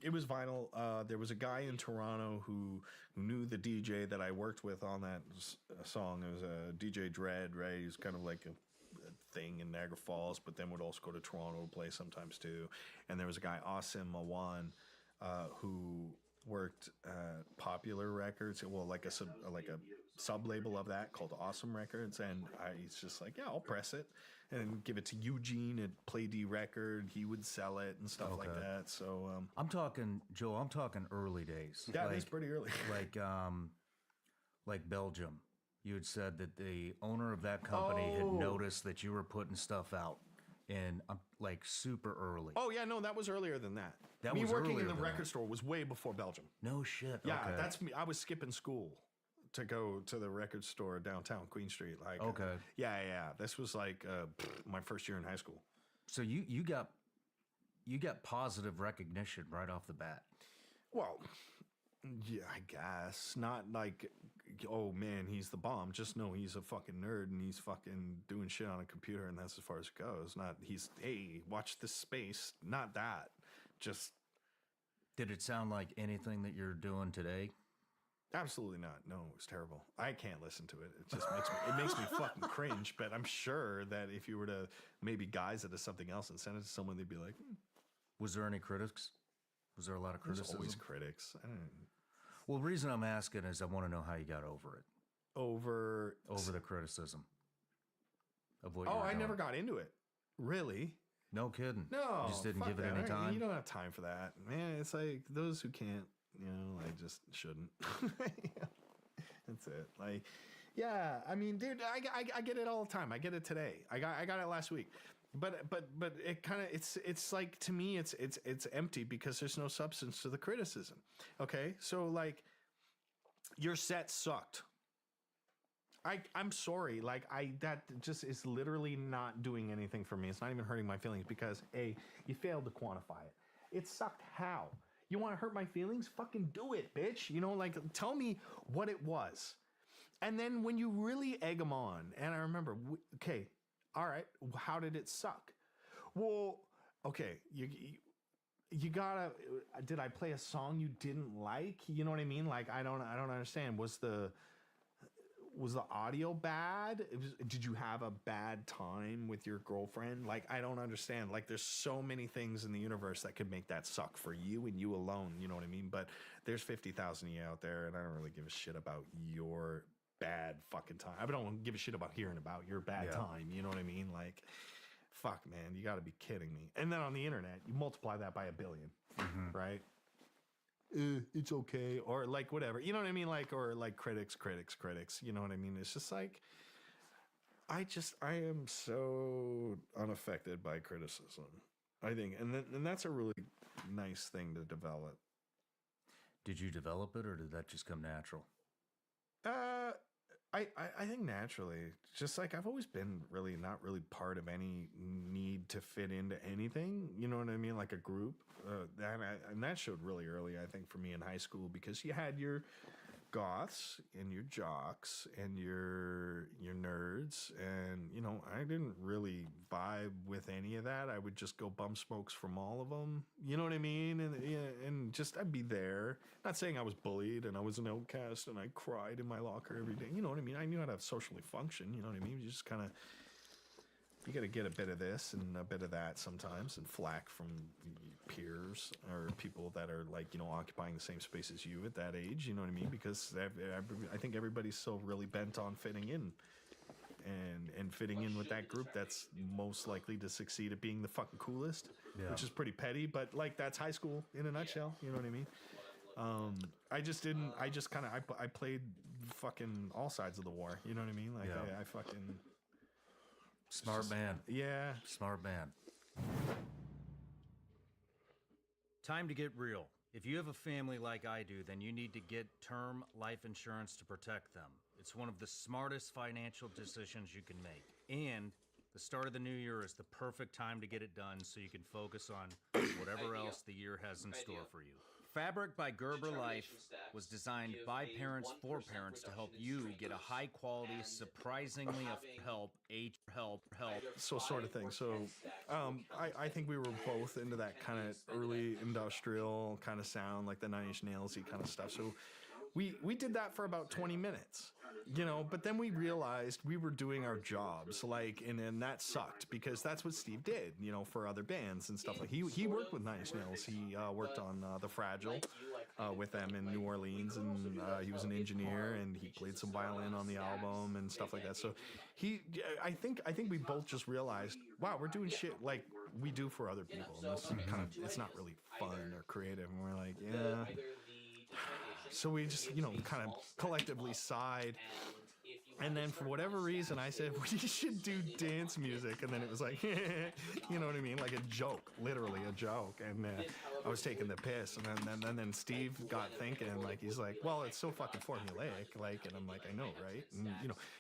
It was vinyl. There was a guy in Toronto who knew the DJ that I worked with on that song. It was a DJ Dread, right? He was kind of like a thing in Niagara Falls, but then would also go to Toronto to play sometimes too. And there was a guy, Asim Mawan, who worked at Popular Records, like a sub label of that called Awesome Records, and he's just like, yeah, I'll press it and give it to Eugene at Play D Record. He would sell it and stuff like that. So I'm talking, Joe. I'm talking early days. Yeah, it's pretty early. like Belgium. You had said that the owner of that company had noticed that you were putting stuff out, and like super early. Oh yeah, no, that was earlier than that. Me working in the record store was way before Belgium. No shit. Yeah, okay. that's me. I was skipping school to go to the record store downtown Queen Street. Like, okay. Yeah. This was like my first year in high school. So you got positive recognition right off the bat. Well, yeah, I guess not like, oh man, he's the bomb. Just know he's a fucking nerd and he's fucking doing shit on a computer, and that's as far as it goes. Not hey, watch this space. Not that. Just. Did it sound like anything that you're doing today? Absolutely not. No, it was terrible. I can't listen to it. It just makes me fucking cringe. But I'm sure that if you were to maybe guise it as something else and send it to someone, they'd be like, Was there any critics? Was there a lot of criticism? There's always critics. Well, the reason I'm asking is I want to know how you got over it. Over the criticism of what. I never got into it. Really, No kidding. No, You just didn't fuck give it that. any time. You don't have time for that, man. It's like those who can't, I just shouldn't. That's it. Like, yeah. I mean, dude, I get it all the time. I get it today. I got it last week. But it kind of it's like, to me it's empty because there's no substance to the criticism. Okay, so like, your set sucked. I'm sorry. Like, that just is literally not doing anything for me. It's not even hurting my feelings because you failed to quantify it. It sucked. How? You want to hurt my feelings? Fucking do it, bitch. Like, tell me what it was. And then when you really egg them on, and I remember, okay, all right, how did it suck? Well, okay, you gotta. Did I play a song you didn't like? You know what I mean? Like, I don't understand. Was the audio bad? Did you have a bad time with your girlfriend? Like, I don't understand. Like, there's so many things in the universe that could make that suck for you and you alone. You know what I mean? But there's 50,000 of you out there, and I don't really give a shit about your bad fucking time. I don't give a shit about hearing about your bad time. You know what I mean? Like, fuck, man, you got to be kidding me. And then on the internet, you multiply that by 1 billion, right? It's okay, or like whatever, you know what I mean? Like, or like critics, you know what I mean? It's just like, I am so unaffected by criticism, I think, and that's a really nice thing to develop. Did you develop it, or did that just come natural? I think naturally, just like I've always been really not really part of any need to fit into anything. You know what I mean? Like a group. And that showed really early, I think, for me in high school, because you had your goths and your jocks and your nerds, and I didn't really vibe with any of that. I would just go bum smokes from all of them. You know what I mean? And just I'd be there. Not saying I was bullied and I was an outcast and I cried in my locker every day. You know what I mean? I knew how to socially function. You know what I mean? You just kind of, you got to get a bit of this and a bit of that sometimes, and flack from peers or people that are like, occupying the same space as you at that age. You know what I mean? Because I think everybody's so really bent on fitting in and fitting in with that group that's most likely to succeed at being the fucking coolest, which is pretty petty, but like, that's high school in a nutshell. You know what I mean? I played fucking all sides of the war. You know what I mean? Like, I fucking... Smart man. Yeah. Smart man. Time to get real. If you have a family like I do, then you need to get term life insurance to protect them. It's one of the smartest financial decisions you can make. And the start of the new year is the perfect time to get it done so you can focus on whatever else the year has in store for you. Fabric by Gerber Life was designed by parents for parents to help you get a high quality, surprisingly help. So sort of thing. So I think we were both into that kind of early industrial kind of sound, like the Nine Inch Nails-y kind of stuff. So we did that for about 20 minutes. But then we realized we were doing our jobs, like, and that sucked, because that's what Steve did, for other bands and stuff. Like, he worked with Nine Inch Nails. He worked on The Fragile with them in New Orleans, and he was an engineer, and he played some violin on the album and stuff like that. So I think we both just realized, wow, we're doing shit like we do for other people, and this it's not really fun or creative. And we're like, yeah. So we just, kind of collectively sighed. And then for whatever reason, I said, we should do dance music. And then it was like, you know what I mean? Like a joke, literally a joke. And I was taking the piss. And then Steve got thinking, like, he's like, well, it's so fucking formulaic. Like, and I'm like, I know, right? And,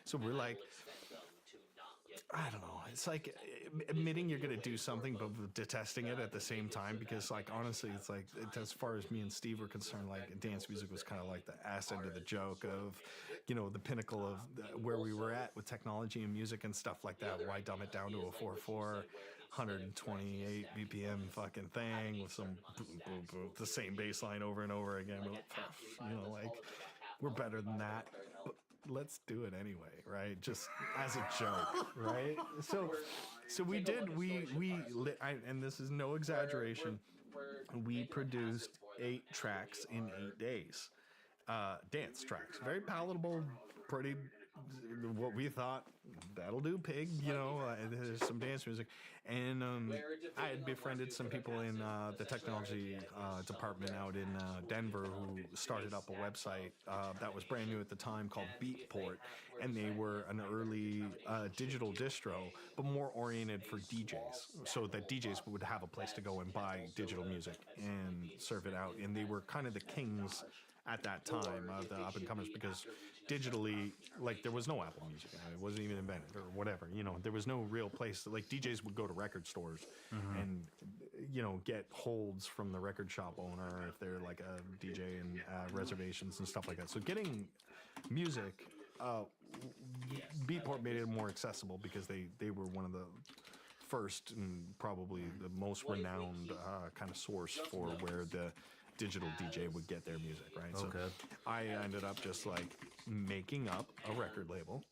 so we're like, I don't know. It's like admitting you're going to do something, but detesting it at the same time. Because, like, honestly, it's like, as far as me and Steve were concerned, like, dance music was kind of like the ass end of the joke of, the pinnacle of where we were at with technology and music and stuff like that. Why dumb it down to a 4/4, 128 BPM fucking thing with some the same bass line over and over again? Like, we're better than that. But let's do it anyway, right? Just as a joke, right? So we did. And this is no exaggeration. We produced 8 tracks in 8 days. Dance tracks, very palatable, pretty what we thought that'll do, pig. You know, there's some dance music, and I had befriended some people in the technology department out in Denver who started up a website that was brand new at the time called Beatport, and they were an early digital distro, but more oriented for DJs, so that DJs would have a place to go and buy digital music and serve it out, and they were kind of the kings at that time, the up and comers, because digitally, like, there was no Apple Music, it wasn't even invented or whatever. You know, there was no real place. Like, DJs would go to record stores and, you know, get holds from the record shop owner if they're like a DJ and reservations and stuff like that. So getting music, Beatport made it more accessible because they were one of the first and probably the most renowned kind of source for where the digital DJ would get their music, right? So I ended up just like making up a record label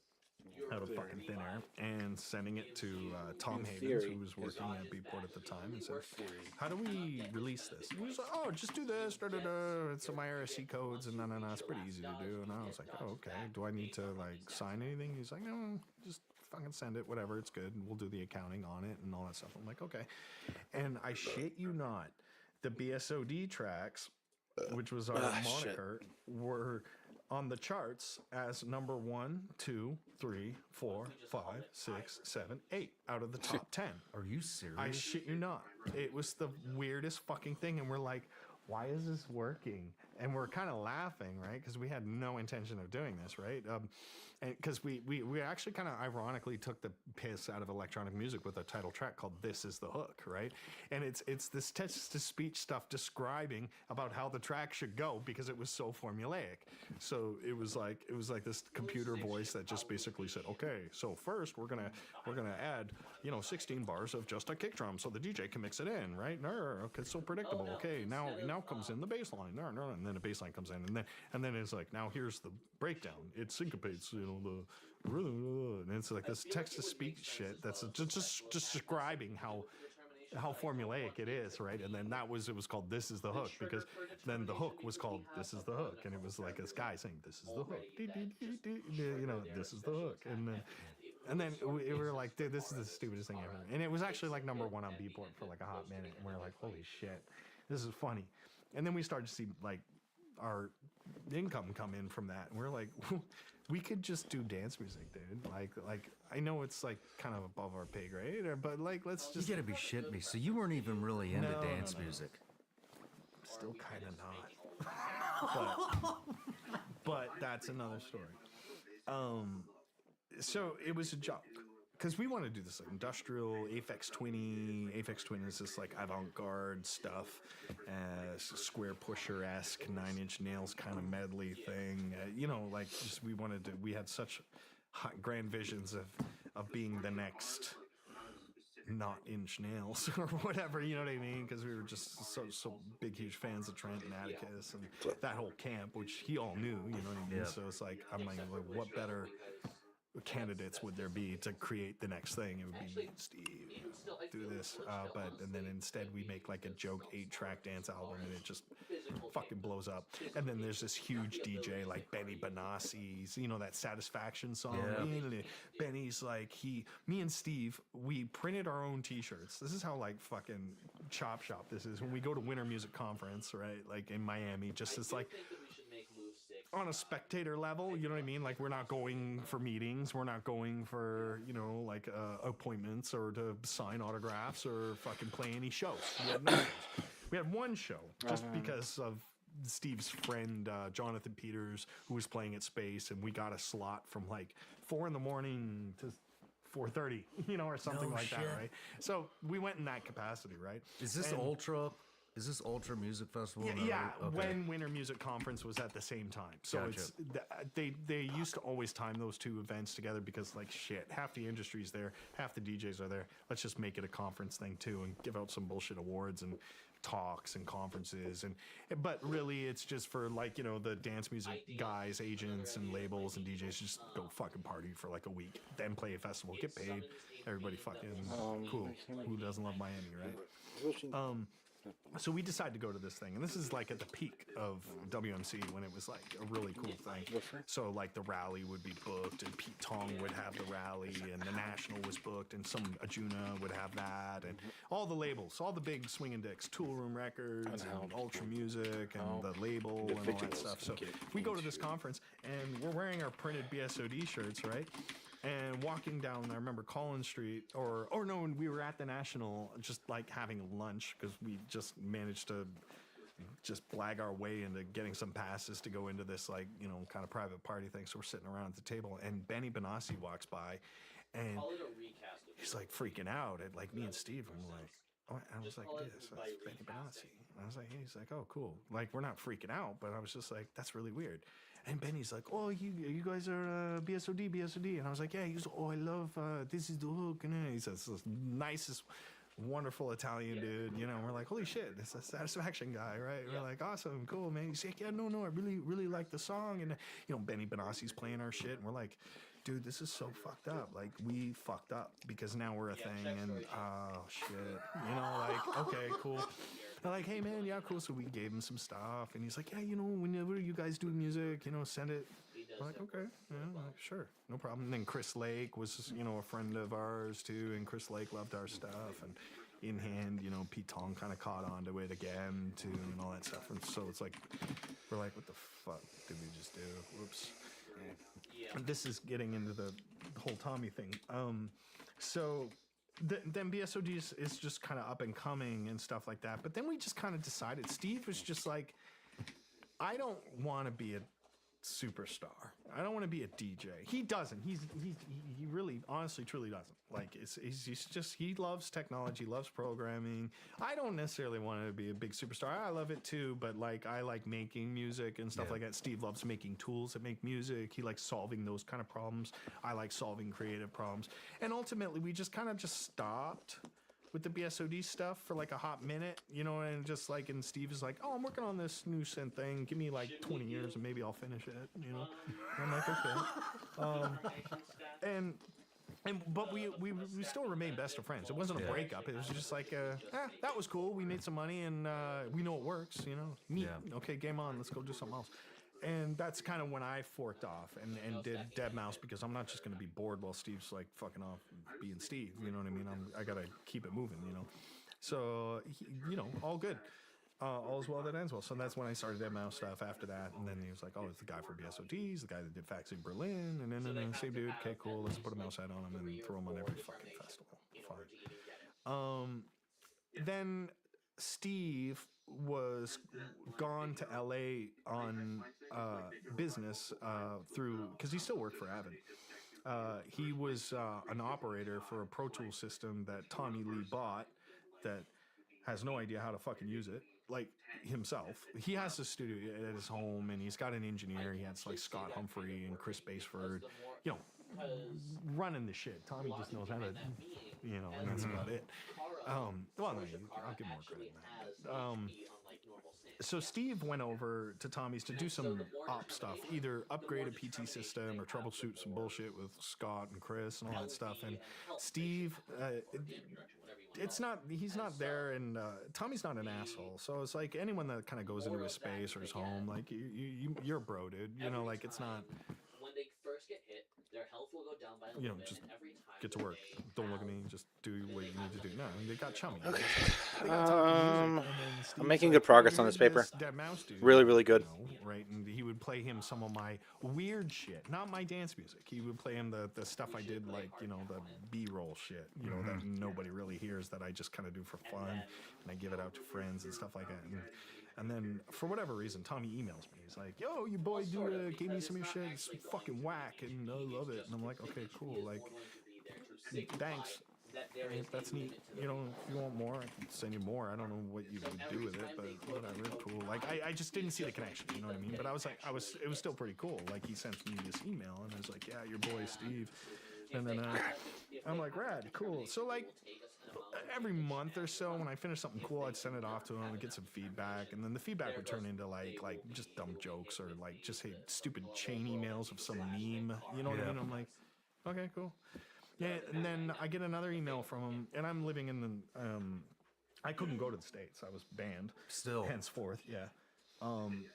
out of fucking thin air and sending it to Tom Havens, who was working at Beatport at the time, and said, "How do we release this?" And he was like, "Oh, just do this, da da da. It's some IRC codes, and no, it's pretty easy to do." And I was like, "Oh, okay. Do I need to like sign anything?" He's like, "No, just fucking send it, whatever. It's good. And we'll do the accounting on it and all that stuff." I'm like, "Okay." And I shit you not, the BSOD tracks, which was our moniker, were on the charts as number 1, 2, 3, 4, 5, 6, 7, 8 out of the top 10. Are you serious? I shit you not. It was the weirdest fucking thing, and we're like, why is this working? And we're kind of laughing, right? Because we had no intention of doing this, right? And because we actually kind of ironically took the piss out of electronic music with a title track called "This Is the Hook," right? And it's this text-to-speech stuff describing about how the track should go because it was so formulaic. So it was like this computer voice that just basically said, "Okay, so first we're gonna add 16 bars of just a kick drum so the DJ can mix it in, right? No, okay, it's so predictable. Okay, now comes in the bass line, no, and then the bass line comes in, and then it's like, now here's the breakdown. It syncopates, the rhythm, and it's like this text-to-speech shit that's just describing how formulaic it is, right? And then it was called "This Is the Hook" because then the hook was called "This Is the Hook," and it was like this guy saying "This is the hook," this is the hook, and then we were like, dude, this is the stupidest thing ever. And it was actually like number 1 on Beatport for like a hot minute, and we were like, holy shit, this is funny. And then we started to see like our income come in from that, and we're like, we could just do dance music, dude. Like I know it's like kind of above our pay grade, but like let's just. You gotta be shitting me. So you weren't even really into dance music. Still kind of not. but that's another story. So it was a joke because we want to do this like industrial Aphex Twinny. Aphex Twin is this like avant-garde stuff, Square Pusher-esque, Nine Inch Nails kind of medley thing. Like just we had such grand visions of being the next not Inch Nails or whatever, you know what I mean? Because we were just so big, huge fans of Trent and Atticus and that whole camp, which he all knew, you know what I mean? Yeah. So it's like, I'm like, what better candidates would there be to create the next thing? It would be me and Steve do this, and then instead we make like a joke 8-track dance album, and it just fucking blows up. And then there's this huge DJ like Benny Benassi, that Satisfaction song. Yeah. Benny's like, me and Steve, we printed our own T-shirts. This is how like fucking chop shop this is. When we go to Winter Music Conference, right, like in Miami, just it's like on a spectator level, you know what I mean? Like, we're not going for meetings. We're not going for, like appointments or to sign autographs or fucking play any shows. We had one show just because of Steve's friend, Jonathan Peters, who was playing at Space, and we got a slot from like 4 a.m. to 4:30, or something like that, right? So we went in that capacity, right? Is this Ultra Music Festival? Yeah, Okay. When Winter Music Conference was at the same time. So Gotcha. they used to always time those two events together because like shit, half the industry's there, half the DJs are there. Let's just make it a conference thing too and give out some bullshit awards and talks and conferences but really it's just for like the dance music guys, agents and labels and DJs just go fucking party for like a week, then play a festival, get paid, everybody fucking cool. Who doesn't love Miami, right? So we decided to go to this thing, and this is like at the peak of WMC when it was like a really cool thing. So like the rally would be booked, and Pete Tong would have the rally, and the National was booked, and some Arjuna would have that, and all the labels, all the big swinging dicks, Tool Room Records, and Ultra Music, and the label, and all that stuff. So we go to this conference, and we're wearing our printed BSOD shirts, right? And walking down, I remember Collins Street, or no, when we were at the National, just like having lunch because we just managed to just blag our way into getting some passes to go into this like kind of private party thing. So we're sitting around at the table, and Benny Benassi walks by, and he's like freaking out at like me and Steve, and we're like, oh, I was like, dude, that's Benny Benassi. And I was like, he's like, oh, cool. Like we're not freaking out, but I was just like, that's really weird. And Benny's like, oh, you guys are BSOD. And I was like, yeah. He goes, oh, I love, This Is the Hook. And he says, this nicest, wonderful Italian dude, And we're like, holy shit, it's a Satisfaction guy, right? We're like, awesome, cool, man. He's like, yeah, no, I really like the song. And, Benny Benassi's playing our shit. And we're like, dude, this is so fucked up. Like, we fucked up because now we're a thing. And, oh, shit. Like, okay, cool. They're like, hey, man, yeah, cool. So we gave him some stuff. And he's like, yeah, whenever you guys do music, send it. We're like, okay, yeah, like, sure, no problem. And then Chris Lake was, a friend of ours, too. And Chris Lake loved our stuff. And in hand, Pete Tong kind of caught on to it again, too, and all that stuff. And so it's like, we're like, what the fuck did we just do? Whoops. And this is getting into the whole Tommy thing. So then BSOD is just kind of up and coming and stuff like that. But then we just kind of decided, Steve was just like, I don't want to be a superstar. I don't want to be a DJ. He doesn't. He really, honestly, truly doesn't. Like, he loves technology, loves programming. I don't necessarily want to be a big superstar. I love it too, but like, I like making music and stuff like that. Steve loves making tools that make music. He likes solving those kind of problems. I like solving creative problems. And ultimately, we just kind of stopped with the BSOD stuff for like a hot minute, and just like, and Steve is like, oh, I'm working on this new synth thing. Give me like 20 years and maybe I'll finish it, And I'm like, okay. But we still remain best of friends. It wasn't a breakup. It was just like, that was cool. We made some money and we know it works, Neat. Yeah. Okay, game on. Let's go do something else. And that's kind of when I forked off and did deadmau5 because I'm not just going to be bored while Steve's like fucking off being Steve. You know what I mean? I got to keep it moving, So, all good. All's well that ends well. So that's when I started deadmau5 stuff after that. And then he was like, oh, it's the guy for BSOD. He's the guy that did Facts in Berlin. And then same dude. Okay, cool. Let's put a mouse hat on him and throw him on every fucking festival. Fine. Then Steve was gone to LA on business because he still worked for Avid. He was an operator for a Pro Tool system that Tommy Lee bought that has no idea how to fucking use it, like himself. He has a studio at his home, and he's got an engineer. He has like Scott Humphrey and Chris Baseford, running the shit. Tommy just knows how to, and that's about it. Well, no, I'll give more credit than that. So Steve went over to Tommy's to do some op stuff, either upgrade a PT system or troubleshoot some bullshit with Scott and Chris and all that stuff. And Steve, he's not there, and Tommy's not an asshole. So it's like anyone that kind of goes into his space or his home, like you're a bro, dude. Like it's not. When they first get hit, their health will go down by a just get to work. Don't look at me. Just do what you need to do. No, they got chummy. Okay. I'm making good progress on this paper. Really, really good. Right, and he would play him some of my weird shit, not my dance music. He would play him the stuff I did, like the B-roll shit, that nobody really hears, that I just kind of do for fun, and I give it out to friends and stuff like that. And then for whatever reason, Tommy emails me. He's like, "Yo, your boy gave me some of your shit. It's fucking whack, and I love it." And I'm like, "Okay, cool. Like, thanks. That's neat. If you want more, I can send you more. I don't know what you would do with it, but whatever, cool." Like, I just didn't see the connection. You know what I mean? But I was like, it was still pretty cool. Like, he sent me this email, and I was like, "Yeah, your boy Steve." And then I'm like, "Rad, cool." So like, every month or so, when I finish something cool, I'd send it off to him and get some feedback, and then the feedback would turn into like just dumb jokes or like just stupid chain emails of some meme. You know what I mean? I'm like, okay, cool. Yeah, and then I get another email from him, and I'm living in I couldn't go to the States. I was banned. Still. Henceforth, yeah.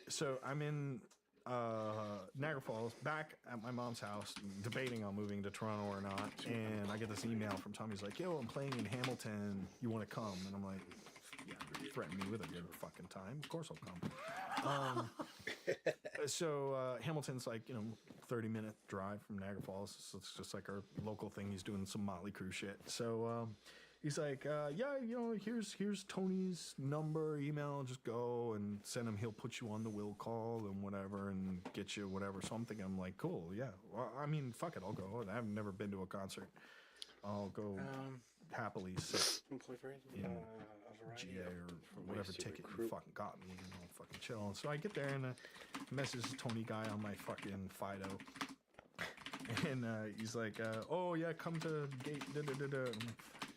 So I'm in Niagara Falls, back at my mom's house, debating on moving to Toronto or not. And I get this email from Tom. He's like, yo, I'm playing in Hamilton. You want to come? And I'm like, yeah, threaten me with a good fucking time. Of course I'll come. So Hamilton's like, 30-minute drive from Niagara Falls. So it's just like our local thing. He's doing some Motley Crue shit. So he's like, yeah, here's Tony's number, email, just go and send him. He'll put you on the will call and whatever and get you whatever. So I'm thinking, I'm like, cool, yeah. Well, I mean, fuck it, I'll go. I've never been to a concert. I'll go happily sit in GA or whatever ticket you fucking got me, fucking chill. And so I get there and message Tony guy on my fucking Fido. And he's like, oh yeah, come to gate, I'm like,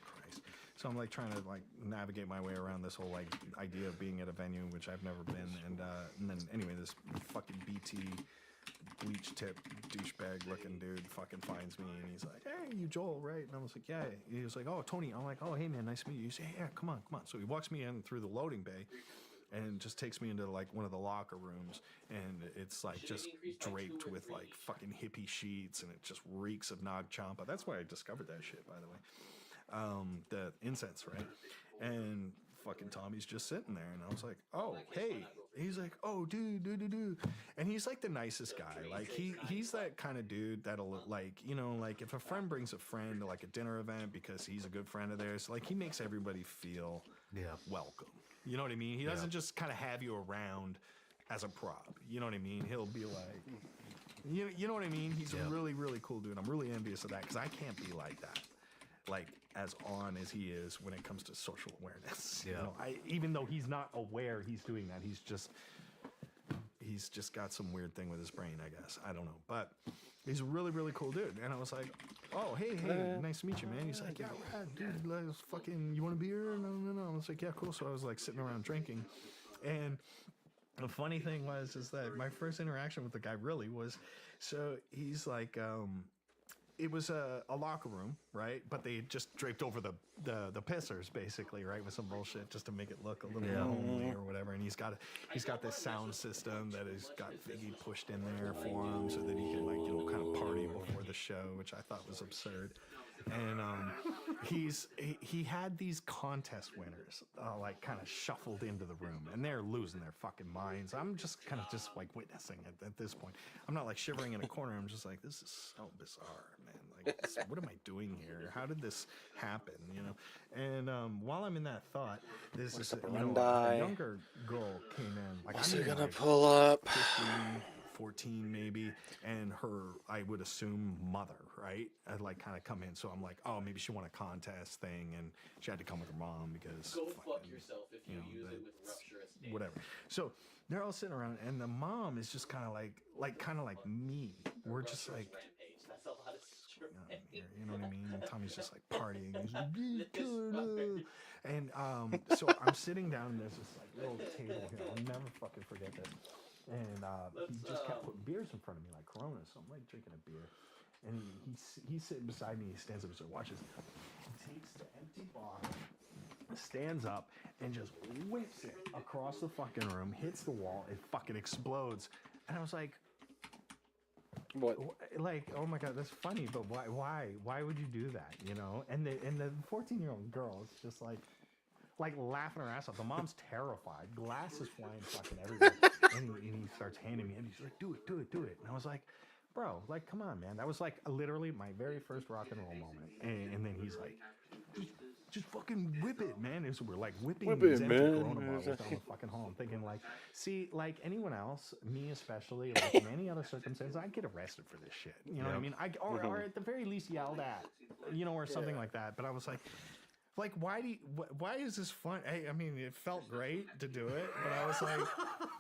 Christ. So I'm like trying to like navigate my way around this whole like idea of being at a venue, which I've never been. And then anyway, this fucking BT bleach tip douchebag looking dude fucking finds me and he's like, hey, you Joel, right? And I was like, yeah. He was like, oh, Tony. I'm like, oh, hey man, nice to meet you. He's like, yeah, come on. So he walks me in through the loading bay and just takes me into like one of the locker rooms, and it's like just draped with like fucking hippie sheets, and it just reeks of Nag Champa. That's why I discovered that shit, by the way. The incense, right? And fucking Tommy's just sitting there, and I was like, oh, hey. He's like, oh, dude. And he's like the nicest guy. Like he's that kind of dude that'll like, like if a friend brings a friend to like a dinner event because he's a good friend of theirs, like he makes everybody feel welcome. You know what I mean? He doesn't just kind of have you around as a prop. You know what I mean? He'll be like, you know what I mean? He's a really, really cool dude. I'm really envious of that because I can't be like that. Like as on as he is when it comes to social awareness. Even though he's not aware he's doing that, he's just got some weird thing with his brain, I guess. I don't know, but he's a really, really cool dude. And I was like, oh, hey, nice to meet you, man. He's like, yeah, dude, let's fucking, you want a beer? No. I was like, yeah, cool. So I was like sitting around drinking, and the funny thing is that my first interaction with the guy really was, so he's like, it was a locker room, right? But they just draped over the pissers, basically, right, with some bullshit just to make it look a little homely or whatever. And he's got this sound system that has got Figgy pushed in there for him so that he can like kind of party before the show, which I thought was absurd. And he had these contest winners like kind of shuffled into the room, and they're losing their fucking minds. I'm just kind of just like witnessing it at this point. I'm not like shivering in a corner. I'm just like, this is so bizarre, man. Like, what am I doing here? How did this happen? And while I'm in that thought, there's this a younger girl came in. Like, what's it gonna pull up? 15, 14 maybe, and her, I would assume, mother, right? I'd like kind of come in, so I'm like, oh, maybe she won a contest thing, and she had to come with her mom because go fuck yourself if you use it with rupturous data. Whatever. So they're all sitting around, and the mom is just kind of like me. We're just like, rampage. That's a lot of stress. you know what I mean? And Tommy's just like partying. He's like, and so I'm sitting down, and there's this like little table here. I'll never fucking forget this. And he just kept putting beers in front of me, like Corona. So I'm like drinking a beer, and he's sitting beside me. He stands up and watches. He takes the empty bottle, stands up, and just whips it across the fucking room, hits the wall, it fucking explodes. And I was like, what? Like, oh my god, that's funny, but why would you do that? And the 14-year-old girl is just like laughing her ass off. The mom's terrified. Glass is flying fucking everywhere. And he starts handing me, and he's like, do it. And I was like, bro, like, come on, man. That was like literally my very first rock and roll moment. And then he's like, just fucking whip it, man. And so we're like whipping these empty Corona bottles down the fucking hall. I'm thinking like, see, like anyone else, me especially, like in any other circumstance, I'd get arrested for this shit. You know what I mean? Or at the very least yelled at, or something like that. But I was like, why is this fun? I mean, it felt great to do it, but I was like,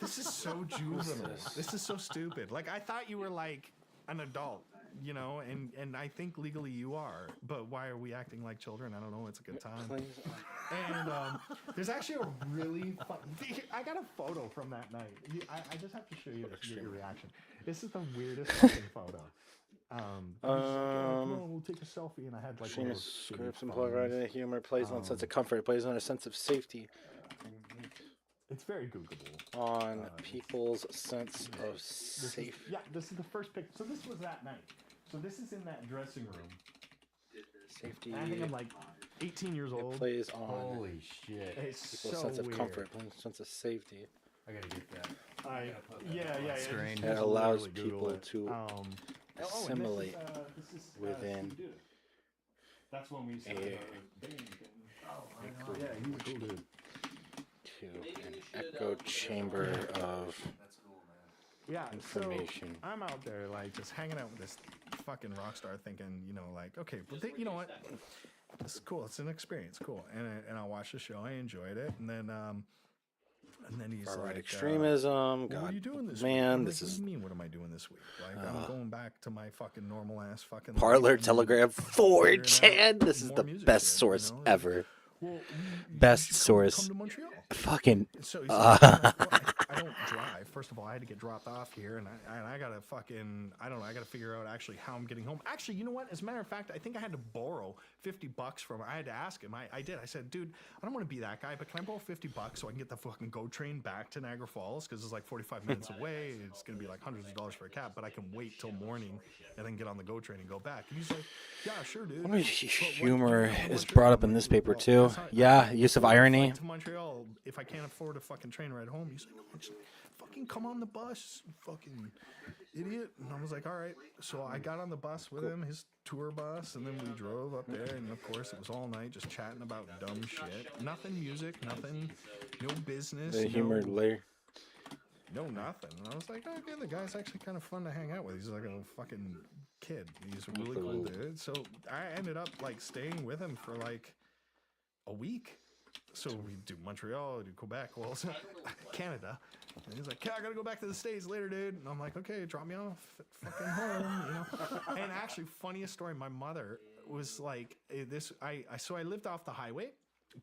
this is so juvenile. This is so stupid. Like, I thought you were like an adult, and I think legally you are, but why are we acting like children? I don't know. It's a good time. And there's actually a really fun, I got a photo from that night. I just have to show you this, your reaction. This is the weirdest fucking photo. He was like, "Yeah, come on, we'll take a selfie," and I had like a little Extremist shitty scripts and phone. right humor plays on a sense of comfort. It plays on a sense of safety. It's very Googleable. On people's sense of This safety. is, yeah, this is the first picture. So this was that night. So this is in that dressing room. Safety. And I think I'm like 18 years old. It plays on Holy shit! It's people's so sense of weird. comfort, people's sense of safety. I gotta get that. Yeah. Screen. It allows literally Google people it. to and this is, assimilate this is, within Steve Duda. That's when we started our band. Yeah, he's a cool dude. to an echo chamber of Yeah, information. so I'm out there like just hanging out with this fucking rock star, thinking, like, okay, but you know what? It's cool. It's an experience. Cool. And I watched the show. I enjoyed it. And then he's Far right like, extremism. well, what God, are you doing this week? man, I'm this like, is what do you mean? What am I doing this week? Like, I'm going back to my fucking normal ass fucking Parlor, life and Telegram, figuring out 4chan. This is more the music best shit, source like, ever. well, you Best should source. Come to Montreal. Fucking. So he's like, I'm like, well, I don't drive. First of all, I had to get dropped off here, and I gotta fucking, I don't know, I gotta figure out actually how I'm getting home. Actually, you know what? As a matter of fact, I think I had to borrow $50 from him. I had to ask him. I did. I said, dude, I don't want to be that guy, but can I borrow $50 so I can get the fucking GO train back to Niagara Falls? Because it's like 45 minutes away. It's gonna be like hundreds of dollars for a cab, but I can wait till morning and then get on the GO train and go back. And he's like, yeah, sure, dude. Humor is brought up in this paper too. Yeah, use of irony. To Montreal, if I can't afford a fucking train ride home, he's like, no, just fucking come on the bus, fucking idiot. And I was like, all right. So I got on the bus with him, his tour bus, and then we drove up there. And of course, it was all night just chatting about dumb shit. Nothing music, nothing, no business. The humor no, layer. no nothing. And I was like, okay, the guy's actually kind of fun to hang out with. He's like a fucking kid. He's a really cool dude. So I ended up like staying with him for like a week. So we do Montreal, we do Quebec, well, so Canada. And he's like, yeah, I gotta go back to the States later, dude. And I'm like, okay, drop me off at fucking home, And actually, funniest story, my mother was like, so I lived off the highway.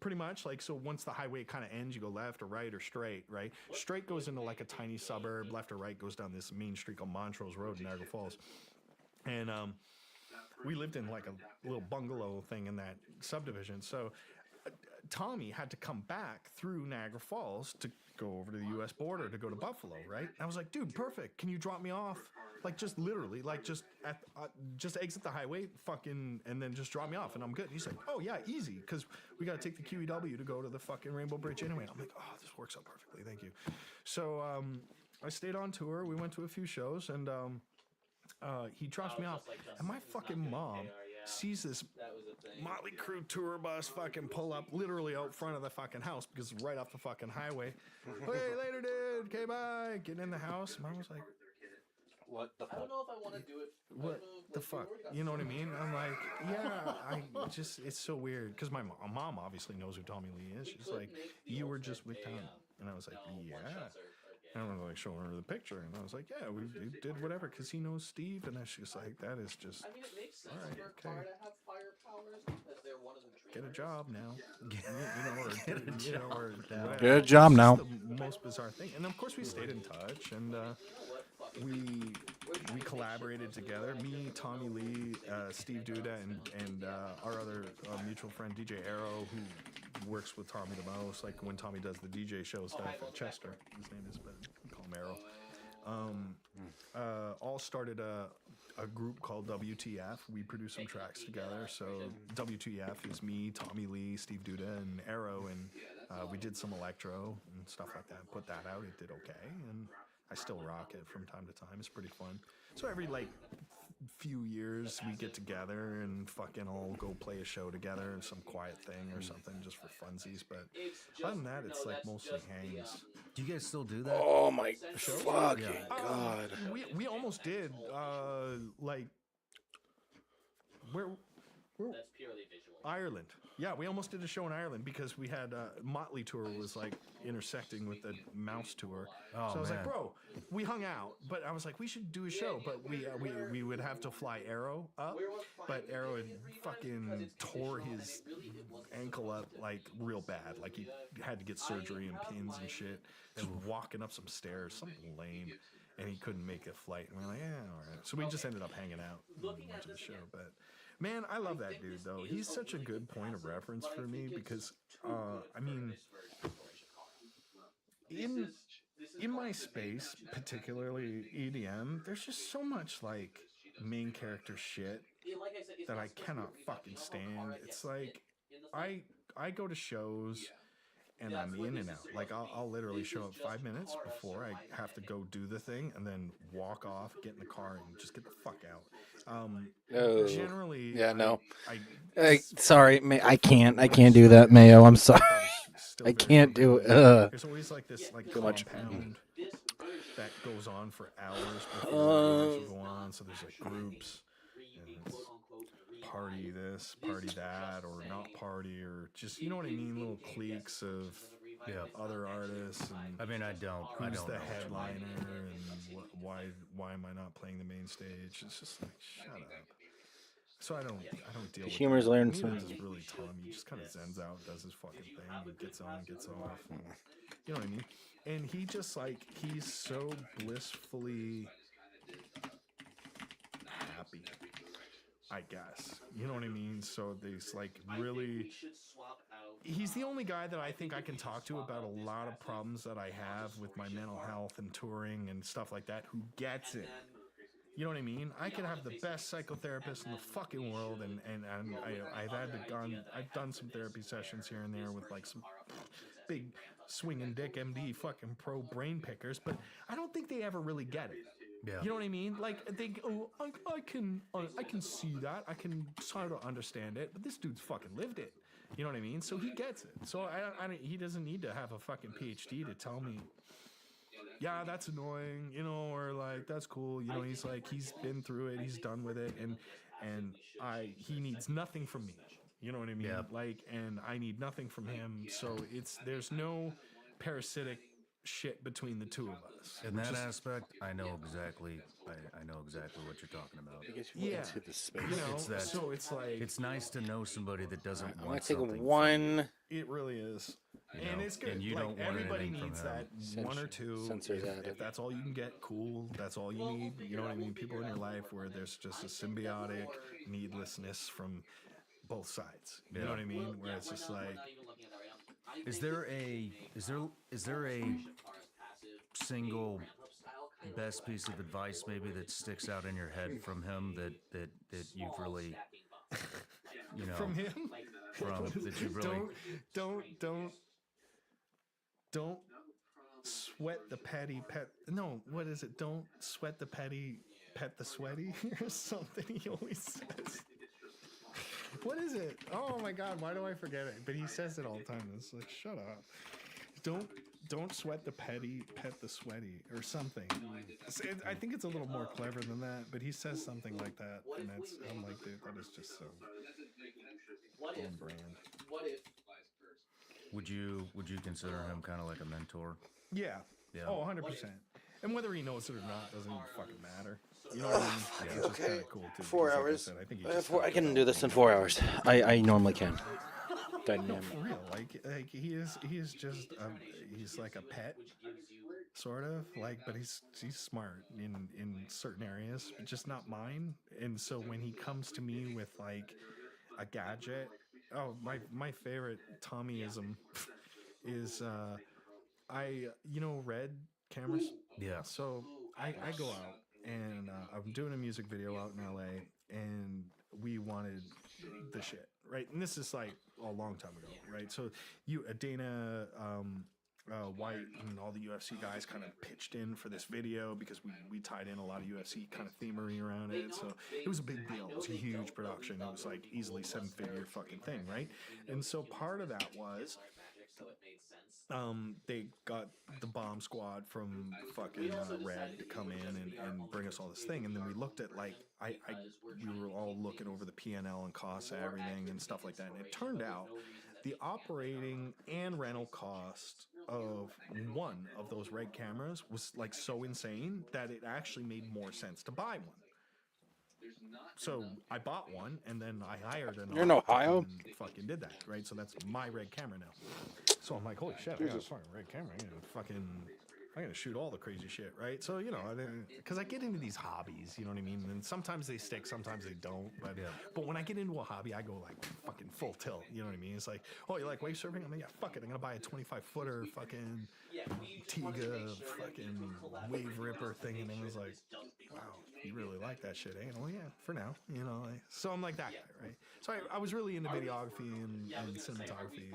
Pretty much, like, so once the highway kind of ends, you go left or right or straight, right? Straight goes into like a tiny suburb, left or right goes down this main street called Montrose Road in Niagara Falls. And we lived in like a little bungalow thing in that subdivision. So Tommy had to come back through Niagara Falls to go over to the U.S. border to go to Buffalo, right? I was like, dude, perfect. Can you drop me off? Like, just literally, like, just exit the highway, fucking, and then just drop me off, and I'm good. And he's like, oh, yeah, easy, because we got to take the QEW to go to the fucking Rainbow Bridge anyway. I'm like, oh, this works out perfectly. Thank you. So I stayed on tour. We went to a few shows, and he drops me off. And my fucking mom sees this Motley Crue tour bus fucking pull up literally out front of the fucking house because it's right off the fucking highway. Hey, later, dude. Okay, bye. Getting in the house. Mom was like, What the I don't know if I want to do it. what the fuck? You know what I mean? I'm like, yeah, it's so weird because my mom obviously knows who Tommy Lee is. She's like, you were just with Tommy. And I was like, yeah. And I was like showing her the picture, and I was like, yeah, we did whatever because he knows Steve. And then she's like, that is just, I mean, it makes sense all right, for okay. Car to have fire powers because they're one of the Get a dreamers. job now. Or whatever. Get a job It's now. just the most bizarre thing. And of course we stayed in touch, and we collaborated together. Me, Tommy Lee, Steve Duda, and our other mutual friend DJ Arrow, who works with Tommy the most. Like when Tommy does the DJ show stuff at Chester, his name is, but we call him Arrow. All started a group called WTF. We produced some tracks together. So WTF is me, Tommy Lee, Steve Duda, and Arrow, and we did some electro and stuff like that. Put that out. It did okay, and I still rock it from time to time. It's pretty fun. So every like few years we get together and fucking all go play a show together and some quiet thing or something just for funsies. But other than that, it's like mostly hangs. Do you guys still do that? Oh my fucking god. We almost did. Like where That's purely visual. Ireland. Yeah, we almost did a show in Ireland because we had Motley tour was like intersecting with the Mouse tour. Oh, so I was like, man. bro, we hung out, but I was like, we should do a show, but we would have to fly Arrow up, but Arrow had fucking tore his ankle up like real bad, like he had to get surgery and pins and shit, just walking up some stairs, something lame. and he couldn't make a flight. And we're like, yeah, all right. So we just ended up hanging out and watching the show. But man, I love that dude though. He's such a good point of reference for me because, I mean, in my space, particularly EDM, there's just so much like main character shit that I cannot fucking stand. It's like I go to shows and I'm in and out. Like I'll literally show up 5 minutes before I have to go do the thing, and then walk off, get in the car, and just get the fuck out. Oh. Generally, Yeah, no. I Sorry, I can't do that, Mayo. I'm sorry. still I very can't do it. competitive. There's always like this like Too much. compound that goes on for hours before you go on. So there's like groups. And it's party this, party that, or not party, or just, you know what I mean, little cliques of other artists. And I mean, I don't who's the know. headliner, and why am I not playing the main stage? It's just like, shut up. So I don't deal with Humor's that. learned Neither some. does really Tom. He just kind of zens out, does his fucking thing, and gets on, gets off. And, you know what I mean? And he just like, he's so blissfully happy, I guess. You know what I mean? So there's like really, he's the only guy that I think I can talk to about a lot of problems that I have with my mental health and touring and stuff like that, who gets it. You know what I mean? I could have the best psychotherapist in the fucking world, and I've done some therapy sessions here and there with like some big swinging dick MD fucking pro brain pickers, but I don't think they ever really get it. Yeah. You know what I mean? Like they go, oh, I can see that, I can sort of understand it, but this dude's fucking lived it. You know what I mean? So he gets it. So he doesn't need to have a fucking PhD to tell me, yeah, that's annoying, you know, or like that's cool, you know. He's like, he's been through it, he's done with it, and he needs nothing from me. You know what I mean? Yeah. Like, and I need nothing from him. So there's no parasitic shit between the two of us. In that aspect, I know exactly what you're talking about. Yeah, Into the space. you know. It's that- So it's like It's nice to know somebody that doesn't I'm gonna want take something. one. it really is, You and know, it's good. and you like, don't want everybody anything from needs him. that one or two. Censor If, that. if that's all you can get, cool. That's all you need. You know what I mean? People in your life where there's just a symbiotic needlessness from both sides. You know what I mean? Where it's just like, Is there a single best piece of advice maybe that sticks out in your head from him that you've really, you know, from him, that you've really don't sweat the petty pet. No, what is it? Don't sweat the petty, pet the sweaty, or something. He always says. What is it? Oh my God, why do I forget it? But he says it all the time. It's like, shut up. Don't sweat the petty, pet the sweaty, or something. I think it's a little more clever than that, but he says something like that, and I'm like, dude, that is just so on brand. would you consider him kind of like a mentor? Yeah. Yeah. Oh, 100%. And whether he knows it or not doesn't even fucking matter. You know what I mean? It's just kind of cool too. 4 because like I hours. said, I think he just I can do this in 4 hours. I normally can. No, Dynamic. for real. Like he is just he's like a pet, sort of like, but he's smart in certain areas, but just not mine. And so when he comes to me with like a gadget, oh my favorite Tommyism is Red cameras. Yeah. So I go out and I'm doing a music video out in LA, and we wanted the shit, right? And this is like a long time ago, right? So Dana White and all the UFC guys kind of pitched in for this video because we tied in a lot of UFC kind of themery around it. So it was a big deal. It was a huge production. It was like easily 7-figure fucking thing, right? And so part of that was they got the bomb squad from fucking Red to come in and bring us all this thing, and then we looked at like we were all looking over the P&L and costs of everything and stuff like that, and it turned out the operating and rental cost of one of those Red cameras was like so insane that it actually made more sense to buy one. So I bought one, and then I hired an. You're in Ohio? and fucking did that, right? So that's my Red camera now. So I'm like, holy shit, I got a fucking Red camera. I gotta fucking I'm gonna shoot all the crazy shit, right? So you know, because I get into these hobbies, you know what I mean. And sometimes they stick, sometimes they don't. But when I get into a hobby, I go like fucking full tilt. You know what I mean? It's like, oh, you like wave surfing? I'm like, yeah, fuck it. I'm gonna buy a 25-footer fucking Tiga fucking wave ripper thing, and I was like, wow, you really like that shit, eh? Oh yeah, for now, you know. Like, so I'm like that guy, right? So I was really into videography and cinematography.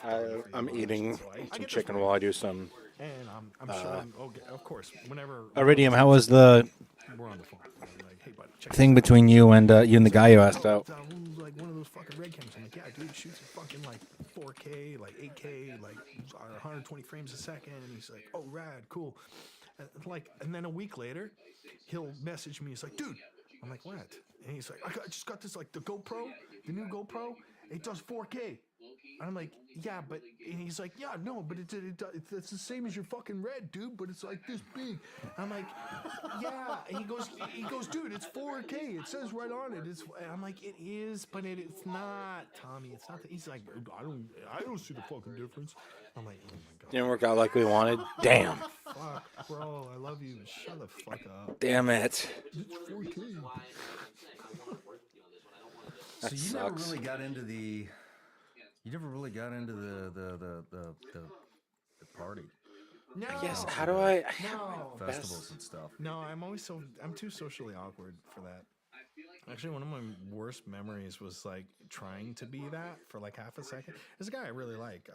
And photography I'm and eating so I some get this chicken way. while I do some. And I'm showing. Okay, of course, whenever Iridium, how was the we're on the phone, I'm like, hey, buddy, check thing this out. between you and the guy you asked out? Who's like one of those fucking red cameras? I'm like, yeah, dude, shoots at fucking like 4K, like 8K, like 120 frames a second. And he's like, oh, rad, cool. And then a week later, he'll message me. He's like, dude, I'm like, what? And he's like, I just got this like the GoPro, the new GoPro. It does 4K. And I'm like, yeah, but and he's like, yeah, no, but it's the same as your fucking red, dude, but it's like this big. And I'm like, yeah. And he goes, dude, it's 4K. It says right on it. And I'm like, it is, but it's not, Tommy. It's not. He's like, I don't see the fucking difference. I'm like, oh my god. Didn't work out like we wanted. Damn. Fuck, bro, I love you. Shut the fuck up. Damn it. It's 4K. That So you sucks. never really got into the. You never really got into the party. No. Yes. How do I? No. Festivals and stuff. No, I'm too socially awkward for that. Actually, one of my worst memories was like trying to be that for like half a second. There's a guy I really like.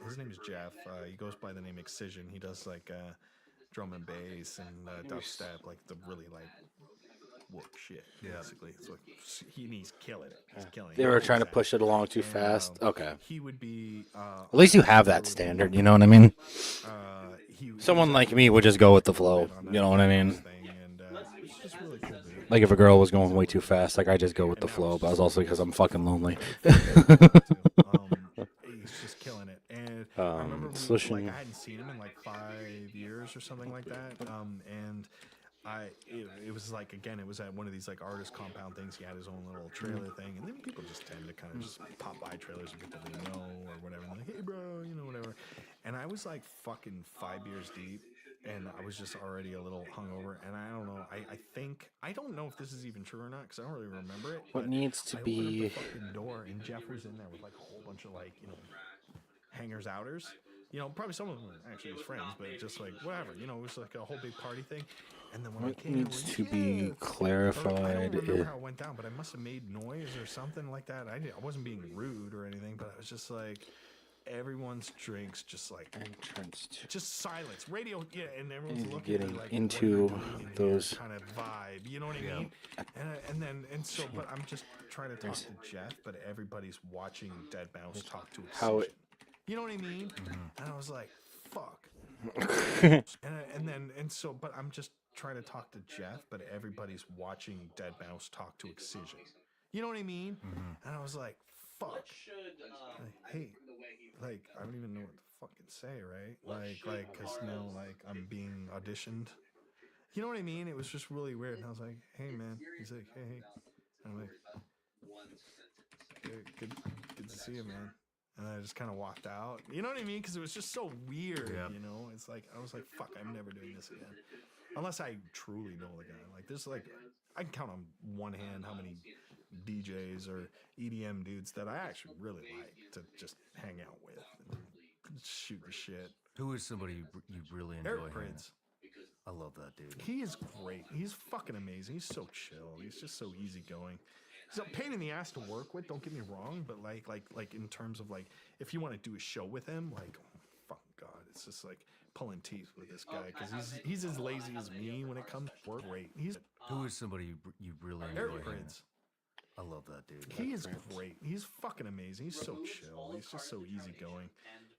His name is Jeff. He goes by the name Excision. He does like drum and bass and dubstep, like the really like whoop shit. Basically, so he's killing it. He's killing it. They were trying to push it along too And, fast. Okay. He would be. At least you have that standard. You know what I mean? Someone like me would just go with the flow. You know what I mean? It's just really cool, dude. Like if a girl was going way too fast, like I just go with the flow. But it's also because I'm fucking lonely. He's just killing it. And I remember Slushing. I hadn't seen him in like 5 years or something like that. And it was like, again, it was at one of these like artist compound things. He had his own little trailer thing, and then people just tend to kind of just pop by trailers and people they know or whatever. And they're like, hey, bro, you know, whatever. And I was like fucking 5 years deep, and I was just already a little hungover. And I don't know. I don't know if this is even true or not because I don't really remember it. What but needs to I opened up the be? fucking door, and Jeff was in there with like a whole bunch of like, you know, hangers outers. You know, probably some of them were actually his friends, but just like whatever. You know, it was like a whole big party thing. And then when I What came, needs to be I don't clarified? remember how it went down, but I must have made noise or something like that. I wasn't being rude or anything, but I was just like, everyone's drinks just like Entrance to just silence, radio, yeah, and everyone's And looking at me getting like into what are you doing in those- here kind of vibe. You know what I mean? But I'm just trying to talk to Jeff, but everybody's watching Dead Mouse talk to a How it- you know what I mean? And I was like, fuck. But I'm just trying to talk to Jeff, but everybody's watching Dead Mouse talk to Excision. You know what I mean? And I was like, fuck. Hey, like, I don't even know what to fucking say, right? Cause now, like, I'm being auditioned. You know what I mean? It was just really weird. And I was like, hey, man. He's like, hey. And I'm like, good to see you, man. And I just kind of walked out. You know what I mean? Because it was just so weird, you know? It's like, I was like, fuck, I'm never doing this again. Unless I truly know the guy. Like, there's like, I can count on one hand how many DJs or EDM dudes that I actually really like to just hang out with and shoot the shit. Who is somebody you really enjoy? Eric hanging Prince. I love that dude. He is great. He's fucking amazing. He's so chill. He's just so easygoing. He's a pain in the ass to work with. Don't get me wrong, but like in terms of like, if you want to do a show with him, like, oh fucking god, it's just like pulling teeth with this guy because he's as lazy as me when it comes to work. Great. Who is somebody you really enjoy? Eric hanging? Prince. I love that dude. He is great. He's fucking amazing. He's so chill. He's just so easygoing.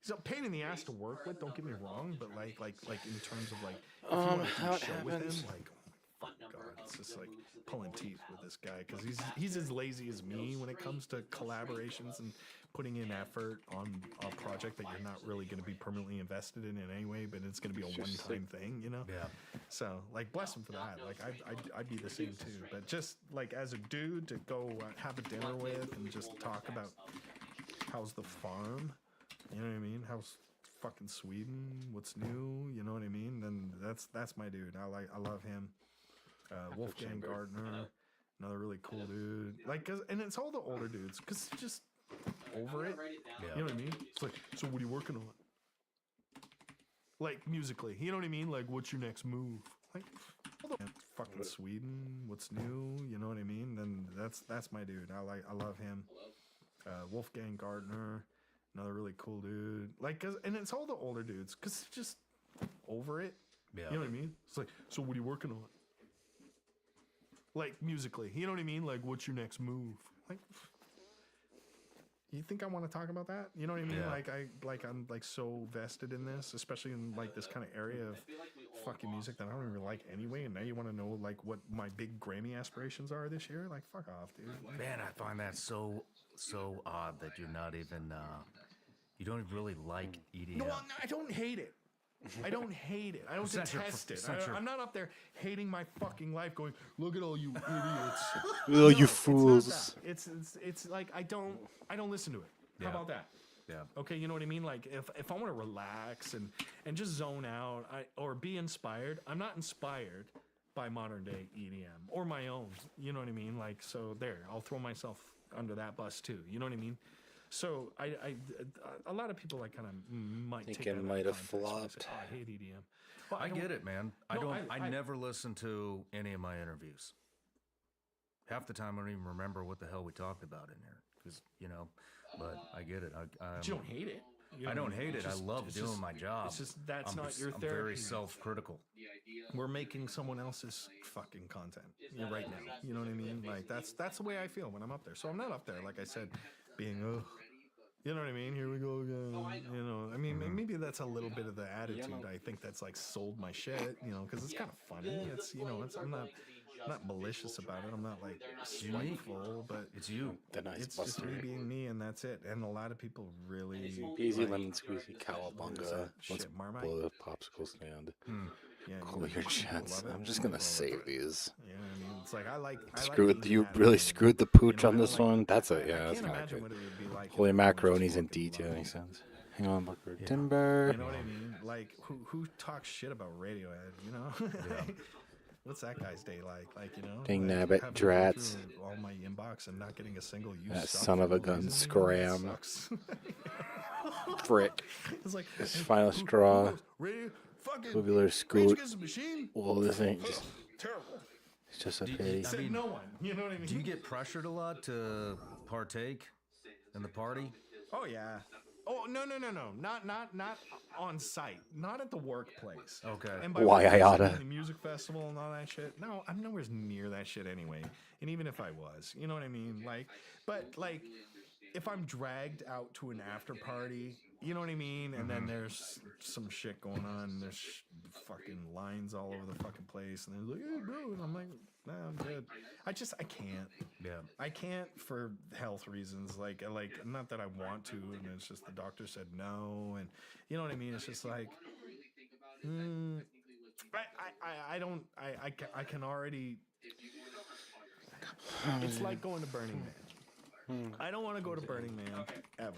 He's a pain in the ass to work with. Don't get me wrong, but like in terms of like, if you want to do how a it show with happens. him, like, oh my fucking god, it's just like pulling teeth with this guy because he's as lazy as me when it comes to collaborations and putting in effort on a project that you're not really going to be permanently invested in anyway, but it's going to be a one-time thing, you know? Yeah. So, like, bless him for that. Like, I'd be the same too. But just like as a dude to go have a dinner with and just talk about how's the farm, you know what I mean? How's fucking Sweden. What's new? You know what I mean? Then that's my dude. I love him. Wolfgang Chamber. Gardner, another really cool dude. Like, and it's all the older dudes, cause it's just over it. Yeah. You know what I mean? It's like, so what are you working on? Like musically, you know what I mean? Like, what's your next move? Like, fucking Sweden. What's new? You know what I mean? Then that's my dude. I love him. Wolfgang Gardner, another really cool dude. Like, and it's all the older dudes, cause it's just over it. Yeah. You know what I mean? It's like, so what are you working on? Like musically, you know what I mean? Like, what's your next move? Like, you think I want to talk about that? You know what I mean? Yeah. I'm like so vested in this, especially in like this kind of area of fucking music that I don't even like anyway. And now you want to know like what my big Grammy aspirations are this year? Like, fuck off, dude. Like, Man, I find that so odd that you're not even you don't really like EDM. no, I don't hate it. I don't hate it. I don't It's not your- detest it. it's not your- I'm not up there hating my fucking life going, look at all you idiots. Oh, you It's not fools. that. It's like I don't listen to it. Yeah. How about that? Yeah. Okay, you know what I mean? Like if I want to relax and just zone out or be inspired, I'm not inspired by modern day EDM or my own. You know what I mean? Like, so there, I'll throw myself under that bus too. You know what I mean? So a lot of people like kind of might Think take it that out of might have context when they say, flopped. "Oh, I hate EDM. Well, I don't- get it, man. I No, don't. I I- never listen to any of my interviews. Half the time, I don't even remember what the hell we talked about in there, because But I get it. But you don't hate it. You I know don't what I mean? hate it. It's I love it's doing my job. It's just that's I'm not just- your I'm therapy. very self-critical. We're making someone else's fucking content right now. You know what I mean? Like that's the way I feel when I'm up there. So I'm not up there, like I said, being you know what I mean? Here we go again. You know, I mean, maybe that's a little bit of the attitude. I think that's like sold my shit. You know, because it's kind of funny. It's I'm not malicious about it. I'm not like spiteful, but It's you. The nice it's just buster. me being me, and that's it. And a lot of people really Easy like, lemon squeezy what is cowabunga. that Let's shit, Marmite? blow the popsicle stand. Yeah, Cool your chats. love it. I'm just gonna Love it. save these. You know what I mean? It's like I like Screwed being you in that really room. screwed the pooch You know, on I this don't one. like- That's I it. Yeah, that's can't kind of imagine good. what it would be like. Holy if everyone just macaroni's in fucking D too. loved Makes it. sense. Hang on, Buckaroo. Timber. You know what I mean? Like who talks shit about Radiohead? You know? What's that guy's day like? Like Dang like, nabbit, having gone drats. through all my inbox and not getting a single use. That sub son for of a no gun, reason, scram. that sucks. Frick. It's like This hey, final who straw. goes, Radio, fucking Tubular Rage Scoot. Against the Machine. Well, this ain't just. Terrible. It's just a Do you- pity. I Said mean, no one. You know what I mean? Do you get pressured a lot to partake in the party? Oh yeah. Oh no, not on site, not at the workplace. Okay. And by Why I workplace, oughta. mean the music festival and all that shit. No, I'm nowhere near that shit anyway. And even if I was, you know what I mean? Like, but like, if I'm dragged out to an after party, you know what I mean? And then there's some shit going on. And there's fucking lines all over the fucking place, and they're like, "Hey, bro," and I'm like, "Nah, I'm good." I can't. Yeah. I can't for health reasons. Like not that I want to, and it's just the doctor said no, and you know what I mean. It's just like, I can already. It's like going to Burning Man. I don't want to go to Burning Man ever.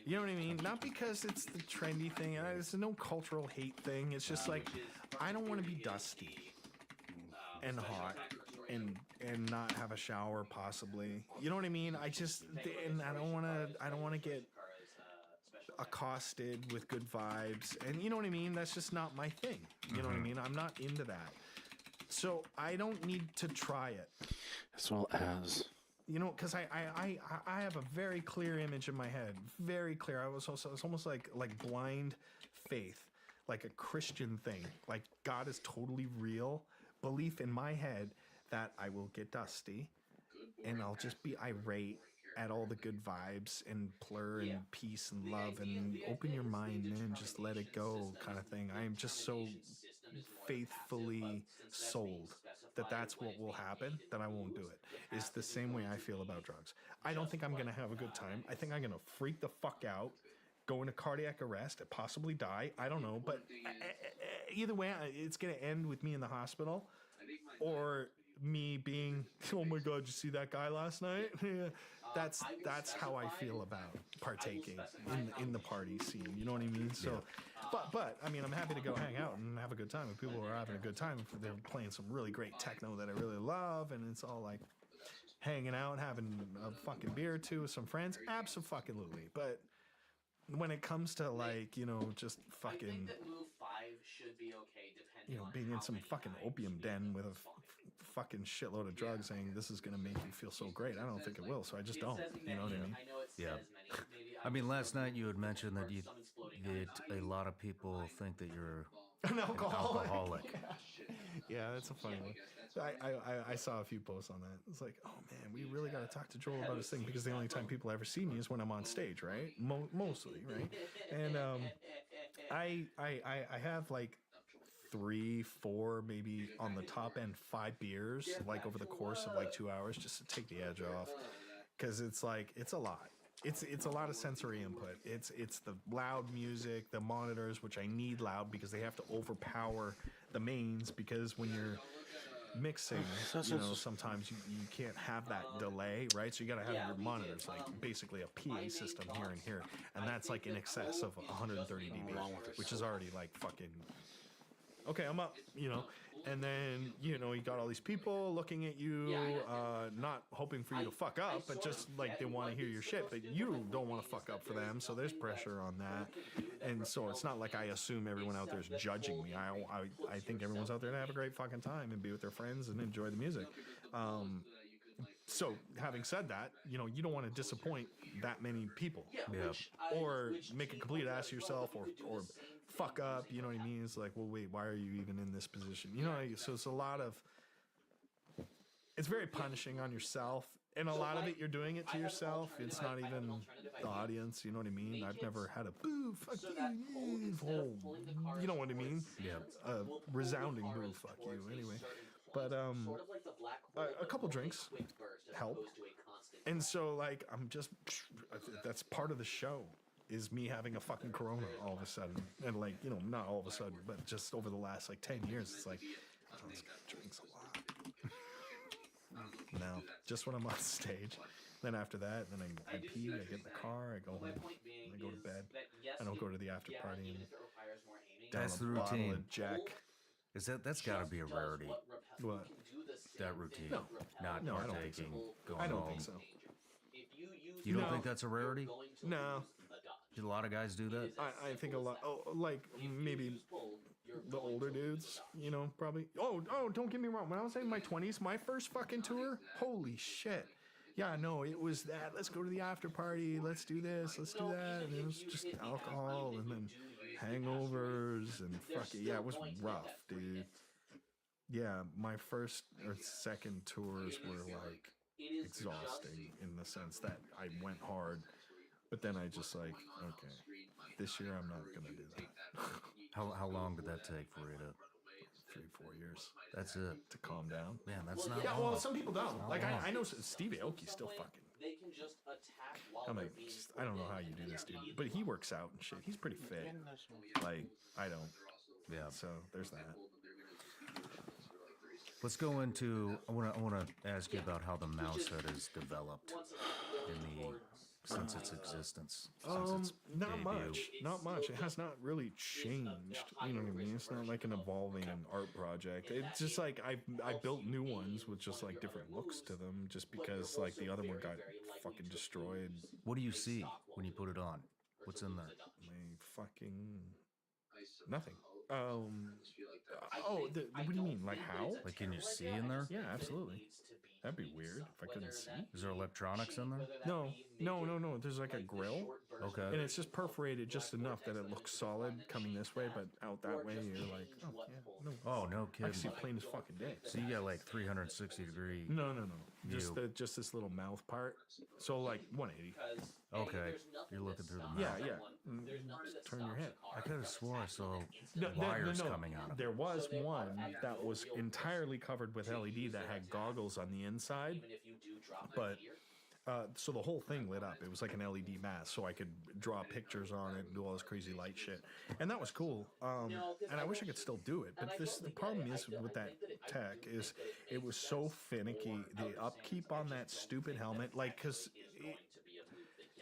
You know what I mean? Not because it's the trendy thing. It's no cultural hate thing. It's just like I don't want to be dusty and hot and not have a shower possibly. You know what I mean? I don't want to get accosted with good vibes. And you know what I mean? That's just not my thing. You know what I mean? I'm not into that. So I don't need to try it. As well as. You know, because I have a very clear image in my head, very clear. It's almost like blind faith, like a Christian thing, like God is totally real. Belief in my head that I will get dusty, and I'll just be irate at all the good vibes and plur and peace and love and open your mind and just let it go, kind of thing. I am just so faithfully sold that that's what will happen, that I won't do it. It's the same way I feel about drugs. I don't think I'm going to have a good time. I think I'm going to freak the fuck out, go into cardiac arrest, possibly die. I don't know. But either way, it's going to end with me in the hospital or me being, oh my god, you see that guy last night? Yeah. That's how I feel about partaking in the party scene. You know what I mean? So, but I mean, I'm happy to go hang out and have a good time. If people are having a good time, if they're playing some really great techno that I really love, and it's all like hanging out, having a fucking beer or two with some friends, absolutely. But when it comes to like, you know, just I fucking, think that move 5 should be okay, depending you know, on being in how some many fucking times opium you den with a involve fucking shitload of drugs saying this is going to make you feel so great. I don't think it will, so I just don't. You know what I mean? I know it Yeah. says many. Maybe I mean, just last don't night you had know mentioned that or you some exploding knife. that a lot of people think that you're An an alcoholic. alcoholic. Yeah, that's a funny one. I saw a few posts on that. It's like, oh man, we really got to talk to Joel about his thing because the only time people ever see me is when I'm on stage, right? Mostly, right? And I have like 3, 4, maybe on the top end 5 beers, like over the course of like 2 hours, just to take the edge off, because it's like it's a lot. It's a lot of sensory input. It's the loud music, the monitors, which I need loud because they have to overpower the mains, because when you're mixing, you know, sometimes you can't have that delay, right? So you got to have your monitors, like basically a PA system here and here, and that's like in excess of 130 dB, which is already like fucking okay, I'm up, you know. And then, you know, you got all these people looking at you, not hoping for you to fuck up, but just like they want to hear your shit, but you don't want to fuck up for them. So there's pressure on that. And so it's not like I assume everyone out there is judging me. I think everyone's out there to have a great fucking time and be with their friends and enjoy the music. So having said that, you know, you don't want to disappoint that many people. Yeah. Or make a complete ass of yourself, or fuck up, you know what I mean? It's like, well, wait, why are you even in this position? You know, so it's a lot of, it's very punishing on yourself, and a lot of it you're doing it to yourself. It's not even the audience, you know what I mean? I've never had a boo, fuck you, you know what I mean? Yeah. A resounding boo, fuck you, anyway. But a couple drinks help, and so like I'm just, that's part of the show, is me having a fucking Corona all of a sudden, and like, you know, not all of a sudden, but just over the last like 10 years, it's like, oh, this guy drinks a lot. No, just when I'm on stage. Then after that, then I pee, I get in the car, I go home, I go to bed. I don't go to the after party and That's down the a bottle routine. of Jack. That's got to be a rarity. What? That routine, No. not No, I don't think so. partaking, going I don't home. think so. You don't No. think that's a rarity? No. Do a lot of guys do that? I think a lot, like maybe the older dudes, you know, probably. Oh, don't get me wrong. When I was in my 20s, my first fucking tour, holy shit. Yeah, no, it was that. Let's go to the after party. Let's do this. Let's do that. And it was just alcohol and then hangovers and fucking, yeah, it was rough, dude. Yeah, my first or second tours were like exhausting in the sense that I went hard, but then I just like, okay, this year I'm not gonna do that. How long did that take for you to? 3-4 years That's it. to calm down. Man, that's not Yeah, long. well, some people don't. Like long. I know Steve Aoki still fucking. They can just attack while I'm they're like, being I don't know how you do this, dude, but he works out and shit. He's pretty fit. Like I don't. Yeah. So there's that. Let's go into. I want to ask you about how the mouse head is developed in the since its existence. Since its Not debut. not much. It has not really changed. You know what I mean? It's not like an evolving art project. It's just like I built new ones with just like different looks to them, just because like the other one got fucking destroyed. What do you see when you put it on? What's in there? My fucking nothing. What do you mean? Like how? Like, can you see in there? Yeah, absolutely. That'd be weird if I couldn't see. Is there electronics in there? No. There's like a grill, and Okay. it's just perforated just enough that it looks solid coming this way, but out that way you're like, oh yeah, no. Oh, no I can see kidding. plain as fucking day. So you got like 360 degree. No. Just View. just this little mouth part. So like 180. Okay. You're looking through the Yeah, mouth. yeah. Just turn your head. I could have swore I saw No, wires coming out of it. There was one that was entirely covered with LED that had goggles on the inside, but So the whole thing lit up. It was like an LED mask, so I could draw pictures on it and do all this crazy light shit, and that was cool. And I wish I could still do it, but the problem is with that tech is it was so finicky. The upkeep on that stupid helmet, like, because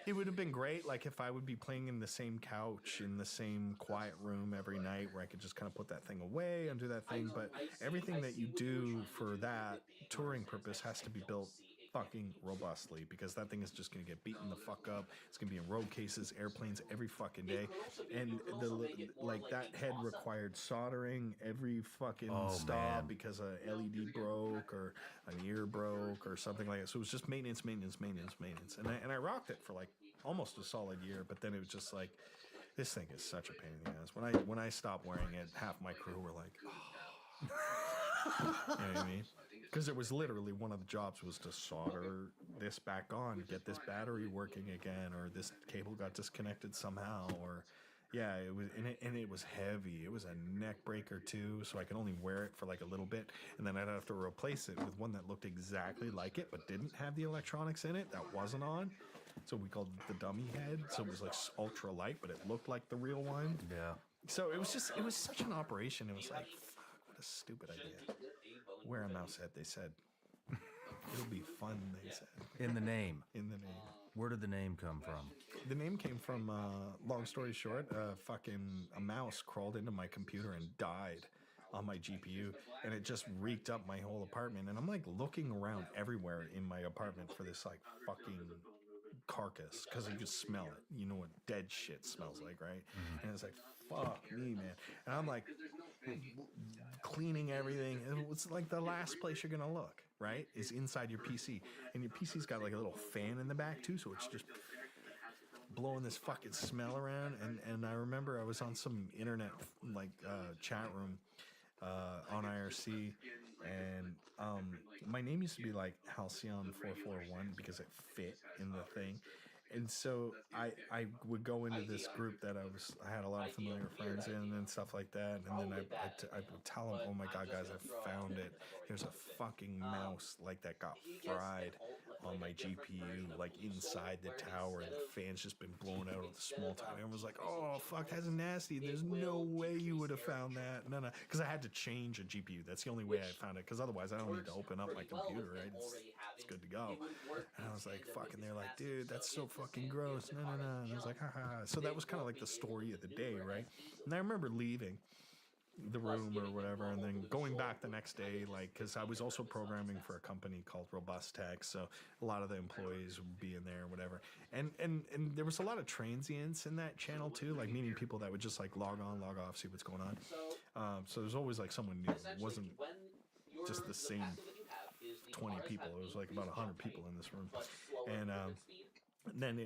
it would have been great, like, if I would be playing in the same couch in the same quiet room every night where I could just kind of put that thing away and do that thing. But everything that you do for that touring purpose has to be built fucking robustly, because that thing is just going to get beaten the fuck up. It's going to be in road cases, airplanes every fucking day, and like that head required soldering every fucking stop because a LED broke or an ear broke or something like that. So it was just maintenance, and I rocked it for like almost a solid year. But then it was just like, this thing is such a pain in the ass. When I stopped wearing it, half my crew were like, oh. You know what I mean? Because it was literally one of the jobs was to solder this back on, get this battery working again, or this cable got disconnected somehow, or yeah, it was, and it was heavy. It was a neck breaker too, so I could only wear it for like a little bit, and then I'd have to replace it with one that looked exactly like it but didn't have the electronics in it, that wasn't on. So we called it the dummy head. So it was like ultra light, but it looked like the real one. Yeah. So it was such an operation. It was like, fuck, what a stupid idea. Wear a mouse head, they said. It'll be fun, they said. In the name. In the name. Where did the name come from? The name came from, long story short, a mouse crawled into my computer and died on my GPU, and it just reeked up my whole apartment. And I'm like looking around everywhere in my apartment for this like fucking carcass, because you just smell it. You know what dead shit smells like, right? And it's like, fuck me, man. And I'm like cleaning everything. It's like the last place you're gonna look, right, is inside your PC, and your PC's got like a little fan in the back too, so it's just blowing this fucking smell around. And I remember I was on some internet like chat room on IRC, and my name used to be like Halcyon 441 because it fit in the thing. And so I would go into this group that I had a lot of familiar friends in and stuff like that. And then I would tell them, oh my God, guys, I found it. There's a fucking mouse like that got fried on my GPU, like inside the tower, and the fan's just been blown out of the small tower. And I was like, oh, fuck, that's nasty. There's no way you would have found that. No, because I had to change a GPU. That's the only way I found it, because otherwise I don't need to open up my computer, right? It's good to go. And I was like, fuck, and they're like, dude, that's so fucking gross. No. And I was like, ha. So that was kind of like the story of the day, right? And I remember leaving the room or whatever, and then going back the next day, like, because I was also programming for a company called Robust Tech, so a lot of the employees would be in there or whatever, and there was a lot of transients in that channel too, like meeting people that would just like log on, log off, see what's going on. So there's always like someone new. It wasn't just the same 20 people. It was like about 100 people in this room, and then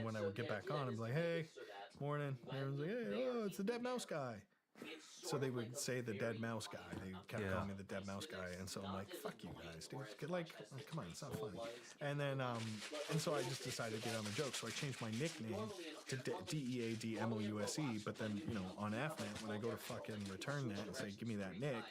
when I would get back on, I'd be like, hey, morning, and everyone's like, hey, oh, it's the dead mouse guy. So they would say the dead mouse guy. They kept calling me the dead mouse guy, and so I'm like, "Fuck you guys, dude! Like, come on, it's not funny." And then, and so I just decided to get on the joke. So I changed my nickname to DEADMOUSE. But then, you know, on FNet, when I go to fucking return that and say, "Give me that nick,"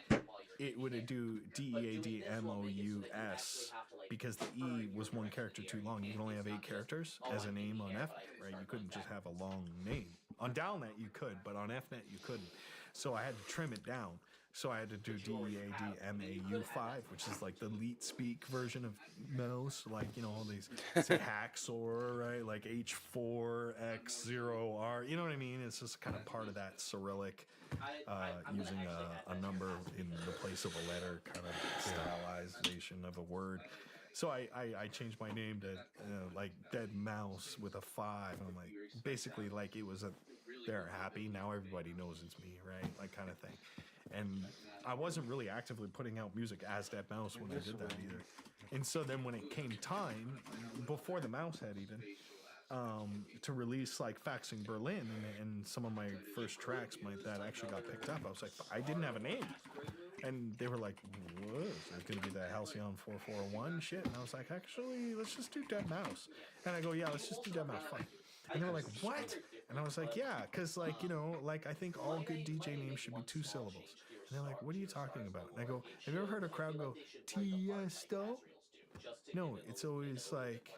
it would do DEADMOUS because the E was one character too long. You can only have 8 characters as a name on FNet, right? You couldn't just have a long name. On Dalnet you could, but on FNet you couldn't. So I had to trim it down. So I had to do DEADMAU5, which is like the elite speak version of mouse, like, you know, all these, say Haxor, right? Like H4X0R, you know what I mean? It's just kind of part of that Cyrillic, using a number in the place of a letter, kind of stylization of a word. So I changed my name to like Dead Mouse with a 5. And I'm like, basically, like, it was they're happy. Now everybody knows it's me, right? Like, kind of thing. And I wasn't really actively putting out music as Dead Mouse when I did that either. And so then when it came time, before the Mouse Head even, to release like Faxing Berlin and some of my first tracks that actually got picked up, I was like, I didn't have a name. And they were like, what? It's going to be the Halcyon 441 shit? And I was like, actually, let's just do Dead Mouse. And I go, yeah, let's just do Dead Mouse. Fine. And they were like, what? And I was like, yeah, because, like, you know, like, I think all good DJ names should be 2 syllables. And they're like, what are you talking about? And I go, have you ever heard a crowd go, Tiesto? No, it's always like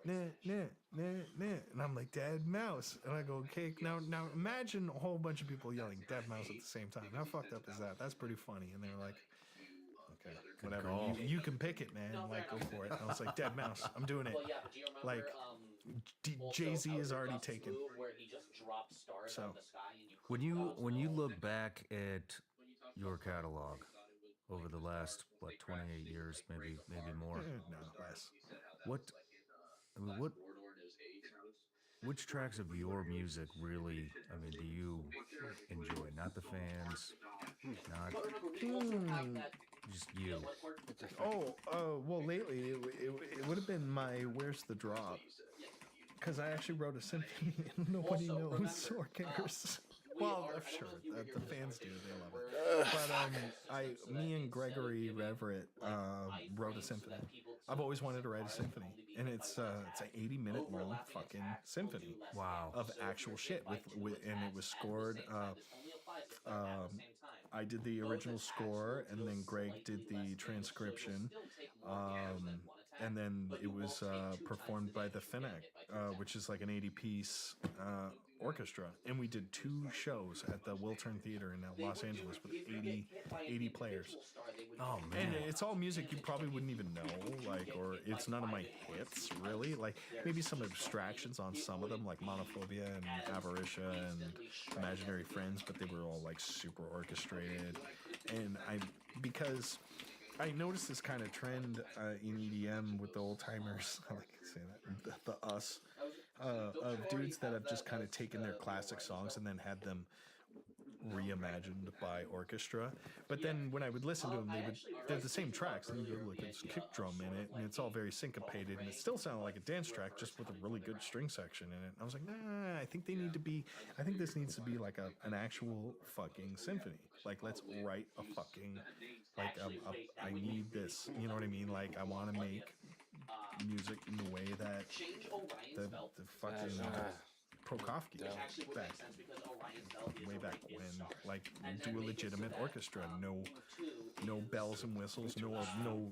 nah, nah, nah, nah. And I'm like, Dead Mouse. And I go, okay, now imagine a whole bunch of people yelling Dead Mouse at the same time. How fucked up is that? That's pretty funny. And they're like, okay, whatever. call. You can pick it, man. Like, go for it. And I was like, Dead Mouse. I'm doing it. Well, yeah, but do you remember, Like, also Jay-Z is Outer already Dust's taken. move where he just dropped stars So, out of the sky and you When couldn't you tell when you so- look back at your catalog over the last 28 years, maybe more, no, less. what I mean, which tracks of your music really, I mean, do you enjoy? Not the fans, not But remember, we also have that. just you. Well, lately it would have been my Where's the Drop? Because I actually wrote a symphony and nobody Also, knows remember, or cares. we Well, are- I don't sure, know if you were here the this fans do. morning, They love we're- it. But so that me and instead Gregory of giving, Reverett wrote a iframes so symphony. that people- I've always so wanted to write a stars symphony, can only be and hit it's by one it's an attack. 80-minute long Overlapping fucking attacks will do symphony less Wow. damage. of So if actual you're shit hit by two and it attacks was at the scored. same time, this only applies if they're at the same time. I did the Those original attacks score, will and deal then Greg slightly did less the damage, so you'll transcription. still take more damage than one attack, And then but it you was won't take 2 times performed the by the damage if you get Finnac, hit by 2 attacks. which is like an 80-piece orchestra. And we did 2 shows at the Wiltern Theater in Los Angeles with 80 players. Oh And man, it's all music you probably wouldn't even know, like, or it's none of my hits, really. Like, maybe some abstractions on some of them, like Monophobia and Avaricia and Imaginary Friends, but they were all, like, super orchestrated. And because I noticed this kind of trend in EDM with the old timers, I like to say that, the us, of dudes that have just kind of taken their classic songs and then had them reimagined by orchestra. But then when I would listen to them, they're the same tracks, and you go like it's kick drum in it, and it's all very syncopated, and it still sounded like a dance track just with a really good string section in it. And I was like, nah, I think this needs to be like an actual fucking symphony. Like, let's write a fucking, like, I need this, you know what I mean? Like, I want to make music in the way that the fucking Prokofsky back way back when, like, do a legitimate orchestra, no bells and whistles, no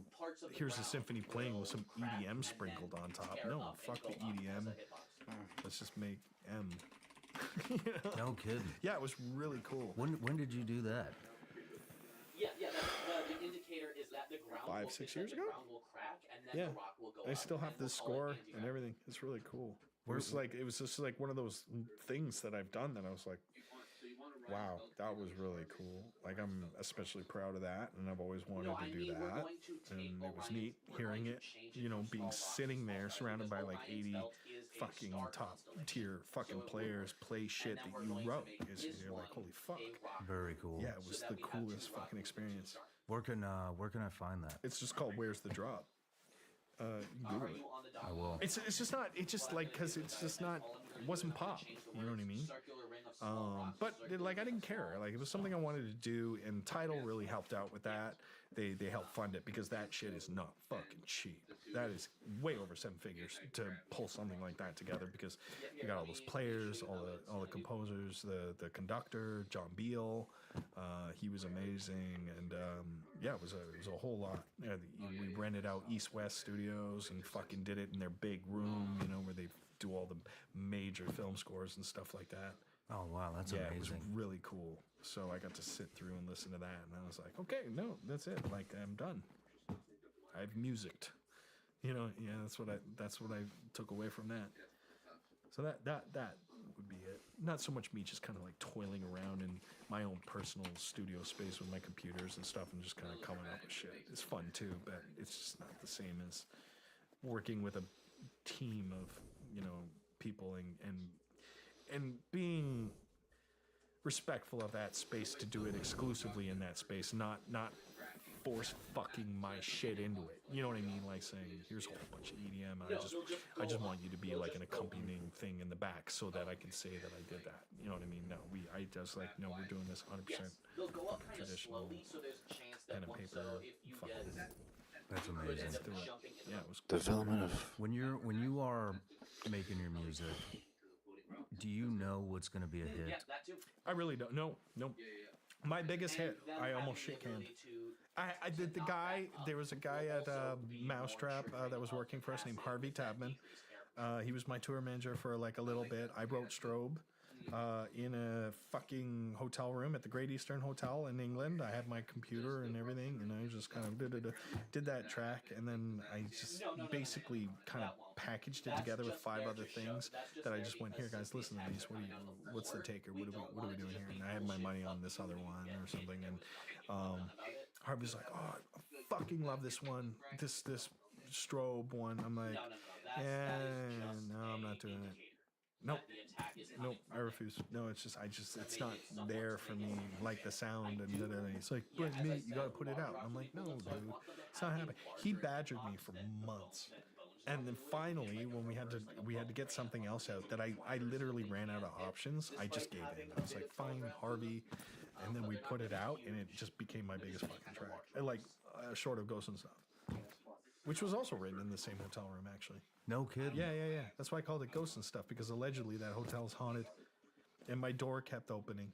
here's a symphony playing with some EDM sprinkled on top. No, fuck the EDM. Let's just make M. You know? no kidding. Yeah, it was really cool. When did you do that? Yeah, the indicator is that the ground 5, will, 6 is that years the ago? ground will crack and then Yeah. the rock will go I up, still have and the we'll call score it and anti-gravity. everything. It's really cool. Where- It was just like one of those things that I've done that I was like, wow, that was really cool. Like, I'm especially proud of that, and I've always wanted No, to I do mean, we're that. going to take And it was Orion's- neat we're hearing going it, to change you know, from being small rock sitting to there small rock surrounded by because like Orion's 80 belt is a fucking star top constellation. tier So fucking it would players work. play shit And then that we're you going to wrote. make It's, this you're like, one holy fuck. a rock Very cool. Yeah, it was so that the we have coolest two rock fucking experience. Where can I find that? It's just called Where's the Drop? You can Google Are it. you on the I will. It's just not, it just like, because it's just not, it wasn't pop, you know what I mean? But like, I didn't care. Like, it was something I wanted to do, and Tidal really helped out with that. They helped fund it, because that shit is not fucking cheap. That is way over 7 figures to pull something like that together, because you got all those players, all the composers, the conductor, John Beal. He was amazing, and yeah, it was a whole lot. Yeah, we rented out East West Studios and fucking did it in their big room, you know, where they do all the major film scores and stuff like that. Oh wow, that's Yeah, it was amazing. really cool. So I got to sit through and listen to that, and I was like, okay, no, that's it. Like, I'm done. I've musicked. You know, yeah, that's what I took away from that. So that would be it. Not so much me just kind of like toiling around in my own personal studio space with my computers and stuff, and just kind of coming up with shit. It's fun too, but it's just not the same as working with a team of, you know, people and being respectful of that space to do it exclusively in that space, not force fucking my shit into it. You know what I mean? Like saying, here's a whole bunch of EDM. I just want you to be like an accompanying thing in the back so that I can say that I did that. You know what I mean? No, we're doing this 100% They'll go up kind of traditional slowly, so there's a chance that pen and once, paper if you fucking get That's could amazing. end up do it. jumping into Yeah, the it was cool. Development of When you are making your music, do you know what's going to be a Yeah, hit? that too. I really don't. No. My biggest hit, And them I having almost the shit canned. ability to- I did the guy. There was a guy at Mousetrap that was working for us named Harvey Tabman. He was my tour manager for like a little bit. I wrote Strobe in a fucking hotel room at the Great Eastern Hotel in England. I had my computer and everything, and I just kind of did that track, and then I just basically kind of packaged it together with 5 other things that I just went, here guys, listen to these. What's the take, or what are we doing here? And I had my money on this other one or something, and Harvey's like, oh, I fucking love this one, this Strobe one. I'm like, yeah, no, I'm not doing it. Nope. I refuse. No, it's not there for me, like the sound and he's like, but mate, you gotta put it out. I'm like, no, dude, it's not happening. He badgered me for months. And then finally, when we had to get something else out that I literally ran out of options, I just gave in. I was like, fine, Harvey. And then we put it out, and it just became my biggest fucking track. Like, short of Ghosts and Stuff. Which was also written in the same hotel room, actually. No kidding. Yeah. That's why I called it Ghosts and Stuff, because allegedly that hotel's haunted, and my door kept opening.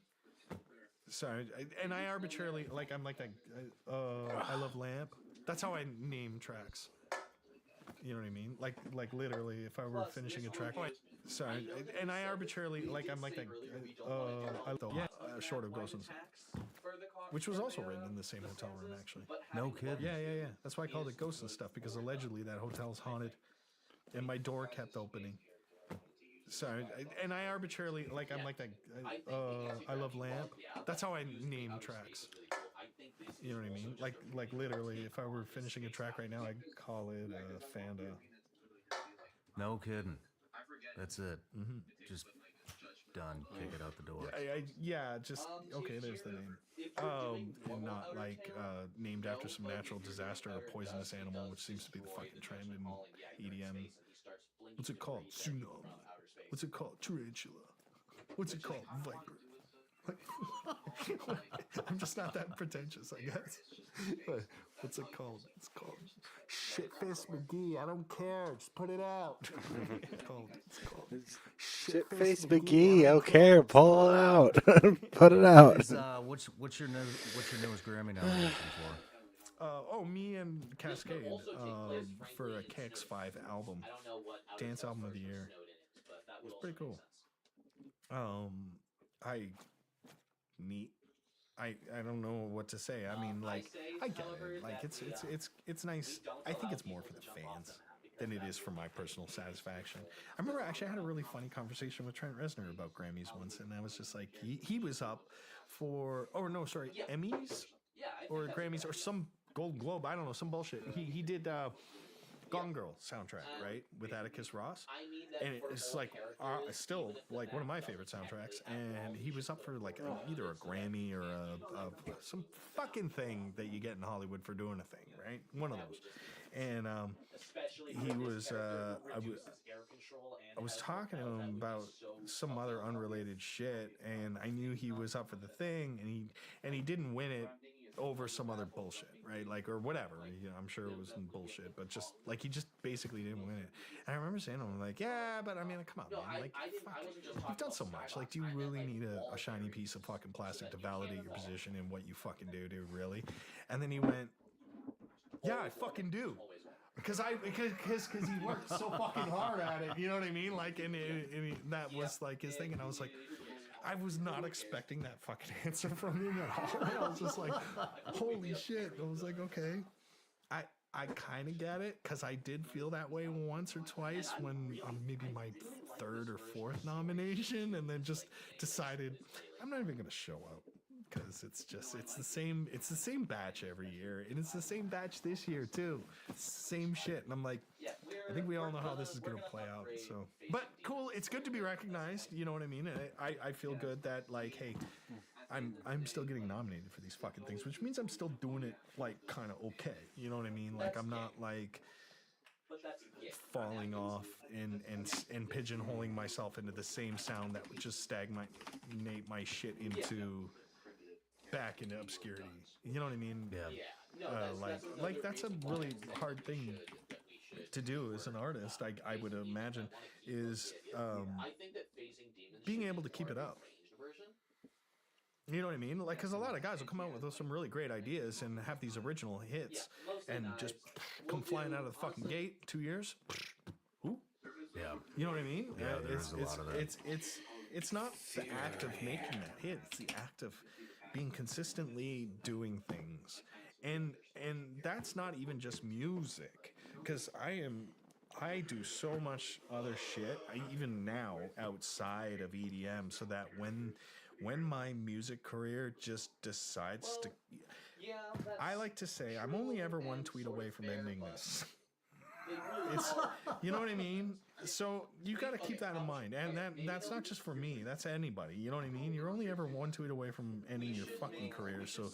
Sorry, and I arbitrarily, like, I'm like that. I Love Lamp. That's how I name tracks. You know what I mean? Like literally, if I were finishing a track. Sorry, and I arbitrarily, like, I'm like that. Short of Ghosts and Stuff. Which was also written in the same hotel room, actually. No kidding. Yeah. That's why I called it Ghosts and Stuff, because allegedly that hotel's haunted, and my door kept opening. Sorry, and I arbitrarily, like, I'm like that. I Love Lamp. That's how I name tracks. You know what I mean? Like literally, if I were finishing a track right now, I'd call it Fanda. No kidding. That's it. Just done. Kick it out the door. Okay, there's the name. And not like named after some natural disaster or poisonous animal, which seems to be the fucking trend in EDM. What's it called? Tsunami. What's it called? Tarantula. What's it called? Viper. I'm just not that pretentious, I guess. But what's it called? It's called Shitfist McGee. I don't care. Just put it out. It's called Shitface McGee. I don't care. Pull it out. Put it out. What's your newest Grammy nomination for? Me and Cascade for a KX5 album, Dance Album of the Year. It's pretty cool. Neat. I don't know what to say. I mean, like, I get it. Like, it's nice. I think it's more for the fans than it is for my personal satisfaction. I remember actually I had a really funny conversation with Trent Reznor about Grammys once, and I was just like, he was up for, Emmys or Grammys or some Golden Globe. I don't know, some bullshit. He did Gone Girl soundtrack, right, with Atticus Ross, and it's like still like one of my favorite soundtracks. And he was up for like either a Grammy or some fucking thing that you get in Hollywood for doing a thing, right? One of those. And he was I was talking to him about some other unrelated shit, and I knew he was up for the thing, and he didn't win it over some other bullshit, right? Like, or whatever. You know, I'm sure it was bullshit, but just like he just basically didn't win it. And I remember saying to him, like, yeah, but I mean, come on, man. Like, fuck, you've done so much. Like, do you really need a shiny piece of fucking plastic to validate your position in what you fucking do, dude? Really? And then he went, yeah, I fucking do. Because he worked so fucking hard at it, you know what I mean? Like, and that was like his thing, and I was like, I was not expecting that fucking answer from him at all. I was just like, holy shit. I was like, okay. I kind of get it, because I did feel that way once or twice when maybe my 3rd or 4th nomination, and then just decided I'm not even going to show up. Because it's the same batch every year, and it's the same batch this year too. It's the same shit, and I'm like, I think we all know how this is gonna play out. So, but cool, it's good to be recognized. You know what I mean? I feel good that, like, hey, I'm still getting nominated for these fucking things, which means I'm still doing it like kind of okay. You know what I mean? Like, I'm not like falling off and pigeonholing myself into the same sound that would just stagnate my shit back into obscurity. You know what I mean? Yeah. Like that's a really hard thing to do as an artist. I would imagine is being able to keep it up. You know what I mean? Like, because a lot of guys will come out with some really great ideas and have these original hits and just come flying out of the fucking gate. 2 years. Ooh. Yeah. You know what I mean? Yeah, there's a lot of that. It's not the act of making that hit. It's the act of being consistently doing things, and that's not even just music. Because I do so much other shit, even now outside of EDM, so that when my music career just decides to, I like to say I'm only ever one tweet away from ending this. It's, you know what I mean? So you got to keep that in mind, and that's not just for me. That's anybody. You know what I mean? You're only ever one tweet away from ending your fucking career. So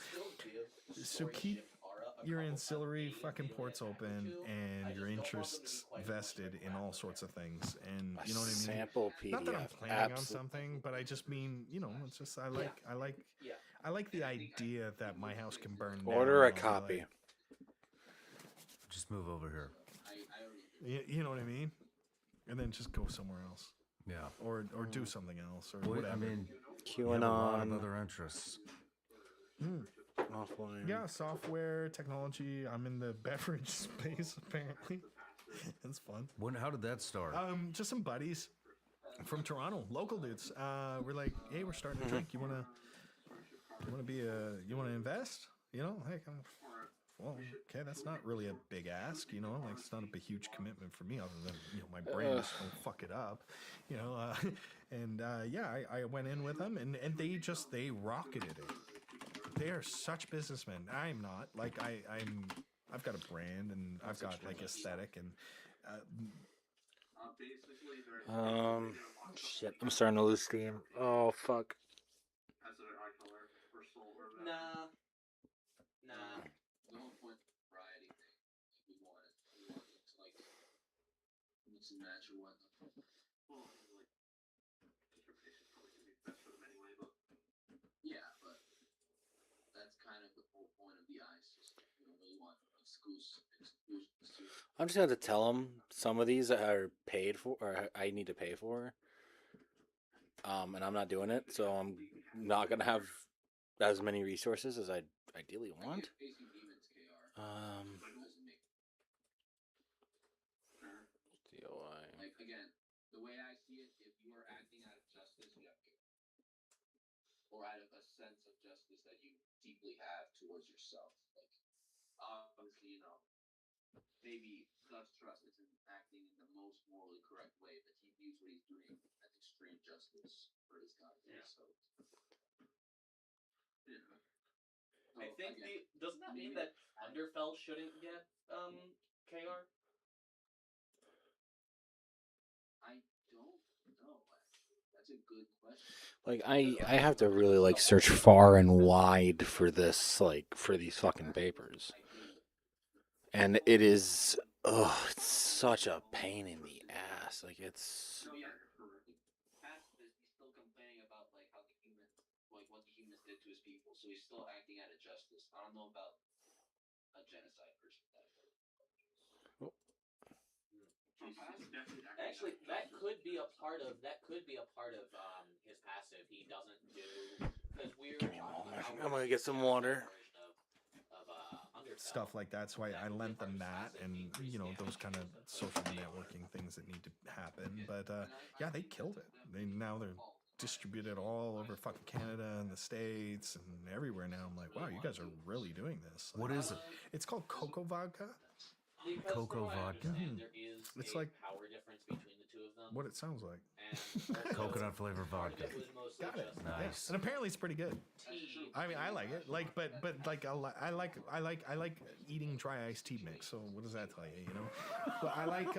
keep your ancillary fucking ports open and your interests vested in all sorts of things. And you know what I mean? Sample PDF. Not that I'm planning on something, but I just mean, it's just I like the idea that my house can burn down. Order a copy. Just move over here. You know what I mean? And then just go somewhere else. Yeah. Or do something else or Well, whatever. I mean, you have a lot of QAnon. other interests. Offline. Yeah, software, technology. I'm in the beverage space apparently. It's fun. How did that start? Just some buddies from Toronto, local dudes. We're like, hey, we're starting a drink. You wanna invest? Hey, well, okay, that's not really a big ask, like it's not a big huge commitment for me other than my brain just don't fuck it up, I went in with them and they rocketed it. They are such businessmen. I'm not. Like I've got a brand and I've got like aesthetic and Shit, I'm starting to lose steam. Oh fuck. Nah. The whole point of the variety thing, we want it to like mix and match or whatnot. Well, like interpretation probably gonna be best for them anyway, but yeah, but that's kind of the whole point of the ice. You don't really want exclusive. I'm just gonna have to tell them some of these are paid for, or I need to pay for. And I'm not doing it, so I'm not gonna have as many resources as I ideally want. DOI. Like again, the way I see it, if you are acting out of justice, you have to, or out of a sense of justice that you deeply have towards yourself. Like obviously, maybe Gus Trust isn't acting in the most morally correct way, but he views what he's doing as extreme justice for his country. Yeah. So, I think doesn't that mean that Underfell shouldn't get KR? I don't know. That's a good question. Like I have to really like search far and wide for this, like for these fucking papers. And it is it's such a pain in the ass. Like it's He's still complaining about like how the humans, like what the humans did to his people, so he's still acting out of justice. I don't know about a genocide person. Actually, that could be a part of his passive. He doesn't do because we're Give me a moment. I'm gonna get some water. stuff like that. So I lent them that and those kind of social networking things that need to happen. But yeah, they killed it. They're distributed all over fucking Canada and the States and everywhere now. I'm like, wow, you guys are really doing this. What is it? It's called Cocoa Vodka. Cocoa vodka. There is It's a like power difference between the two of them. what it sounds like. And Coconut flavored vodka. it was mostly Got it. just Nice. And apparently it's pretty good. tea. I mean, I like it. Like, but like I like eating dry iced tea mix. So what does that tell you? But I like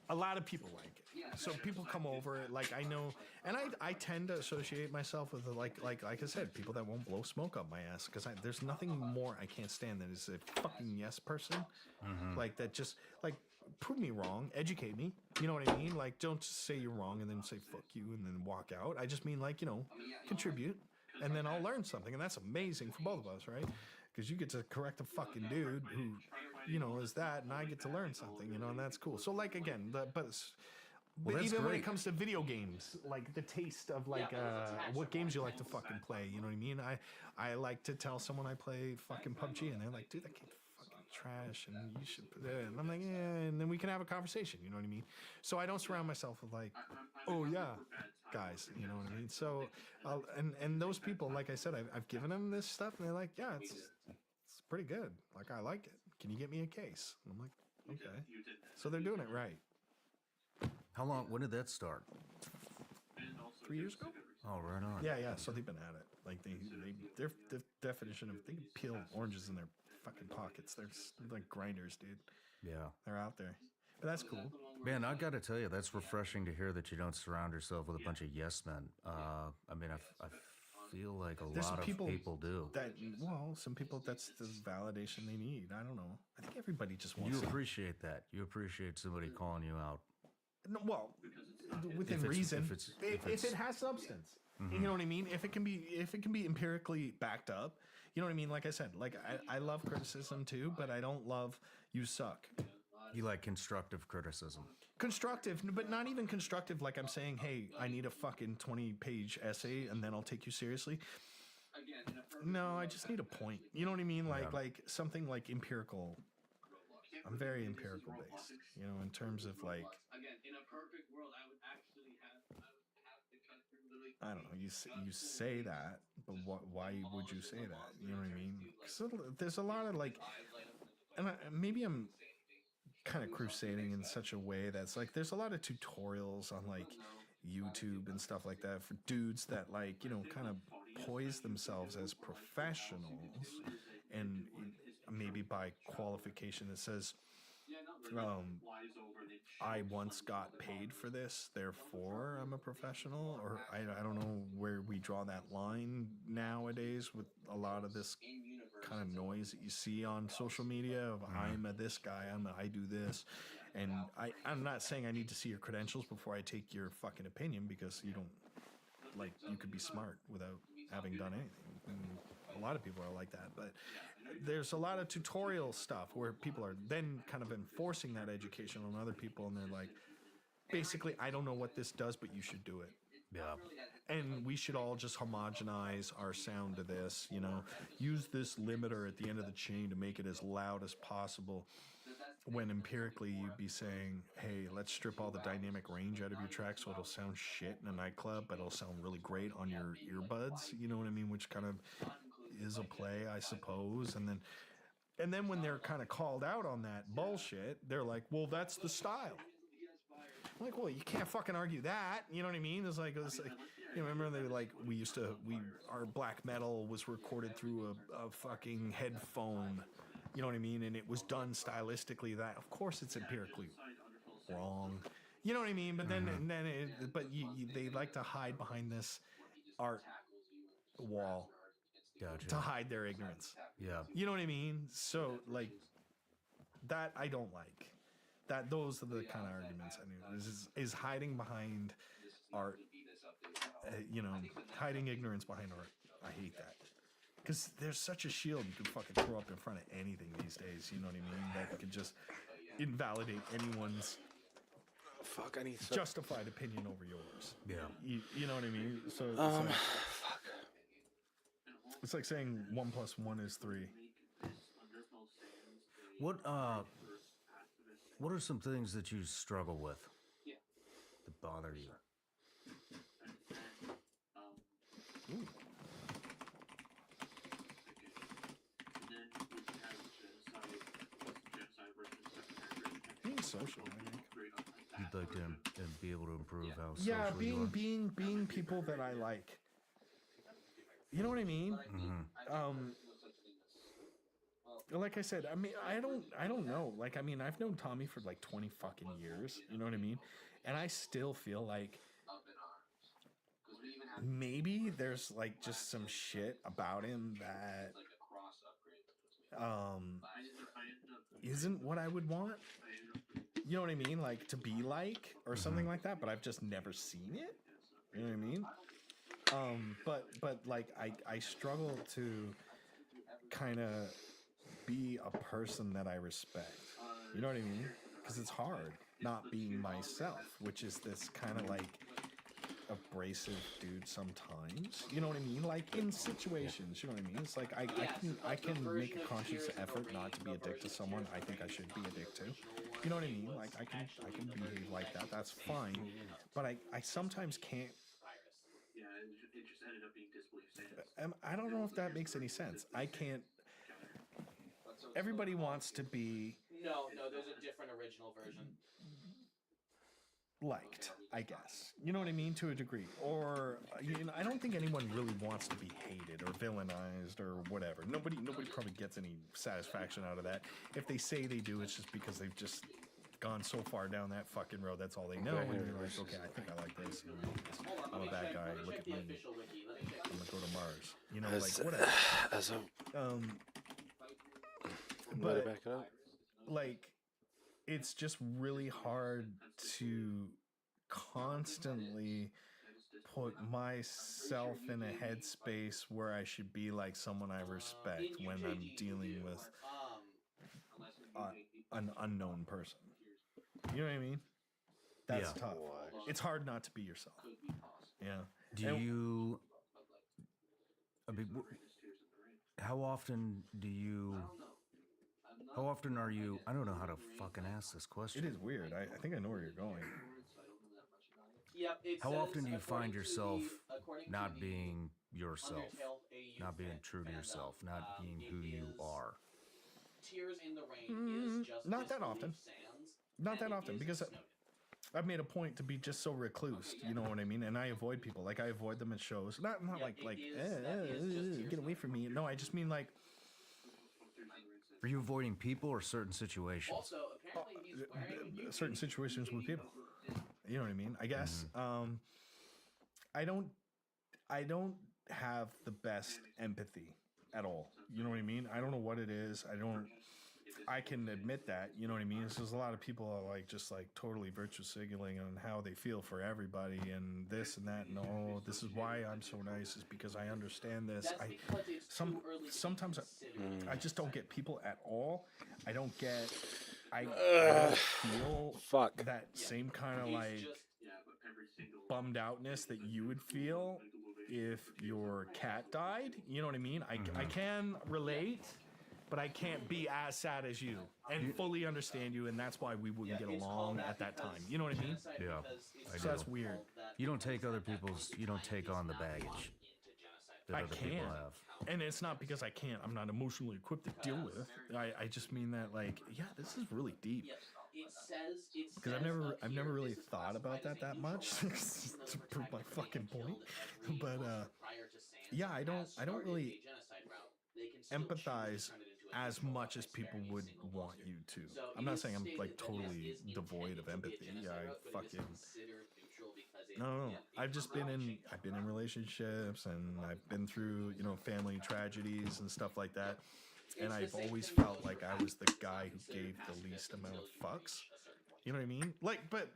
a lot of people like it. So people come over. Like I know, and I tend to associate myself with like I said, people that won't blow smoke up my ass because there's nothing more I can't stand than is a fucking yes person. Like that just like prove me wrong, educate me. You know what I mean? Like don't just say you're wrong and then say fuck you and then walk out. I just mean like contribute. And then I'll learn something, and that's amazing for both of us, right? Because you get to correct a fucking dude who, is that, and I get to learn something, and that's cool. So, like, again, but even when it comes to video games, like the taste of like what games you like to fucking play, you know what I mean? I like to tell someone I play fucking PUBG, and they're like, dude, that game's fucking trash and you should put that. And I'm like, yeah, and then we can have a conversation. You know what I mean? So I don't surround myself with like, oh yeah, guys. You know what I mean? So, and those people, like I said, I've given them this stuff, and they're like, yeah, it's pretty good. Like I like it. Can you get me a case? And I'm like, okay. So they're doing it right. How long? When did that start? 3 years ago. Oh, right on. Yeah, yeah. So they've been at it. Like their definition of they can peel oranges in their fucking pockets. They're like grinders, dude. Yeah. They're out there. But that's cool. Man, I got to tell you, that's refreshing to hear that you don't surround yourself with a bunch of yes men. I mean, I feel like There's lot some of people do. That well, some people that's the validation they need. I don't know. I think everybody just wants. You some- appreciate that. You appreciate somebody calling you out. No, well, within If it's- reason, if it's- if, if it's- it has substance, you know what I mean. If it can be empirically backed up, you know what I mean. Like I said, like I love criticism too, but I don't love you suck. You like constructive criticism. Constructive, but not even constructive. Like I'm saying, hey, I need a fucking 20-page essay, and then I'll take you seriously. No, I just need a point. You know what I mean? Like something like empirical. I'm very empirical based, you know, in terms of like, Again, in a perfect world, I would actually have the country literally. I don't know, you say that, but why would you say that? You know what I mean? So there's a lot of like, and maybe I'm kind of crusading in such a way that's like, there's a lot of tutorials on like YouTube and stuff like that for dudes that like, you know, kind of poise themselves as professionals, and maybe by qualification it says, I once got paid for this, therefore I'm a professional, or I don't know where we draw that line nowadays with a lot of this kind of noise that you see on social media of I'm a this guy, I do this, and I'm not saying I need to see your credentials before I take your fucking opinion, because you don't, like, you could be smart without having done anything. And a lot of people are like that, but there's a lot of tutorial stuff where people are then kind of enforcing that education on other people, and they're like, basically, I don't know what this does, but you should do it. Yeah. And we should all just homogenize our sound to this, you know, use this limiter at the end of the chain to make it as loud as possible, when empirically you'd be saying, hey, let's strip all the dynamic range out of your track so it'll sound shit in a nightclub, but it'll sound really great on your earbuds, you know what I mean, which kind of is a play, I suppose. And then when they're kind of called out on that bullshit, they're like, well, that's the style. I'm like, well, you can't fucking argue that. You know what I mean? It's like you know, remember they were like, our black metal was recorded through a fucking headphone. You know what I mean? And it was done stylistically that, of course, it's empirically wrong. You know what I mean? But then they like to hide behind this art wall. Gotcha. To hide their ignorance. Yeah. You know what I mean? So like that I don't like. Those are the kind of arguments I knew. Is hiding behind art. You know, hiding ignorance behind art. I hate that. Because there's such a shield you can fucking throw up in front of anything these days. You know what I mean? That could just invalidate anyone's justified opinion over yours. Yeah. You know what I mean? So it's like saying 1 + 1 is 3. What are some things that you struggle with that bother you? Being social, I think. You'd like to be able to improve how social you are? being people that I like. You know what I mean? Like I said, I mean, I don't know. Like, I mean, I've known Tommy for like 20 fucking years. You know what I mean? And I still feel like maybe there's like just some shit about him that isn't what I would want. You know what I mean? Like to be like or something like that, but I've just never seen it. You know what I mean? But like I struggle to kind of be a person that I respect. You know what I mean? Because it's hard not being myself, which is this kind of like abrasive dude sometimes. You know what I mean? Like in situations, you know what I mean? It's like I can make a conscious effort not to be a dick to someone I think I should be a dick to. You know what I mean? Like I can behave like that. That's fine. But I sometimes can't. Yeah, it just ended up being disbelief stands. I don't know if that makes any sense. I can't. Everybody wants to be No, there's a different original version. liked, I guess. You know what I mean? To a degree. Or, you know, I don't think anyone really wants to be hated or villainized or whatever. Nobody probably gets any satisfaction out of that. If they say they do, it's just because they've just gone so far down that fucking road. That's all they know. And you're like, okay, I think I like this. I'm a bad guy. Look at me. I'm gonna go to Mars. You know, like whatever. As a But back it up. like it's just really hard to constantly put myself in a headspace where I should be like someone I respect when I'm dealing with an unknown person. You know what I mean? That's Yeah. tough. It's hard not to be yourself. Yeah. Do you? I mean, how often do you? How often are you? I don't know how to fucking ask this question. It is weird. I think I know where you're going. Yep, it How says, often do you find according to yourself according to not the being yourself, Undertale AU not being fan- true to fandom, yourself, not being it who you is- are? Tears in the Rain is just not that Disbelief often. Sans, Not and that it often, is because Snowden. I've made a point to be just so recluse, you know what I mean? And I avoid people. Like I avoid them at shows. Not Yeah, like that is just Tears get in away the from me. No, I just mean like Are you avoiding people or certain situations? Also, apparently he's wearing certain situations with people. You know what I mean? I guess. Mm-hmm. I don't have the best empathy at all. You know what I mean? I don't know what it is. I can admit that, you know what I mean? There's a lot of people are like just like totally virtue signaling on how they feel for everybody and this and that and oh, this is why I'm so nice is because I understand this. That's because it's too early to Sometimes consider. I just don't get people at all. I don't get I don't feel Fuck. that same kind of It's like just bummed outness that you would feel if your cat died. You know what I mean? I can relate, but I can't be as sad as you and fully understand you, and that's why we wouldn't get it's along called at that because time. You know what I mean? genocide Yeah, because it's I So do. that's weird. called that You don't take because other at that people's. point You don't in time take is on the not baggage belonging into genocide. that I other people can't. have. And it's not because I can't. I'm not emotionally equipped to deal with. I just mean that like, yeah, this is really deep. Yes, it says it's Because I've never really thought about that much to prove my fucking point. But yeah, I don't really empathize as much as people would want you to. I'm not saying I'm like totally devoid of empathy. Yeah, I fucking no. I've been in relationships and I've been through, you know, family tragedies and stuff like that. And I've always felt like I was the guy who gave the least amount of fucks. You know what I mean? Like, but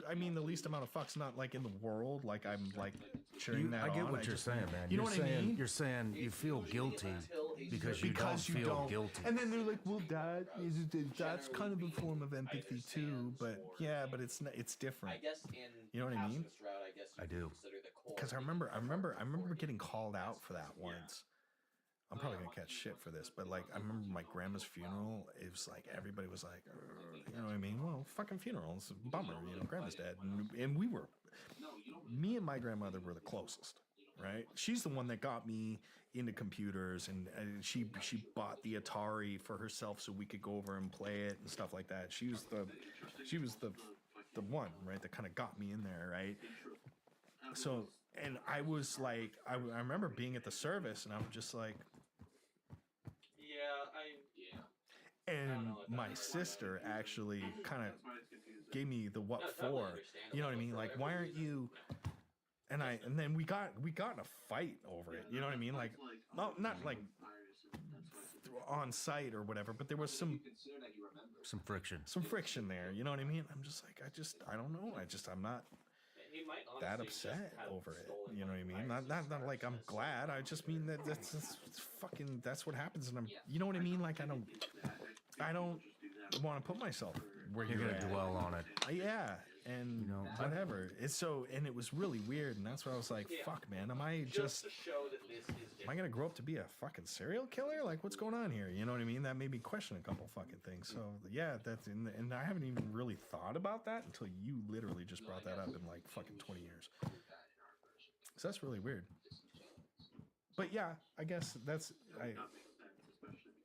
I mean the least amount of fucks, not like in the world. Like I'm like cheering that I get on. what you're saying, man. You know You're what I saying, mean? You're saying you feel guilty because you don't feel guilty. And then they're like, well, that's kind of a form of empathy too. But yeah, but it's different. I guess in You know what I mean? Pastor's route, I guess you I could do. consider the core Because I remember getting called out for that once. I'm probably gonna catch shit for this, but like I remember my grandma's funeral. It was like everybody was like, you know what I mean? Well, fucking funeral. It's a bummer, you know. Grandma's dead, and we were, me and my grandmother were the closest, right? She's the one that got me into computers, and she bought the Atari for herself so we could go over and play it and stuff like that. She was the one, right, that kind of got me in there, right? So, and I was like, I remember being at the service, and I'm just like. And my sister actually kind of gave me the what for. You know what I mean? Like, why aren't you? And then we got in a fight over it. You know what I mean? Like, no, not like on site or whatever, but there was some friction there. You know what I mean? I'm just like, I don't know. I'm not that upset over it. You know what I mean? Not like I'm glad. I just mean that that's what happens, and you know what I mean? Like I don't want to put myself where You're you're gonna at. dwell on it. Yeah, and You know, whatever. It's so, and it was really weird, and that's where I was like, fuck, man, am I just to show that this is am I different. gonna grow up to be a fucking serial killer? Like, what's going on here? You know what I mean? That made me question a couple fucking things. So yeah, that's and I haven't even really thought about that until you literally just brought that up in like fucking 20 years. So that's really weird. But yeah, I guess that's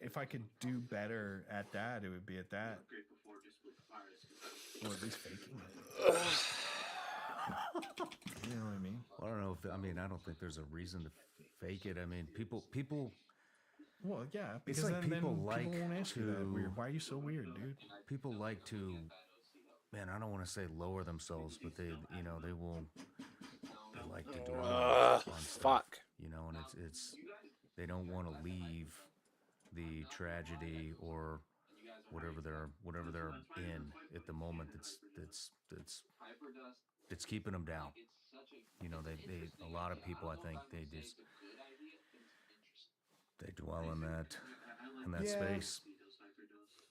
if I could do better at that, it would be at that, or at least faking it. You know what I mean? I don't know if I mean I don't think there's a reason to fake it. I mean, people. Well, yeah, It's because like then people people like won't ask you that to- weird. Why are you so weird, dude? People like to, man, I don't want to say lower themselves, but they like to dwell on stuff, Fuck. you know, and it's they don't want to leave the tragedy or whatever they're in at the moment that's keeping them down. You know, they a lot of people, I think, they dwell in that Yeah. space.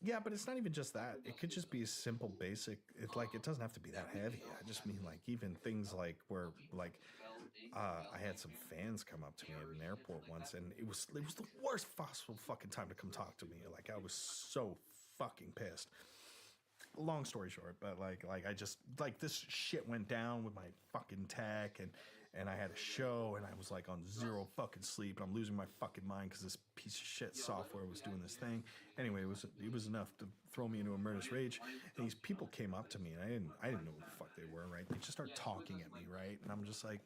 Yeah, but it's not even just that. It could just be a simple, basic. It's like it doesn't have to be that heavy. I just mean like even things like where like I had some fans come up to me at an airport once, and it was the worst possible fucking time to come talk to me. Like I was so fucking pissed. Long story short, but like I just like this shit went down with my fucking tech and I had a show and I was like on zero fucking sleep and I'm losing my fucking mind because this piece of shit software was doing this thing. Anyway, it was enough to throw me into a murderous rage. And these people came up to me and I didn't know who the fuck they were, right? They just started talking at me, right? And I'm just like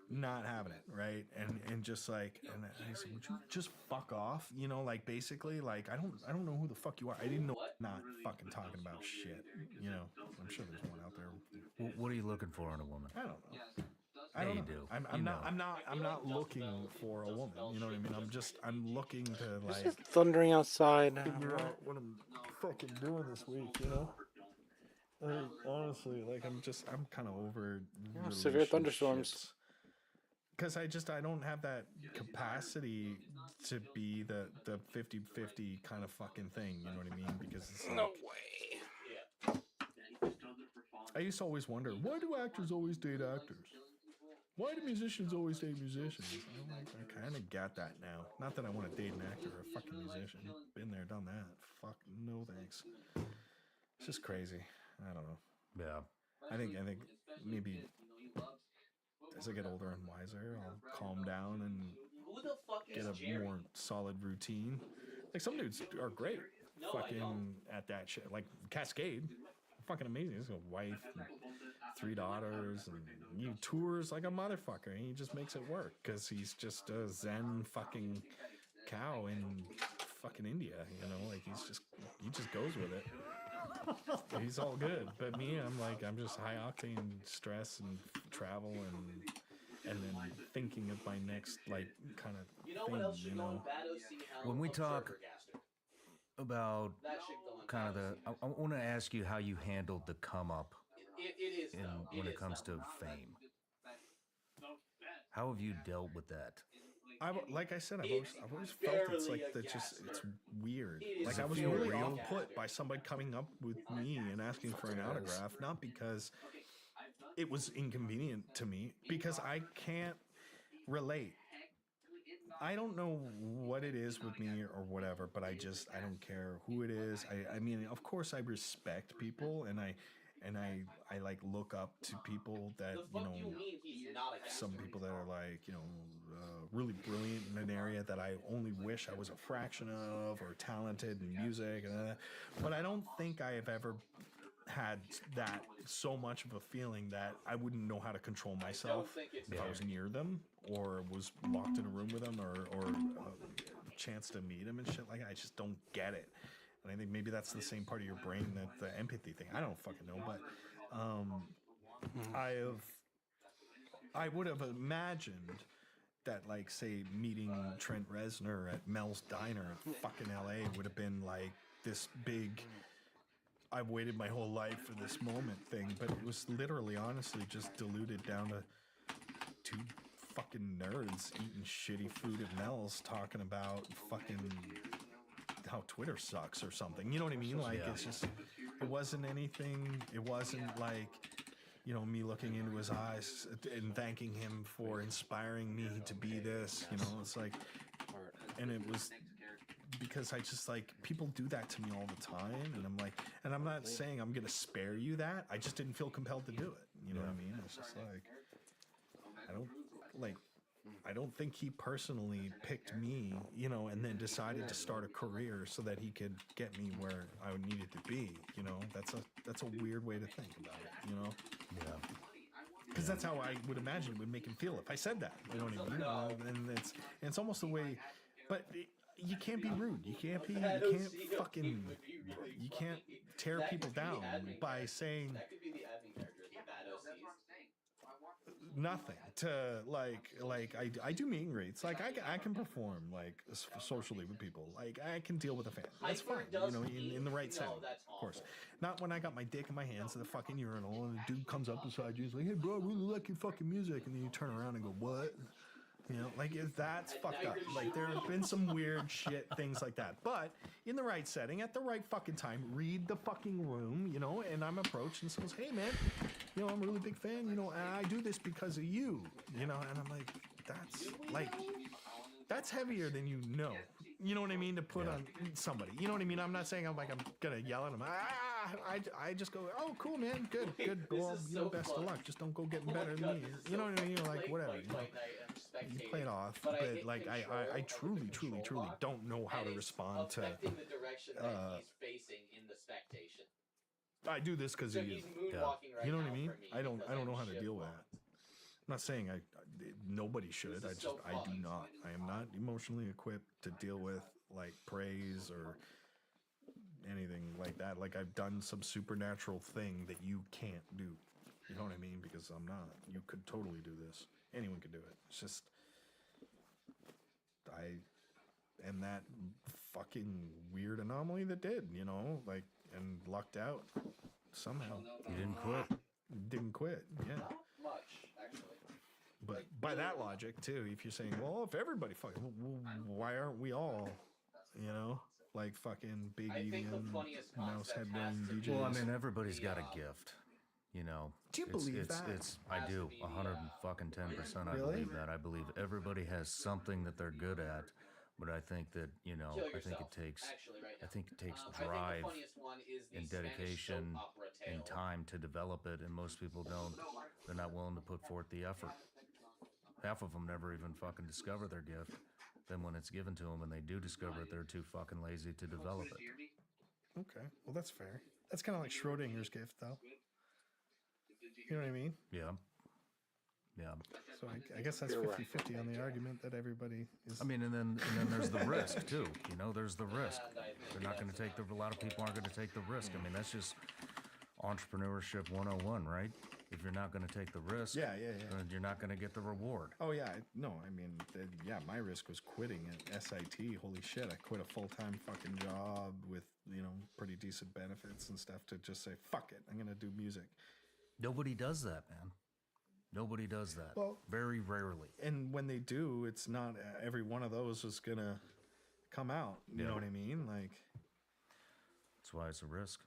not having it, right? And just like, and I said, would you just fuck off? You know, like basically, like I don't know who the fuck you are. I didn't know not fucking talking about shit. You know, I'm sure there's one out there. What are you looking for in a woman? I don't know. I Yeah, don't you know. do. I'm You not. know. I'm not looking for a woman. You know what I mean? I'm looking to like It's thundering outside. figure out what I'm fucking doing this week. You know. Honestly, like I'm kind of over severe thunderstorms. because I don't have that capacity to be the 50-50 kind of fucking thing. You know what I mean? Because it's like, way. I used to always wonder, why do actors always date actors? Why do musicians always date musicians? I'm like, I kind of got that now. Not that I want to date an actor or a fucking musician. Been there, done that. Fuck no thanks. It's just crazy. I don't know. Yeah. I think maybe as I get older and wiser, I'll calm down and Who the fuck get is a Jerry? more solid routine. Like some dudes are great, fucking at that shit. Like Cascade, fucking amazing. He's got a wife, and 3 daughters, and he tours like a motherfucker. And he just makes it work because he's just a zen fucking cow in fucking India. You know, like he just goes with it. He's all good, but me, I'm just high octane stress and travel and then thinking of my next like kind of You know what thing, else should you go in know. Bad OC Hell? When we talk Observergaster. About That should go in kind of Bad the, OC. I want to ask you how you handled the come up It is in, though. when It it is, comes though. to fame. How have you dealt with that? Like I said, I've It's always felt it's barely like a it's gasper. weird. It is Like I was feel really real? off put by somebody coming up with me and asking for an autograph, not because it was inconvenient to me, because I can't relate. I don't know what it is with me or whatever, but I don't care who it is. I mean, of course, I respect people and I like look up to people that The fuck you mean he's not a some gaster? people that are like really brilliant in an area that I only wish I was a fraction of, or talented in music and that. But I don't think I have ever had that so much of a feeling that I wouldn't know how to control myself think it's if I was near them or was locked in a room with them or a chance to meet them and shit like that. I just don't get it. And I think maybe that's the same part of your brain that the empathy thing. I don't fucking know, but I would have imagined that, like, say, meeting Trent Reznor at Mel's Diner in fucking LA would have been like this big, I've waited my whole life for this moment thing, but it was literally, honestly, just diluted down to 2 fucking nerds eating shitty food at Mel's talking about fucking how Twitter sucks or something. You know what I mean? Like, it's just, it wasn't anything. It wasn't like, you know, me looking into his eyes and thanking him for inspiring me to be this. You know, it's like, and it was because I just like, people do that to me all the time, and I'm like, and I'm not saying I'm gonna spare you that. I just didn't feel compelled to do it. You know what I mean? It's just like, I don't think he personally picked me, you know, and then decided to start a career so that he could get me where I needed to be. You know, that's a weird way to think about it. You know? Yeah. Because that's how I would imagine it would make him feel if I said that. You know what I mean? And it's almost the way, but you can't be rude. You can't tear people down by saying nothing to like I do meet and greets. Like I can perform like socially with people. Like I can deal with a fan. That's fine. You know, in the right setting, of course. Not when I got my dick in my hands at the fucking urinal and a dude comes up beside you. He's like, "Hey, bro, I really like your fucking music," and then you turn around and go, "What?" You know, like that's fucked up. Like there have been some weird shit things like that. But in the right setting, at the right fucking time, read the fucking room, you know, and I'm approached and says, "Hey man, you know, I'm a really big fan, you know, and I do this because of you." You know, and I'm like, that's heavier than you know. You know what I mean? To put on somebody. You know what I mean? I'm not saying I'm gonna yell at him. I just go, "Oh, cool, man, good. Well, you know, best of luck. Just don't go getting better than me." You know what I mean? Like whatever. You know? You play it off, but like I truly don't know how to respond to. The direction that he's facing in the spectation. I do this because So of you. he's moonwalking right You know what now I mean? for me I don't because know I'm how to deal with that. I'm not saying nobody should. This is so I do funny. not. I am not emotionally equipped to deal with like praise or anything like that. Like I've done some supernatural thing that you can't do. You know what I mean? Because I'm not. You could totally do this. Anyone could do it. It's just I am that fucking weird anomaly that did, you know, like, and lucked out somehow. You didn't quit. Didn't quit, yeah. Not much, actually. But by that logic too, if you're saying, well, if everybody fucking, why aren't we all, you know, like fucking big I think the EDM funniest mouse concept headband has to DJs? Well, I mean, everybody's got a gift. You know, Do you believe it's, that? I Has do, to be the, 110%. I Really? believe that. I believe everybody has something that they're good at, but I think that Kill I think yourself, it takes, actually, right I now. think it takes I think the drive funniest one is the and Spanish dedication soap opera and tale. time to develop it, and most people don't. They're not willing to put forth the effort. Half of them never even fucking discover their gift. Then when it's given to them and they do discover it, they're too fucking lazy to develop it. Okay, well, that's fair. That's kind of like Schrodinger's gift, though. You know what I mean? Yeah. Yeah. So I guess that's 50-50 on the argument that everybody is. I mean, and then there's the risk too. You know, there's the risk. They're not going to take a lot of people aren't going to take the risk. I mean, that's just entrepreneurship 101, right? If you're not going to take the risk, Yeah. then you're not going to get the reward. Oh yeah, no, I mean, my risk was quitting at SIT. Holy shit, I quit a full-time fucking job with, you know, pretty decent benefits and stuff to just say, fuck it, I'm gonna do music. Nobody does that, man. Nobody does that. Well- Very rarely. And when they do, it's not every one of those is gonna come out. You know what I mean? Like, That's why it's a risk.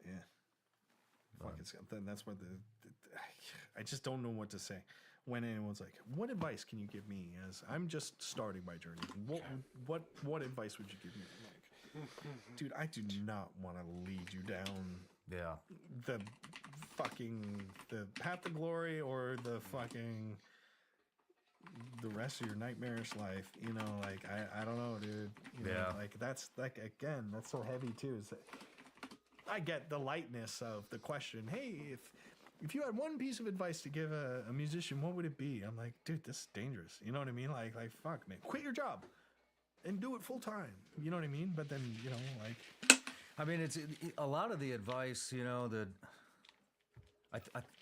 yeah. Fuck, then that's what I just don't know what to say. When anyone's like, "What advice can you give me?" As I'm just starting my journey, what advice would you give me? I'm like, dude, I do not want to lead you down Yeah. the path to glory or the rest of your nightmarish life. You know, like I don't know, dude. You know, Yeah. like that's like, again, that's so heavy too. Is that I get the lightness of the question. Hey, if you had one piece of advice to give a musician, what would it be? I'm like, dude, this is dangerous. You know what I mean? Like fuck, man, quit your job and do it full time. You know what I mean? But then, you know, like, I mean, it's a lot of the advice, you know, that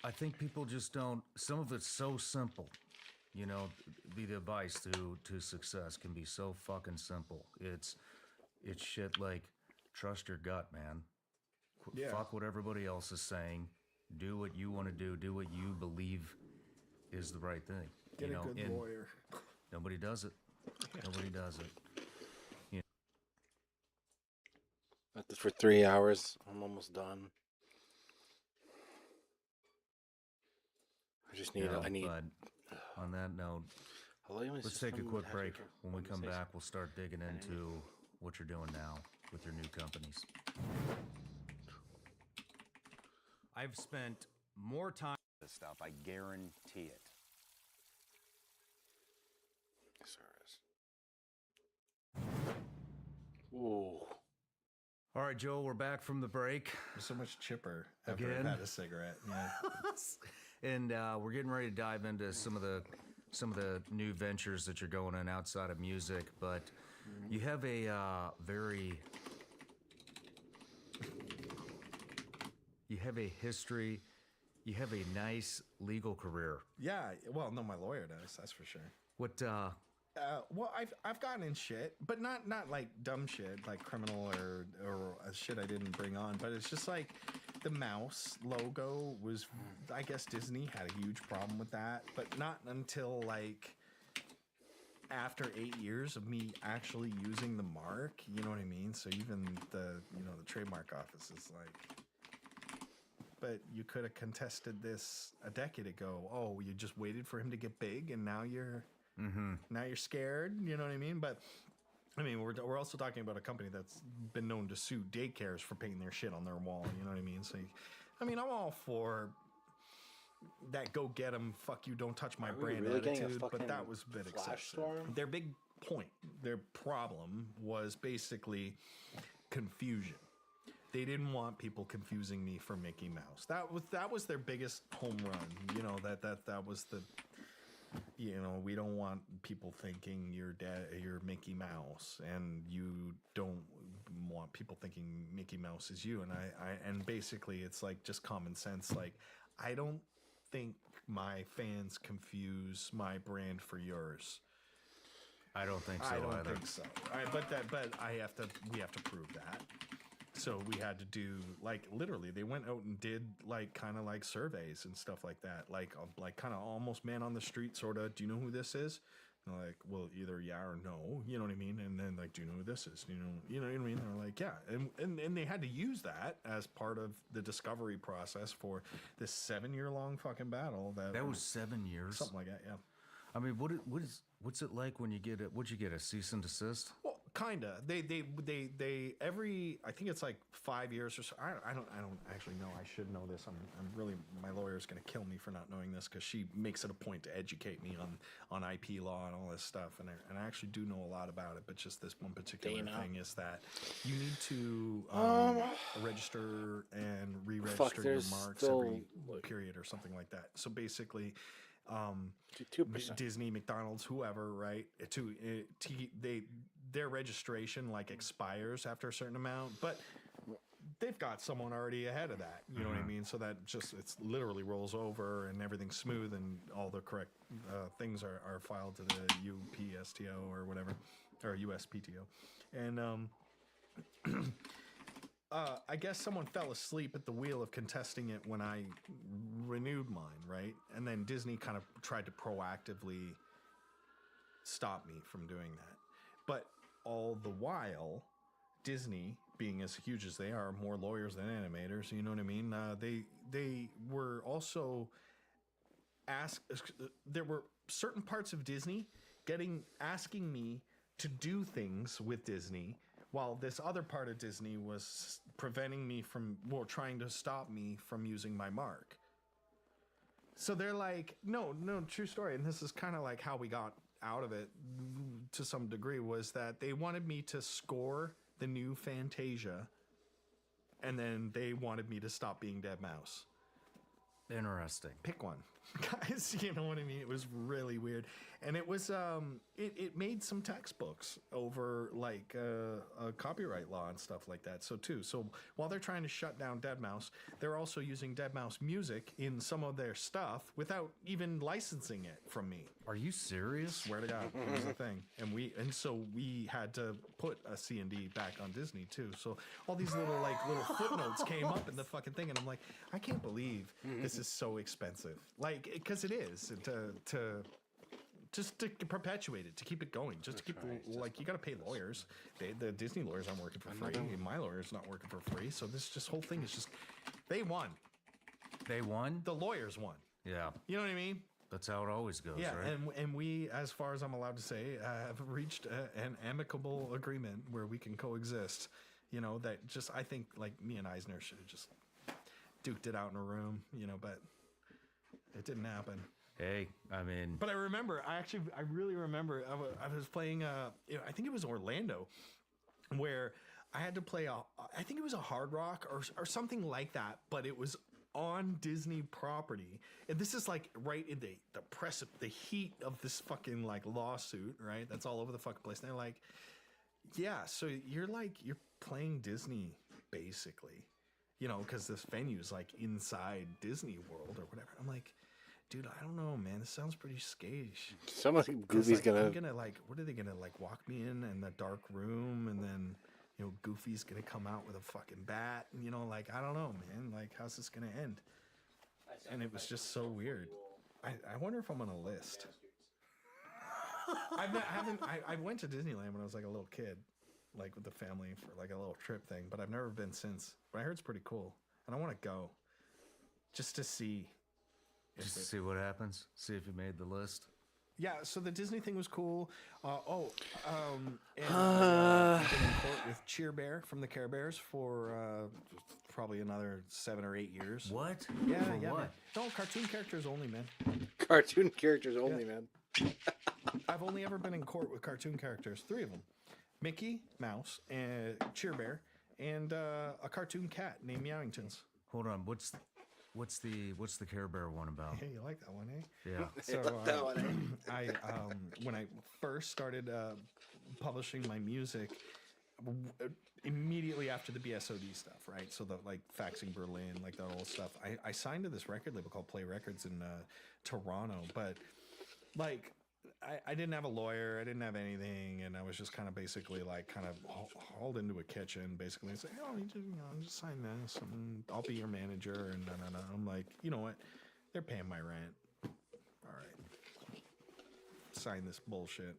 I think people just don't. Some of it's so simple, you know. The advice to success can be so fucking simple. It's shit like trust your gut, man. Yeah. Fuck what everybody else is saying. Do what you want to do. Do what you believe is the right thing. get you a know, good and lawyer. nobody does it. Nobody does it. For 3 hours. I'm almost done. I just need. You know, I need. but on that note, let's take a quick break. When we come back, we'll start digging into what you're doing now with your new companies. I've spent more time this stuff. I guarantee it. Ooh. All right, Joel, we're back from the break. You're so much chipper after Again? I've had a cigarette. Yeah. And we're getting ready to dive into some of the new ventures that you're going in outside of music, but you have a history. You have a nice legal career. Yeah. Well, no, my lawyer does. That's for sure. What? Well, I've gotten in shit, but not like dumb shit, like criminal or shit I didn't bring on. But it's just like the mouse logo was. I guess Disney had a huge problem with that, but not until like after 8 years of me actually using the mark. You know what I mean? So even the trademark office is like. But you could have contested this a decade ago. Oh, you just waited for him to get big, and now you're. Now you're scared, you know what I mean? But I mean, we're also talking about a company that's been known to sue daycares for painting their shit on their wall, you know what I mean? So, I mean, I'm all for that go get 'em, fuck you, don't touch my brand really getting a attitude, but fucking that was a bit flash excessive. storm? Their big point, their problem was basically confusion. They didn't want people confusing me for Mickey Mouse. That was their biggest home run, you know, that was the. You know, we don't want people thinking you're Mickey Mouse, and you don't want people thinking Mickey Mouse is you. And basically, it's like just common sense. Like, I don't think my fans confuse my brand for yours. I don't think so. I don't either. think so. But we have to prove that. So we had to do like literally they went out and did like kind of like surveys and stuff like that, like kind of almost man on the street sort of. Do you know who this is? And like, well, either yeah or no. You know what I mean? And then like, do you know who this is? You know what I mean? They're like, yeah, and they had to use that as part of the discovery process for this 7-year long fucking battle. That was 7 years. Something like that. Yeah. I mean, what's it like when you get it? What'd you get? A cease and desist? Well, kinda. They every I think it's like 5 years or so. I don't actually know. I should know this. I'm really my lawyer's gonna kill me for not knowing this because she makes it a point to educate me on IP law and all this stuff. And I actually do know a lot about it. But just this one particular thing is that you need to register and re-register your marks every period or something like that. So basically. 2%. Disney, McDonald's, whoever, right? Their registration like expires after a certain amount, but they've got someone already ahead of that. You know what I mean? So that it's literally rolls over and everything's smooth and all the correct things are filed to the UPSTO or whatever, or USPTO, and I guess someone fell asleep at the wheel of contesting it when I renewed mine, right? And then Disney kind of tried to proactively stop me from doing that. But all the while, Disney, being as huge as they are, more lawyers than animators, you know what I mean? They were also there were certain parts of Disney asking me to do things with Disney, while this other part of Disney was preventing me from, trying to stop me from using my mark. So they're like, no, true story. And this is kind of like how we got out of it to some degree, was that they wanted me to score the new Fantasia, and then they wanted me to stop being Dead Mouse. Interesting. Pick one. Guys, you know what I mean? It was really weird. And it was, it made some textbooks over like copyright law and stuff like that. So while they're trying to shut down Dead Mouse, they're also using Dead Mouse music in some of their stuff without even licensing it from me. Are you serious? Swear to God, it was a thing. And so we had to put a C&D back on Disney too. So all these little footnotes came up in the fucking thing, and I'm like, I can't believe this is so expensive. Like, because it is just to perpetuate it, to keep it going, just to keep like you got to pay lawyers. The Disney lawyers aren't working for free. My lawyer's not working for free. So this whole thing is just they won. They won. The lawyers won. Yeah, You know what I mean? that's how it always goes, Yeah, right? and we, as far as I'm allowed to say, have reached an amicable agreement where we can coexist. You know, that just I think like me and Eisner should have just duked it out in a room. You know, but it didn't happen. Hey, I mean, But I remember, I really remember, I was playing, I think it was Orlando, where I had to play I think it was a Hard Rock or something like that, but it was on Disney property. And this is like right in the heat of this fucking like lawsuit, right? That's all over the fucking place. And they're like, yeah, so you're playing Disney basically, you know, because this venue is like inside Disney World or whatever. I'm like, dude, I don't know, man. This sounds pretty sketch. Somebody 'Cause, Goofy's like, gonna. I'm gonna like, what are they gonna like walk me in the dark room, and then you know Goofy's gonna come out with a fucking bat, and you know, like I don't know, man. Like, how's this gonna end? And it was just so weird. I wonder if I'm on a list. I went to Disneyland when I was like a little kid, like with the family for like a little trip thing, but I've never been since. But I heard it's pretty cool, and I want to go just to see. just to see what happens. See if you made the list. Yeah, so the Disney thing was cool. And I've been in court with Cheer Bear from the Care Bears for probably another 7 or 8 years. What? Yeah, For yeah. what? Man. No, cartoon characters only, man. Cartoon characters only, man. I've only ever been in court with cartoon characters, 3 of them: Mickey Mouse, and Cheer Bear, and a cartoon cat named Meowingtons. Hold on. What's the Care Bear one about? Hey, you like that one, eh? Yeah. So I when I first started publishing my music, immediately after the BSOD stuff, right? So the like Faxing Berlin, like that old stuff. I signed to this record label called Play Records in Toronto, but like I didn't have a lawyer, I didn't have anything, and I was just kind of basically like kind of hauled into a kitchen, basically, and say, oh, just sign this, and I'll be your manager, and I'm like, you know what? They're paying my rent. All right, sign this bullshit.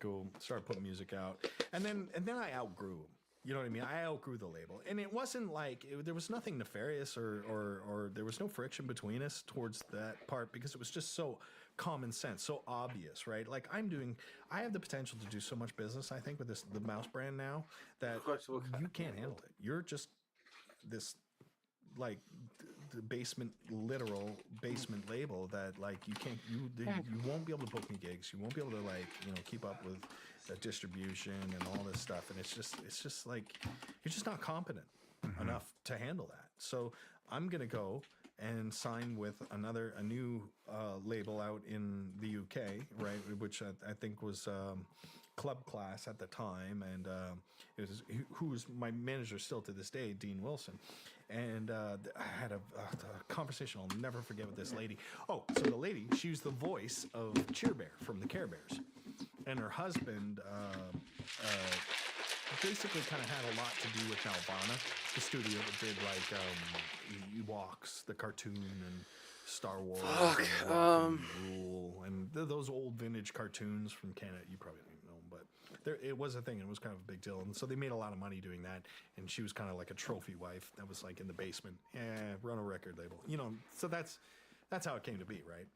Go start putting music out, and then I outgrew them. You know what I mean? I outgrew the label, and it wasn't like there was nothing nefarious or there was no friction between us towards that part because it was just so common sense, so obvious, right? Like I have the potential to do so much business. I think with the Mouse brand now that you can't handle it. You're just this like the literal basement label that like you won't be able to book me gigs. You won't be able to like keep up with the distribution and all this stuff. And it's just like you're just not competent enough to handle that. So I'm gonna go and sign with a new label out in the UK, right? Which I think was Club Class at the time, and who's my manager still to this day, Dean Wilson. And I had a conversation I'll never forget with this lady. Oh, so the lady, she was the voice of Cheer Bear from the Care Bears, and her husband basically kind of had a lot to do with Nelvana, the studio that did like Ewoks, the cartoon, and Star Wars, and Rule, and those old vintage cartoons from Canada. You probably don't even know them, but it was a thing. It was kind of a big deal, and so they made a lot of money doing that. And she was kind of like a trophy wife that was like in the basement. Run a record label, So that's how it came to be, right?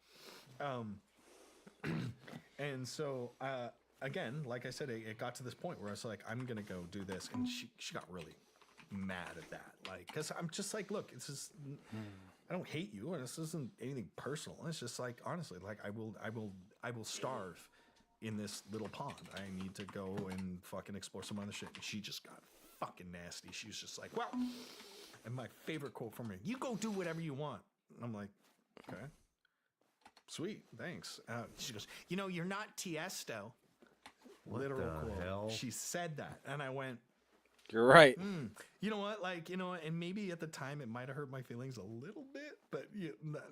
And so. Again, like I said, it got to this point where I was like, I'm going to go do this. And she got really mad at that. Like, because I'm just like, look, this is, I don't hate you. And this isn't anything personal. It's just like, honestly, like I will starve in this little pond. I need to go and fucking explore some other shit. And she just got fucking nasty. She was just like, well, and my favorite quote from her, you go do whatever you want. And I'm like, okay, sweet, thanks. She goes, you're not Tiesto. What Literal the quote. hell? She said that, and I went, You're right. you know what? Like, and maybe at the time it might have hurt my feelings a little bit, but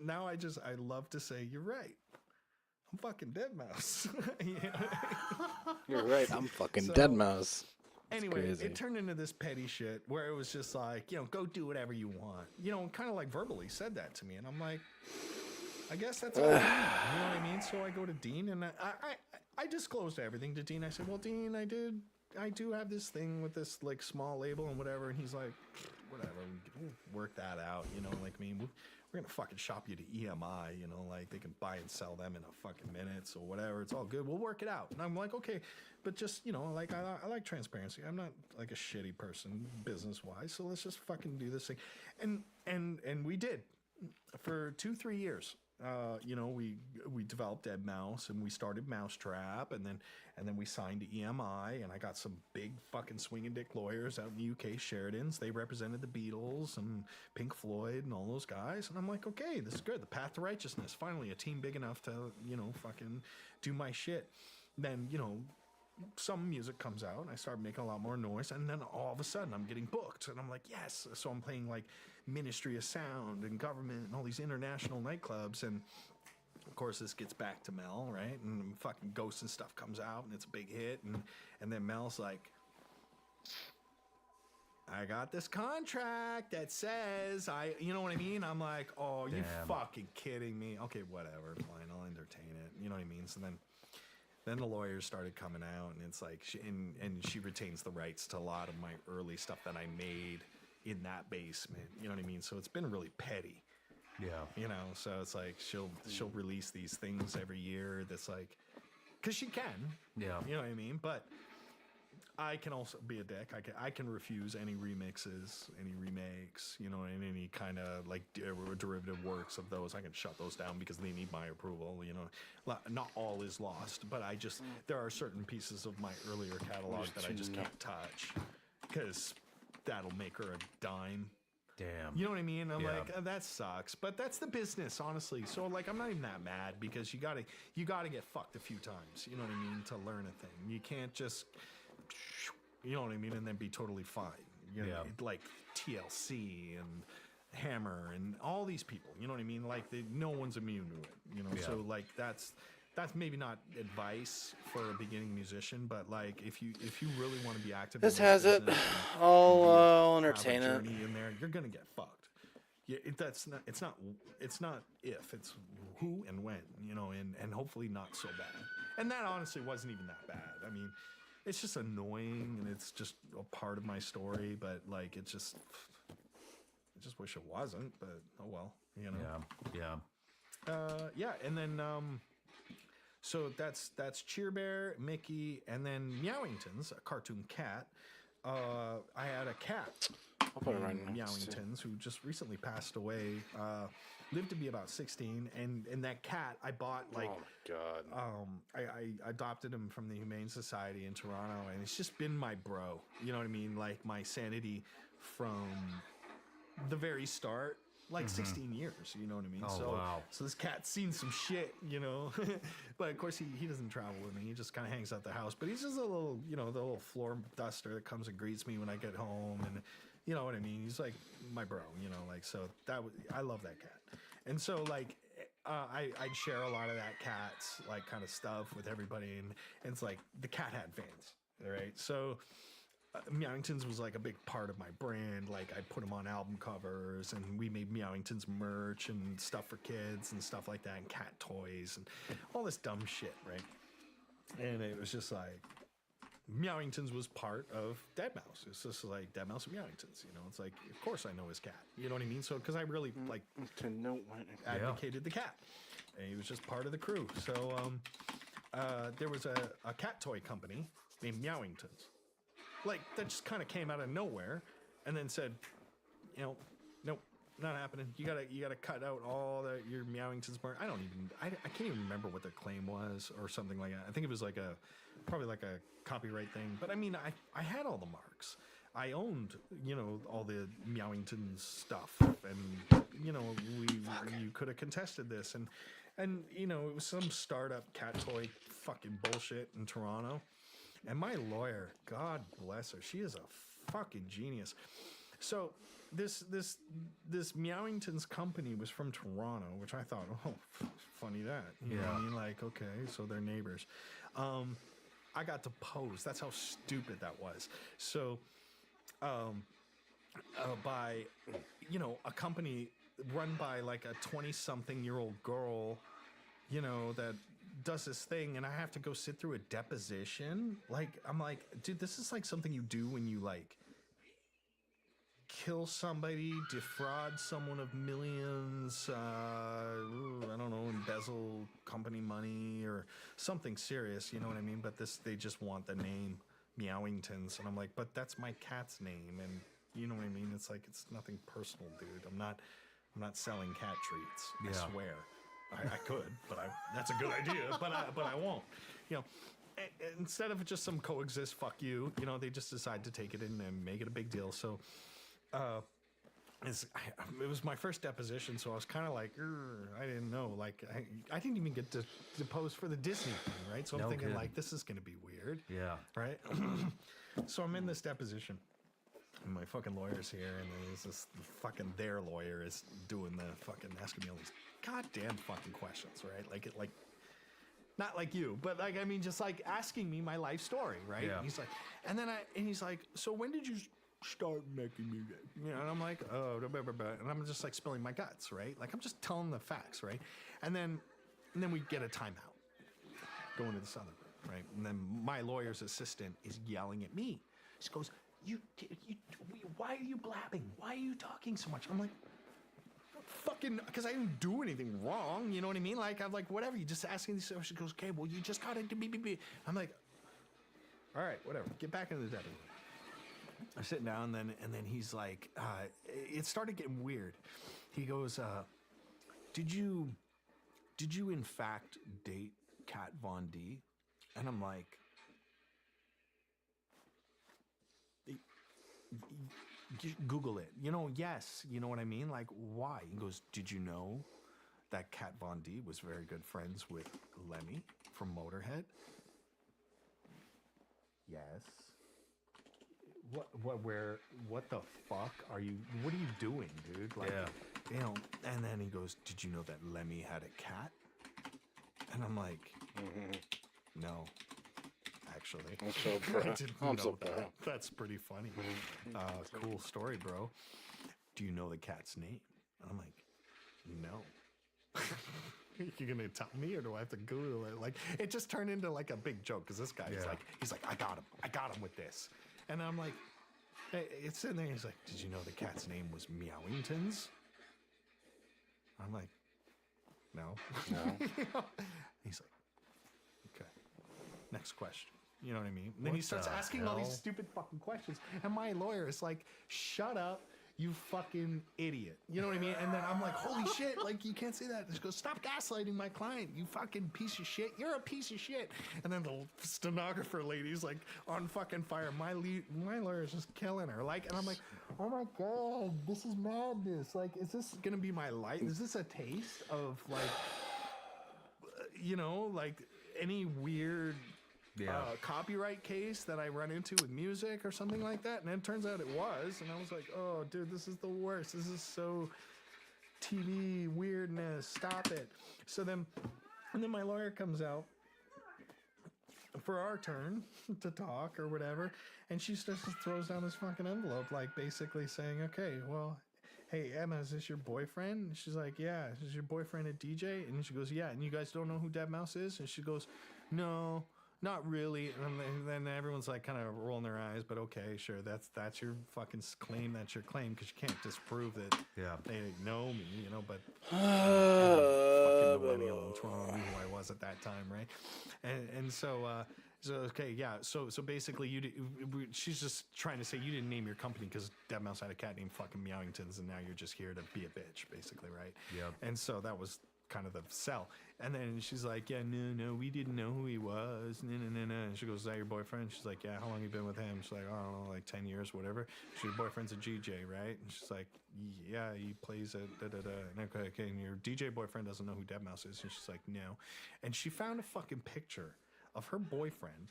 now I love to say, you're right. I'm fucking Deadmau5. You're right. I'm fucking So- Deadmau5. Anyway, crazy. it turned into this petty shit where it was just like, go do whatever you want. Kind of like verbally said that to me. And I'm like, I guess that's all I need. You know what I mean? So I go to Dean and I disclosed everything to Dean. I said, well, Dean, I do have this thing with this like small label and whatever. And he's like, whatever, we'll work that out. You know, like, I mean, we're gonna fucking shop you to EMI. You know, like they can buy and sell them in a fucking minute. So whatever, it's all good. We'll work it out. And I'm like, okay, but just, you know, like I like transparency. I'm not like a shitty person business wise. So let's just fucking do this thing. And we did for 2-3 years. You know, we developed Dead Mouse and we started Mousetrap and then we signed to EMI and I got some big fucking swinging dick lawyers out in the UK, Sheridan's. They represented the Beatles and Pink Floyd and all those guys. And I'm like, okay, this is good. The path to righteousness. Finally, a team big enough to, you know, fucking do my shit. Then, you know, some music comes out and I start making a lot more noise and then all of a sudden I'm getting booked and I'm like, yes. So I'm playing like Ministry of Sound and Government and all these international nightclubs, and of course this gets back to Mel, right? And fucking Ghosts and Stuff comes out and it's a big hit, and then Mel's like, I got this contract that says you know what I mean? I'm like, oh, you fucking kidding me? Okay, whatever, fine, I'll entertain it. You know what I mean? So then the lawyers started coming out, and it's like, she retains the rights to a lot of my early stuff that I made in that basement. You know what I mean? So it's been really petty. Yeah. You know, so it's like she'll release these things every year. That's like, because she can. Yeah. You know what I mean? But I can also be a dick. I can refuse any remixes, any remakes, you know, and any kind of like derivative works of those. I can shut those down because they need my approval. You know, not all is lost, but there are certain pieces of my earlier catalog that I just can't touch because that'll make her a dime. Damn. You know what I mean? I'm like, that sucks. But that's the business, honestly. So like, I'm not even that mad because you gotta get fucked a few times. You know what I mean? To learn a thing. You can't just, you know what I mean? And then be totally fine. You know, like TLC and Hammer and all these people. You know what I mean? Like no one's immune to it. You know, so like that's maybe not advice for a beginning musician, but like if you really want to be active, this has it. I'll entertain it. In there, you're gonna get fucked. Yeah, it's not if, it's who and when. You know, and hopefully not so bad. And that honestly wasn't even that bad. I mean, it's just annoying and it's just a part of my story. But like, I just wish it wasn't. But oh well, you know. Yeah. And then so that's Cheer Bear, Mickey, and then Meowingtons, a cartoon cat. I had a cat named Meowingtons who just recently passed away. Lived to be about 16, and that cat I bought like, oh my god, I adopted him from the Humane Society in Toronto, and it's just been my bro. You know what I mean? Like my sanity from the very start. Like 16 years, you know what I mean? Oh, so this cat's seen some shit, you know? But of course he doesn't travel with me. He just kind of hangs out the house. But he's just a little, you know, the little floor duster that comes and greets me when I get home. And you know what I mean? He's like my bro, you know? Like, so I love that cat. And so like, I'd share a lot of that cat's like kind of stuff with everybody. And it's like the cat had fans, right? So Meowingtons was like a big part of my brand. Like I put them on album covers, and we made Meowingtons merch and stuff for kids and stuff like that, and cat toys and all this dumb shit, right? And it was just like Meowingtons was part of Dead Mouse. It's just like Dead Mouse and Meowingtons, you know. It's like, of course I know his cat. You know what I mean? So because I really like advocated the cat, and he was just part of the crew. So there was a cat toy company named Meowingtons. Like that just kind of came out of nowhere, and then said, you know, nope, not happening. You gotta cut out all your Meowingtons. I can't even remember what the claim was or something like that. I think it was like probably like a copyright thing. But I mean, I had all the marks. I owned, you know, all the Meowingtons stuff, and you know, you could have contested this, and you know, it was some startup cat toy fucking bullshit in Toronto. And my lawyer, God bless her, she is a fucking genius. So this Meowingtons company was from Toronto, which I thought, oh, funny that. You know what I mean? Like, okay, so they're neighbors. I got to pose. That's how stupid that was. So by, you know, a company run by like a 20-something-year-old girl, you know, that does this thing, and I have to go sit through a deposition. Like, I'm like, dude, this is like something you do when you like kill somebody, defraud someone of millions, I don't know, embezzle company money or something serious, you know what I mean? But they just want the name Meowingtons, and I'm like, but that's my cat's name, and you know what I mean? It's like, it's nothing personal, dude. I'm not selling cat treats. I swear. I could, but that's a good idea, but I won't. You know, instead of just some coexist, fuck you, you know, they just decide to take it in and make it a big deal. So, it was my first deposition, so I was kind of like, I didn't know. Like, I didn't even get to depose for the Disney thing, right? So I'm thinking, like, this is going to be weird. Yeah. Right? So I'm in this deposition. And my fucking lawyer's here, and there's this fucking their lawyer is doing the fucking asking me all these goddamn fucking questions, right? Like not like you, but like, I mean, just like asking me my life story, right? Yeah. And he's like, and he's like, so when did you start making music? You know, and I'm like, oh, blah, blah, blah, blah. And I'm just like spilling my guts, right? Like, I'm just telling the facts, right? And then we get a timeout, going to this other room, right? And then my lawyer's assistant is yelling at me. She goes, why are you blabbing? Why are you talking so much? I'm like, fucking, because I didn't do anything wrong. You know what I mean? Like, I'm like, whatever. You just asking these stuff. She goes, okay, well, you just got into me. I'm like, all right, whatever. Get back into the deputy. I'm sitting down, and then he's like, it started getting weird. He goes, did you in fact date Kat Von D? And I'm like, Google it. You know, yes. You know what I mean? Like, why? He goes, did you know that Kat Von D was very good friends with Lemmy from Motorhead? Yes. What the fuck are you, what are you doing, dude? Like, you know, and then he goes, did you know that Lemmy had a cat? And I'm like, no. Actually, I'm so proud. I didn't know that. That's pretty funny. Cool story, bro. Do you know the cat's name? And I'm like, no. You're gonna tell me, or do I have to Google it? Like, it just turned into like a big joke because this guy is like, he's like, I got him with this, and I'm like, hey, it's in there. He's like, did you know the cat's name was Meowingtons? I'm like, no. He's like, okay. Next question. You know what I mean? And then he starts asking all these stupid fucking questions. And my lawyer is like, shut up, you fucking idiot. You know what I mean? And then I'm like, holy shit, like, you can't say that. He goes, stop gaslighting my client, you fucking piece of shit. You're a piece of shit. And then the stenographer lady's like on fucking fire. My lawyer is just killing her. Like, and I'm like, oh my God, this is madness. Like, is this going to be my life? Is this a taste of, like, you know, like any weird copyright case that I run into with music or something like that? And then it turns out it was, and I was like, oh, dude, this is the worst. This is so TV weirdness. Stop it. So then, and then my lawyer comes out for our turn to talk or whatever, and she just throws down this fucking envelope, like basically saying, okay, well, hey, Emma, is this your boyfriend? And she's like, yeah. Is your boyfriend a DJ? And she goes, yeah. And you guys don't know who deadmau5 is? And she goes, no, not really. And then everyone's like kind of rolling their eyes, but okay, sure, that's your fucking claim. That's your claim, because you can't disprove that they know me, you know, but fucking millennial Toronto knew who I was at that time, right? And so okay, yeah. So basically, she's just trying to say you didn't name your company because deadmau5 had a cat named fucking Meowingtons, and now you're just here to be a bitch, basically, right? Yeah. And so that was kind of the sell. And then she's like, yeah, no, we didn't know who he was. No. And she goes, is that your boyfriend? She's like, yeah. How long you been with him? She's like, I don't know, like 10 years, whatever. Your boyfriend's a DJ, right? And she's like, yeah, he plays at da-da-da. And okay, and your DJ boyfriend doesn't know who deadmau5 is. And she's like, no. And she found a fucking picture of her boyfriend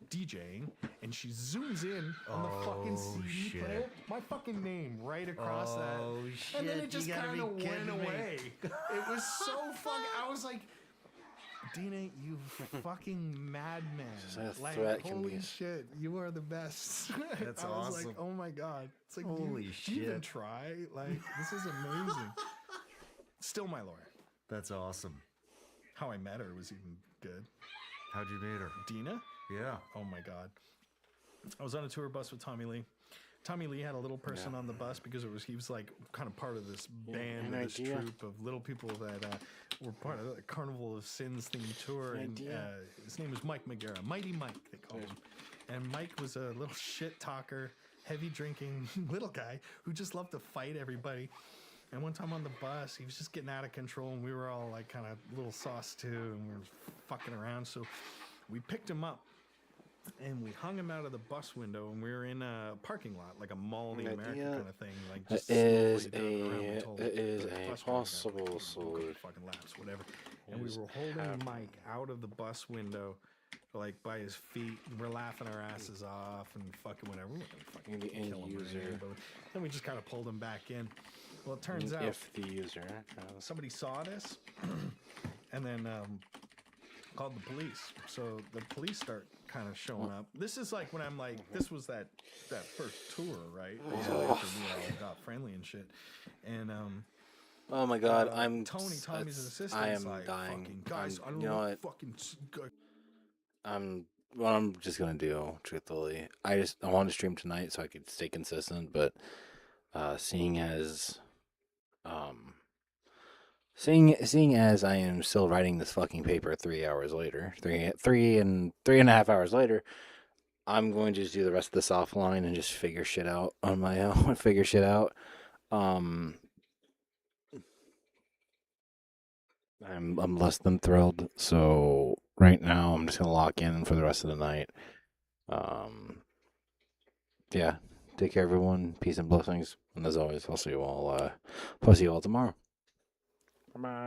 DJing, and she zooms in on the fucking CD player, my fucking name right across that, and then it just kind of went away. It was so fucking, I was like, Dina, you fucking madman. Like, holy shit, you are the best. That's I was awesome. like, oh my God. It's like, holy do shit. you even try? Like, this is amazing. Still my lawyer. That's awesome. How I met her was even good. How'd you meet her? Dina? Yeah. Oh my God. I was on a tour bus with Tommy Lee. Tommy Lee had a little person on the bus because he was like kind of part of this band, an this idea. troupe of little people that were part of the Carnival of Sins themed tour. And his name was Mike Magera, Mighty Mike, they called him. And Mike was a little shit talker, heavy drinking little guy who just loved to fight everybody. And one time on the bus, he was just getting out of control, and we were all like kind of little sauce too, and we were fucking around. So we picked him up. And we hung him out of the bus window, and we were in a parking lot, like a Mall of the America kind of thing. Like just It is slowly driving around until the a bus driver got possible go to solution. fucking laps, whatever. And we were holding Mike out of the bus window, like by his feet, and we're laughing our asses off and fucking whatever. We weren't gonna fucking The end kill him or user. anything, but then we just kind of pulled him back in. Well, it turns out If the user somebody saw this and then called the police. So the police start kind of showing up. This is like when I'm like, this was that first tour, right? After we all got friendly and shit. And oh my God, I'm Tommy's an assistant. I is am like, dying. Fucking guys, I don't you know what? fucking. What I'm just gonna do, truthfully, I want to stream tonight so I could stay consistent. But seeing as I am still writing this fucking paper 3 hours later, three and a half hours later, I'm going to just do the rest of this offline and just figure shit out on my own. I'm less than thrilled. So right now I'm just gonna lock in for the rest of the night. Yeah. Take care, everyone. Peace and blessings. And as always, I'll see you all tomorrow. Bye.